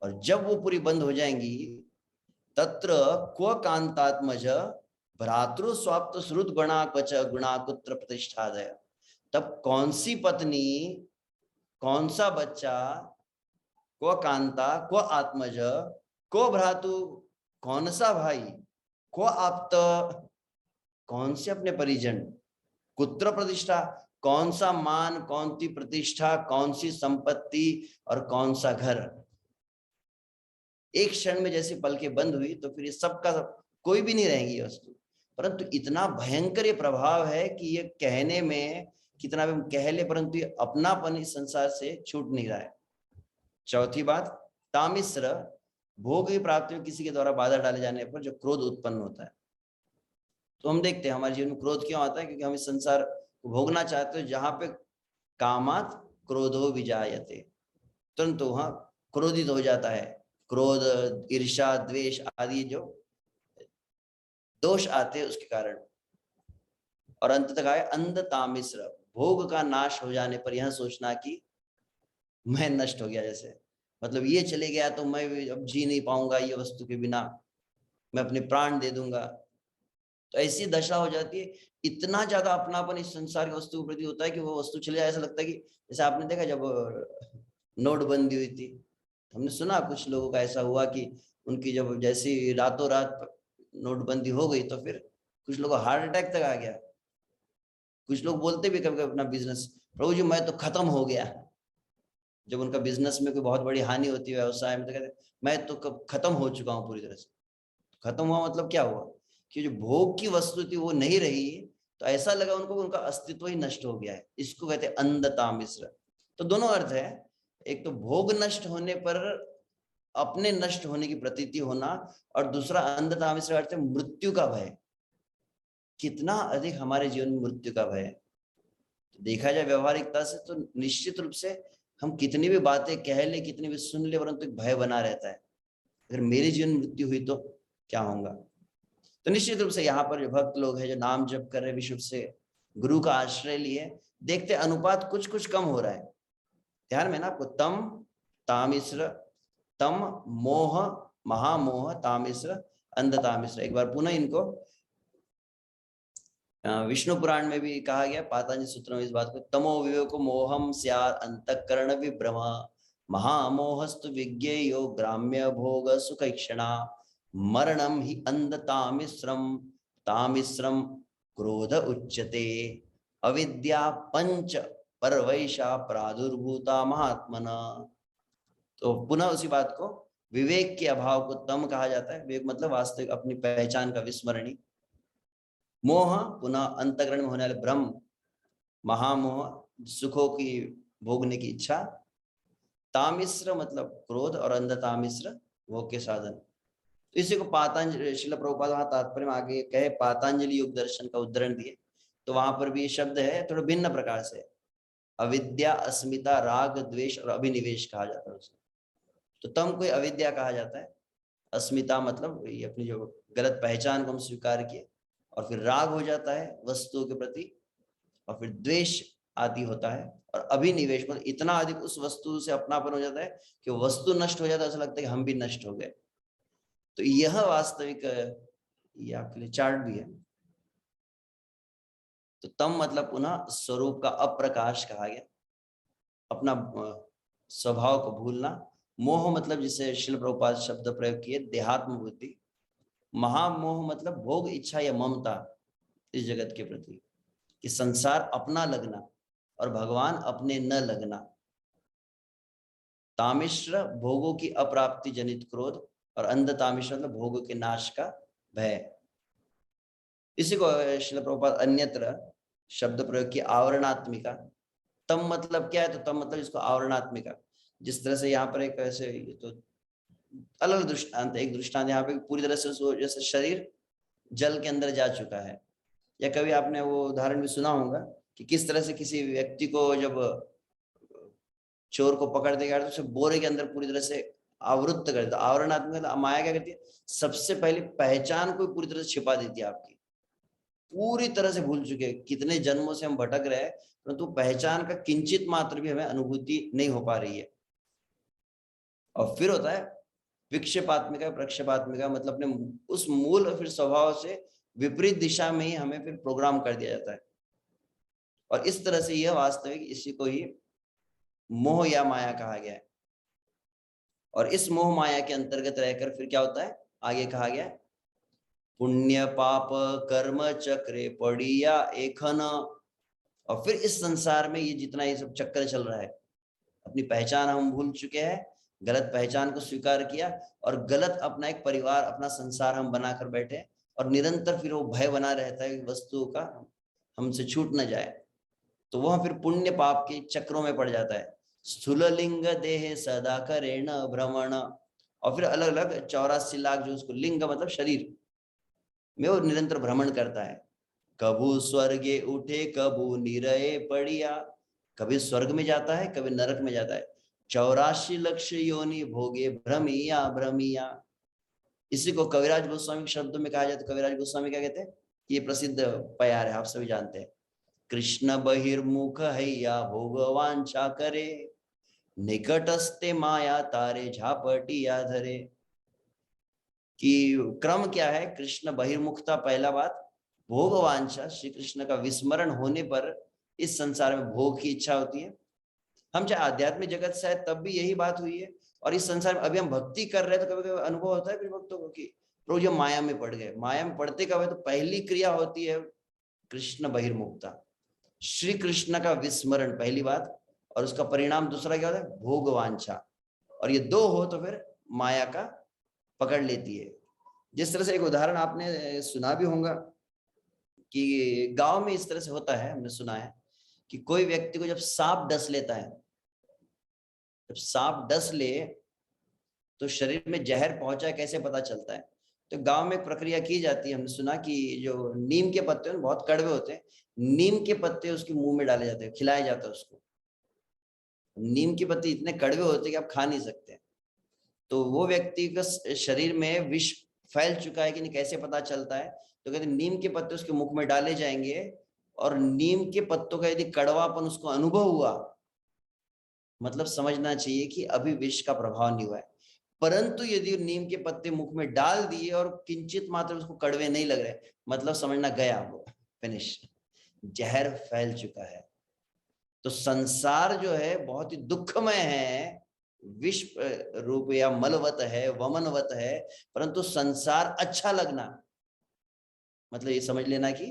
और जब वो पूरी बंद हो जाएंगी, तत्र क्व कांतात्मज भ्रातृ स्वाप्त श्रुत गुणा क्वच गुणाकुत्र प्रतिष्ठादय, तब कौन सी पत्नी, कौन सा बच्चा, क्व कांता, क्व आत्मज, क्व भ्रातु, कौन सा भाई, क्व आप्त, कौन से अपने परिजन, कुत्र प्रतिष्ठा, कौन सा मान, कौन सी प्रतिष्ठा, कौन सी संपत्ति और कौन सा घर। एक क्षण में जैसे पलके बंद हुई तो फिर ये सबका कोई भी नहीं रहेगी ये वस्तु, परंतु इतना भयंकर ये प्रभाव है कि ये कहने में कितना भी हम कह ले, परंतु ये अपनापन इस संसार से छूट नहीं रहा है। चौथी बात, तामिश्र, भोग की प्राप्ति में किसी के द्वारा बाधा डाले जाने पर जो क्रोध उत्पन्न होता है। तो हम देखते हैं हमारे जीवन में क्रोध क्यों आता है? क्योंकि हम इस संसार को भोगना चाहते हो जहां पे कामात क्रोधो विजायते, तुरंत वहां क्रोधित हो जाता है। क्रोध, ईर्ष्या, द्वेष आदि जो दोष आते हैं उसके कारण। और अंत तक आए अंधतामिश्र, भोग का नाश हो जाने पर यह सोचना कि मैं नष्ट हो गया, जैसे मतलब ये चले गया तो मैं अब जी नहीं पाऊंगा ये वस्तु के बिना, मैं अपने प्राण दे दूंगा। तो ऐसी दशा हो जाती है, इतना ज्यादा अपनापन इस संसार की वस्तु के प्रति होता है कि वो वस्तु चले जाए, ऐसा लगता है कि जैसे आपने देखा जब नोटबंदी हुई थी, हमने सुना कुछ लोगों का ऐसा हुआ कि उनकी जब जैसी रातों रात नोटबंदी हो गई तो फिर कुछ लोगों को हार्ट अटैक तक आ गया। कुछ लोग बोलते भी कभी कभी अपना बिजनेस, प्रभु जी मैं तो खत्म हो गया। जब उनका बिजनेस में कोई बहुत बड़ी हानि होती है, व्यवसाय में, तो कहते मैं तो खत्म हो चुका हूँ पूरी तरह से। खत्म हुआ मतलब क्या हुआ कि जो भोग की वस्तु थी वो नहीं रही, तो ऐसा लगा उनको उनका अस्तित्व ही नष्ट हो गया है। इसको कहते हैं अंधता मिश्र। तो दोनों अर्थ है, एक तो भोग नष्ट होने पर अपने नष्ट होने की प्रतीति होना, और दूसरा अंधतामिश्र अर्थ है मृत्यु का भय। कितना अधिक हमारे जीवन में मृत्यु का भय है। तो देखा जाए व्यवहारिकता से तो निश्चित रूप से हम कितनी भी बातें कह ले, कितनी भी सुन ले, परंतु एक भय बना रहता है, अगर मेरे जीवन में मृत्यु हुई तो क्या होगा। तो निश्चित रूप से यहाँ पर जो भक्त लोग हैं, जो नाम जप कर रहे, विशुद्ध से गुरु का आश्रय लिए, देखते अनुपात कुछ कुछ कम हो रहा है। ध्यान में ना आपको, तम तामिश्र, तम मोह महामोह, तामिश्र अंधतामिश्र। एक बार पुनः इनको विष्णु पुराण में भी कहा गया, पातंजलि सूत्र में इस बात को, तमो विवेको मोहम स्यात् अंतःकरण विभ्रम, महामोहस्तु विज्ञेयो ग्राम्य भोग सुखैक्षणा, मरणम ही अंधतामिश्रम, तामिश्रम क्रोध उच्यते, अविद्या पंच परवैशा प्रादुर्भूता महात्मना। तो पुनः उसी बात को, विवेक के अभाव को तम कहा जाता है। विवेक मतलब वास्तविक अपनी पहचान का विस्मरणी। मोह पुनः अंतःकरण में होने वाले भ्रम, महामोह सुखों की भोगने की इच्छा, तामिश्र मतलब क्रोध, और अंधतामिश्र भोग के साधन। तो इसी को पातंजलि, श्रील प्रभुपाद वहां तात्पर्य में आगे कहे, पातंजलि योग दर्शन का उदाहरण दिए, तो वहां पर भी ये शब्द है थोड़ा भिन्न प्रकार से, अविद्या, अस्मिता, राग, द्वेष और अभिनिवेश कहा जाता है उसको। तो तम को अविद्या कहा जाता है, अस्मिता मतलब ये अपनी जो गलत पहचान को हम स्वीकार किए, और फिर राग हो जाता है वस्तुओं के प्रति, और फिर द्वेष आदि होता है, और अभिनिवेश मतलब इतना अधिक उस वस्तु से अपनापन हो जाता है कि वस्तु नष्ट हो जाता है, ऐसा लगता है कि हम भी नष्ट हो गए। तो यह वास्तविक, ये आपके लिए चार्ट भी है। तो तम मतलब पुनः स्वरूप का अप्रकाश कहा गया, अपना स्वभाव को भूलना। मोह मतलब जिसे श्रील प्रभुपाद शब्द प्रयोग किए, देहात्म बुद्धि। महामोह मतलब भोग इच्छा या ममता इस जगत के प्रति, कि संसार अपना लगना और भगवान अपने न लगना। तामिश्र भोगों की अप्राप्ति जनित क्रोध, और अंधतामिश्र मतलब भोगों के नाश का भय। इसी को श्रील प्रभुपाद अन्यत्र शब्द प्रयोग किया, आवरणात्मिका। तम मतलब क्या है, तो तम मतलब इसको आवरणात्मिका। जिस तरह से यहाँ पर एक ऐसे, ये तो अलग दृष्टांत, एक दृष्टांत यहाँ पे पूरी तरह से जैसे शरीर जल के अंदर जा चुका है, या कभी आपने वो उदाहरण भी सुना होगा कि किस तरह से किसी व्यक्ति को जब चोर को पकड़ देगा तो उसे बोरे के अंदर पूरी तरह से आवृत्त कर देता। आवरणात्मक माया क्या करती है, सबसे पहले पहचान को पूरी तरह से छिपा देती है आपकी, पूरी तरह से भूल चुके हैं, कितने जन्मों से हम भटक रहे हैं, परंतु पहचान का किंचित मात्र भी हमें अनुभूति नहीं हो पा रही है। और फिर होता है विक्षेपात्मिका, प्रक्षेपात्मिका, मतलब अपने उस मूल और फिर स्वभाव से विपरीत दिशा में ही हमें फिर प्रोग्राम कर दिया जाता है। और इस तरह से यह वास्तविक, इसी को ही मोह या माया कहा गया है। और इस मोह माया के अंतर्गत रहकर फिर क्या होता है, आगे कहा गया, पुण्य पाप कर्म चक्रे पड़िया एखन। और फिर इस संसार में ये जितना ये सब चक्कर चल रहा है, अपनी पहचान हम भूल चुके हैं, गलत पहचान को स्वीकार किया, और गलत अपना एक परिवार, अपना संसार हम बनाकर बैठे, और निरंतर फिर वो भय बना रहता है वस्तुओं का हमसे छूट न जाए। तो वह फिर पुण्य पाप के चक्रों में पड़ जाता है। स्थूल लिंग देह सदा करेण भ्रमण, और फिर अलग अलग 84 लाख जो उसको लिंग मतलब शरीर में वो निरंतर भ्रमण करता है। कबू स्वर्गे उठे कबू निरये पड़िया, कभी स्वर्ग में जाता है, कभी नरक में जाता है। 84 लक्ष योनि भोगे भ्रमिया भ्रमिया। इसी को कविराज गोस्वामी के शब्दों में कहा जाता है। कविराज गोस्वामी क्या कहते हैं, ये प्रसिद्ध प्यार है, आप सभी जानते हैं, कृष्ण बहिर्मुख हैया भोगवांछा करे, निकटस्ते माया तारे झापटिया धरे। कि क्रम क्या है, कृष्ण बहिर्मुखता पहला बात, भोगवांछा श्री कृष्ण का विस्मरण होने पर इस संसार में भोग की इच्छा होती है। हम चाहे आध्यात्मिक जगत से आए तब भी यही बात हुई है, और इस संसार में अभी हम भक्ति कर रहे हैं तो कभी कभी अनुभव होता है कुछ भक्तों को कि प्रभु जो माया में पड़ गए। माया में पड़ते कब है, तो पहली क्रिया होती है कृष्ण बहिर्मुखता, श्री कृष्ण का विस्मरण पहली बात, और उसका परिणाम दूसरा क्या होता है, भोगवांछा। और ये दो हो तो फिर माया का पकड़ लेती है। जिस तरह से एक उदाहरण आपने सुना भी होगा कि गांव में इस तरह से होता है, हमने सुना है कि कोई व्यक्ति को जब सांप डस लेता है जब सांप डस ले तो शरीर में जहर पहुंचा है कैसे पता चलता है? तो गांव में एक प्रक्रिया की जाती है, हमने सुना कि जो नीम के पत्ते हैं बहुत कड़वे होते हैं, नीम के पत्ते उसके मुंह में डाले जाते हैं, खिलाया जाता है उसको। नीम के पत्ते इतने कड़वे होते हैं कि आप खा नहीं सकते। तो वो व्यक्ति का शरीर में विष फैल चुका है कि नहीं कैसे पता चलता है? तो कहते नीम के पत्ते उसके मुख में डाले जाएंगे और नीम के पत्तों का यदि कड़वापन उसको अनुभव हुआ, मतलब समझना चाहिए कि अभी विष का प्रभाव नहीं हुआ है। परंतु यदि नीम के पत्ते मुख में डाल दिए और किंचित मात्र उसको कड़वे नहीं लग रहे, मतलब समझना गया, वो फिनिश, जहर फैल चुका है। तो संसार जो है बहुत ही दुखमय है, विष रूप या मलवत है, वमनवत है, परंतु संसार अच्छा लगना, मतलब ये समझ लेना कि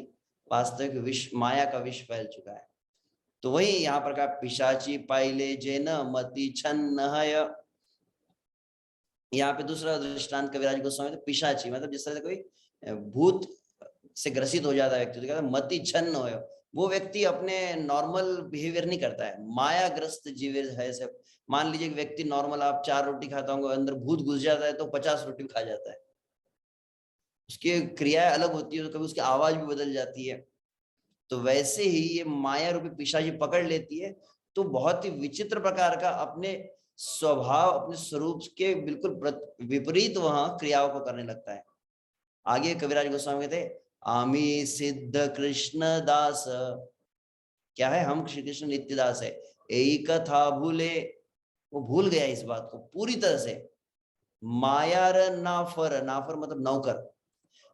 वास्तविक विष, माया का विष फैल चुका है। तो वही यहाँ पर कहा पिशाची पाइले जेन मति छन्न है। यहाँ पे दूसरा दृष्टांत कविराज गोस्वामी, तो पिशाची मतलब जिस तरह से कोई भूत से ग्रसित हो जाता है व्यक्ति, तो कहता है मति छन्न हो, वो व्यक्ति अपने नॉर्मल बिहेवियर नहीं करता है, मायाग्रस्त जीव है सब। मान लीजिए व्यक्ति नॉर्मल, आप 4 रोटी खाता होंगे, अंदर भूत घुस जाता है तो 50 रोटी खा जाता है। उसकी क्रियाएं अलग होती है, तो कभी उसकी आवाज भी बदल जाती है। तो वैसे ही ये माया रूपी पिशाची पकड़ लेती है, तो बहुत ही विचित्र प्रकार का अपने स्वभाव, अपने स्वरूप के बिल्कुल विपरीत वहां क्रियाओं को करने लगता है। आगे कविराज गोस्वामी कहते हैं आमी सिद्ध कृष्ण दास, क्या है, हम श्री कृष्ण नित्य दास है, एक था भूले, वो भूल गया इस बात को पूरी तरह से। मायार नाफर, नाफर मतलब नौकर,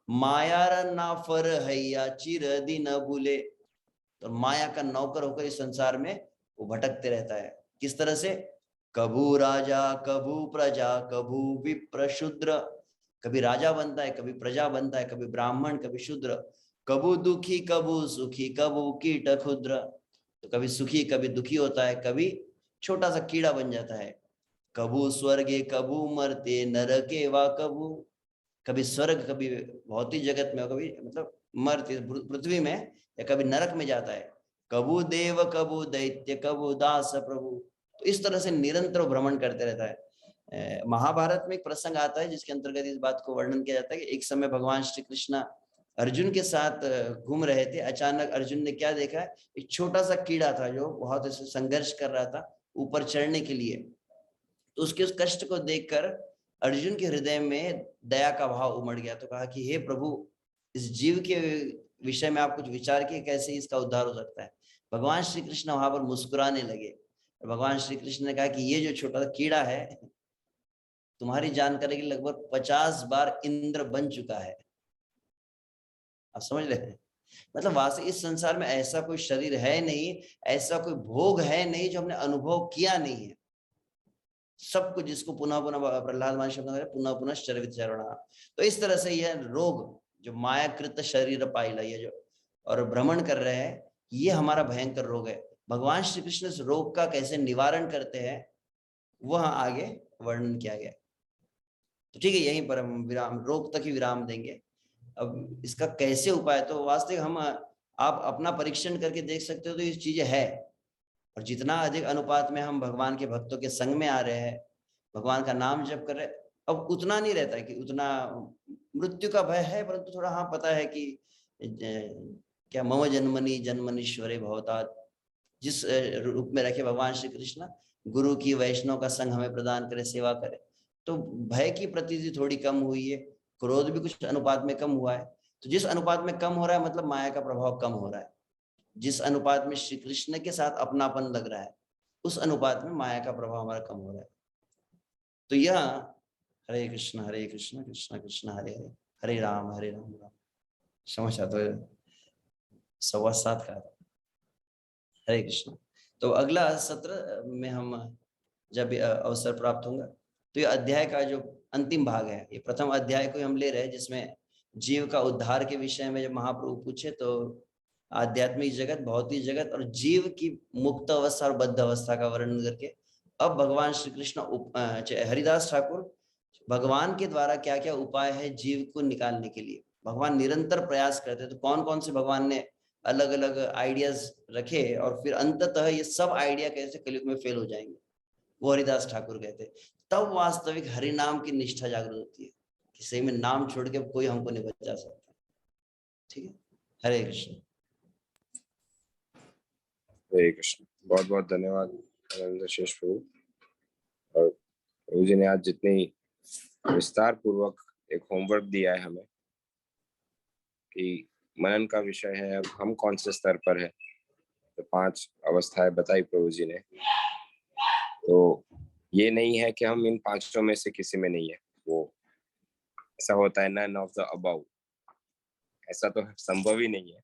मायार नाफर हैया चिर दिन भूले, तो माया का नौकर होकर इस संसार में वो भटकते रहता है। किस तरह से? कभू राजा कभू प्रजा कभू विप्र शूद्र, कभी राजा बनता है, कभी प्रजा बनता है, कभी ब्राह्मण, कभी शूद्र, कभू दुखी कभू सुखी कभू कीट क्षुद्र, तो कभी सुखी कभी दुखी होता है, कभी छोटा सा कीड़ा बन जाता है। कभू स्वर्गे कभू मरते नरके वा कभू, कभी स्वर्ग, कभी भौतिक जगत में, कभी मतलब मरते पृथ्वी में, या कभी नरक में जाता है। कभू देव कभू दैत्य कभू दास प्रभु, तो इस तरह से निरंतर भ्रमण करते रहता है। महाभारत में एक प्रसंग आता है जिसके अंतर्गत इस बात को वर्णन किया जाता है कि एक समय भगवान श्री कृष्ण अर्जुन के साथ घूम रहे थे। अचानक अर्जुन ने क्या देखा है, एक छोटा सा कीड़ा था जो बहुत संघर्ष कर रहा था ऊपर चढ़ने के लिए। तो उसके उस कष्ट को देखकर अर्जुन के हृदय में दया का भाव उमड़ गया। तो कहा कि हे प्रभु, इस जीव के विषय में आप कुछ विचार किए, कैसे इसका उद्धार हो सकता है। भगवान श्री कृष्ण वहां पर मुस्कुराने लगे। भगवान श्री कृष्ण ने कहा कि ये जो छोटा सा कीड़ा है, तुम्हारी जानकारी के लगभग 50 बार इंद्र बन चुका है। आप समझ रहे हैं? मतलब वास्तव इस संसार में ऐसा कोई शरीर है नहीं, ऐसा कोई भोग है नहीं जो हमने अनुभव किया नहीं है। सब कुछ जिसको पुनः पुनः प्रहलाद महर्षि पुनः पुनः चरित चरणा। तो इस तरह से यह रोग जो मायाकृत शरीर पाइला, ये जो और भ्रमण कर रहे हैं, ये हमारा भयंकर रोग है। भगवान श्री कृष्ण इस रोग का कैसे निवारण करते हैं वह आगे वर्णन किया गया। तो ठीक है, यहीं पर हम विराम, रोग तक ही विराम देंगे। अब इसका कैसे उपाय, तो वास्तविक हम आप अपना परीक्षण करके देख सकते हो, तो ये चीजें है। और जितना अधिक अनुपात में हम भगवान के भक्तों के संग में आ रहे हैं, भगवान का नाम जप कर रहे हैं, अब उतना नहीं रहता है कि उतना मृत्यु का भय है, परंतु थोड़ा हाँ पता है कि क्या मम जन्मनि जन्मनीश्वरे भवतात, जिस रूप में रखे भगवान श्री कृष्ण, गुरु की वैष्णव का संग हमें प्रदान करे, सेवा करे, तो भय की प्रतीति थोड़ी कम हुई है, क्रोध भी कुछ अनुपात में कम हुआ है। तो जिस अनुपात में कम हो रहा है मतलब माया का प्रभाव कम हो रहा है। जिस अनुपात में श्री कृष्ण के साथ अपनापन लग रहा है, उस अनुपात में माया का प्रभाव हमारा कम हो रहा है। तो यह हरे कृष्ण कृष्ण कृष्ण हरे हरे, हरे राम राम समझा। तो 7:15 का हरे कृष्ण। तो अगला सत्र में हम जब अवसर प्राप्त होगा, तो ये अध्याय का जो अंतिम भाग है, ये प्रथम अध्याय को हम ले रहे हैं, जिसमें जीव का उद्धार के विषय में जब महाप्रभु पूछे तो आध्यात्मिक जगत, भौतिक जगत और जीव की मुक्त अवस्था और बद्ध अवस्था का वर्णन करके अब भगवान श्री कृष्ण हरिदास ठाकुर भगवान के द्वारा क्या क्या उपाय है जीव को निकालने के लिए। भगवान निरंतर प्रयास करते हैं, तो कौन कौन से भगवान ने अलग अलग आइडियाज रखे और फिर अंततः ये सब आइडिया कैसे कलयुग में फेल हो जाएंगे। वो हरिदास ठाकुर कहते। तब वास्तविक हरि नाम की निष्ठा जागृत होती है कि सही में नाम छोड़ के कोई हमको नहीं बचा सकता। ठीक है, हरे कृष्ण। हरे कृष्ण। बहुत बहुत धन्यवाद आनंद शेष प्रभु। और प्रभु जी ने आज जितनी विस्तार पूर्वक एक होमवर्क दिया है हमें कि मनन का विषय है, अब हम कौन से स्तर पर है, तो 5 अवस्थाएं बताई प्रभु जी ने। तो ये नहीं है कि हम इन 5 में से किसी में नहीं है, वो ऐसा होता है नन ऑफ द अबव, ऐसा तो संभव ही नहीं है।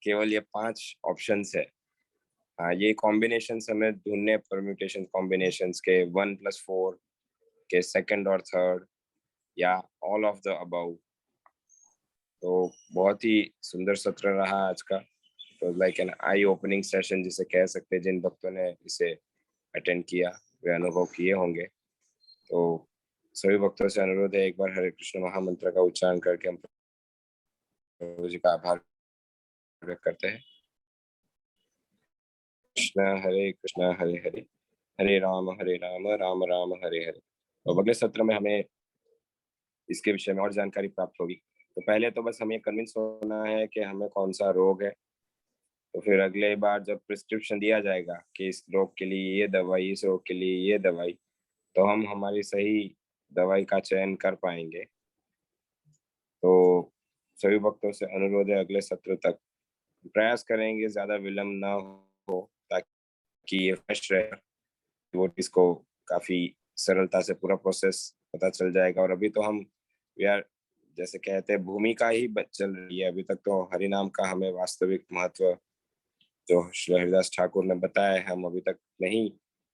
केवल ये 5 ऑप्शंस है। हाँ, ये कॉम्बिनेशन हमें ढूंढने, परम्यूटेशन कॉम्बिनेशंस के 1+4 के सेकंड और थर्ड या ऑल ऑफ द अबव। तो बहुत ही सुंदर सत्र रहा आज का। तो like an I opening session जिसे कह सकते हैं। जिन भक्तों ने इसे अटेंड किया वे अनुभव किए होंगे। तो सभी भक्तों से अनुरोध है, एक बार हरे कृष्ण महामंत्र का उच्चारण करके हम प्रभु जी का आभार व्यक्त करते हैं। कृष्ण हरे हरे, हरे राम राम राम हरे हरे। तो अगले सत्र में हमें इसके विषय में और जानकारी प्राप्त होगी। तो पहले तो बस हमें कन्विंस होना है कि हमें कौन सा रोग है। तो फिर अगले बार जब प्रिस्क्रिप्शन दिया जाएगा कि इस रोग के लिए ये दवाई, इस रोग के लिए ये दवाई, तो हम हमारी सही दवाई का चयन कर पाएंगे। तो सभी भक्तों से अनुरोध है, अगले सत्र तक प्रयास करेंगे ज्यादा विलंब ना हो, ताकि ये फ्रेश रहे, वो इसको काफी सरलता से पूरा प्रोसेस पता चल जाएगा। और अभी तो हम यार जैसे कहते हैं भूमिका ही चल रही है। अभी तक तो हरि नाम का हमें वास्तविक महत्व जो श्री हरिदास ठाकुर ने बताया है हम अभी तक नहीं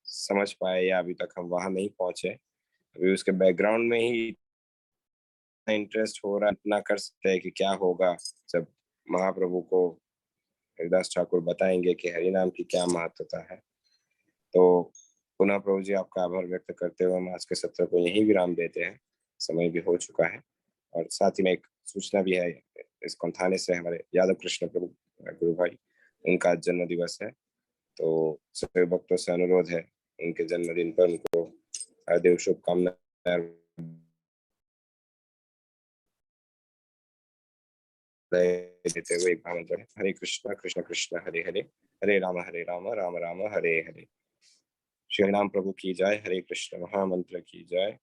समझ पाए, या अभी तक हम वहां नहीं पहुंचे। अभी उसके बैकग्राउंड में ही इंटरेस्ट हो रहा है, इतना कर सकते हैं कि क्या होगा जब महाप्रभु को हरिदास ठाकुर बताएंगे कि हरि नाम की क्या महत्वता है। तो पुनः प्रभु जी आपका आभार व्यक्त करते हुए हम आज के सत्र को यहीं विराम देते हैं। समय भी हो चुका है। और साथ ही में एक सूचना भी है, इस थाने से हमारे यादव कृष्ण प्रभु गुरु भाई, उनका जन्म दिवस है। तो सभी भक्तों से अनुरोध है, उनके जन्मदिन पर उनको हार्दिक शुभकामनाएं देते हुए एक भावना है, हरे कृष्ण कृष्ण कृष्ण हरे हरे, हरे राम राम राम हरे हरे। श्री राम प्रभु की जय, हरे कृष्ण महामंत्र की जय,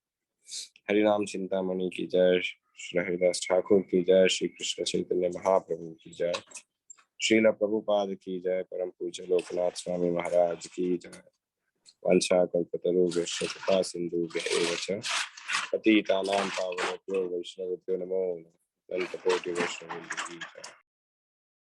हरि नाम चिंतामणि की जय, श्री हरिदास ठाकुर की जय, श्री कृष्ण चैतन्य महाप्रभु की जय, श्रील प्रभुपाद की जय, परम पूज्य लोकनाथ स्वामी महाराज की जय। वंशा कल्पतरुभ्यश्च कृपा सिन्धुभ्यः च पतितानां पावनेभ्यो वैष्णवेभ्यो नमो नमः। अनंत कोटि वैष्णव की जय।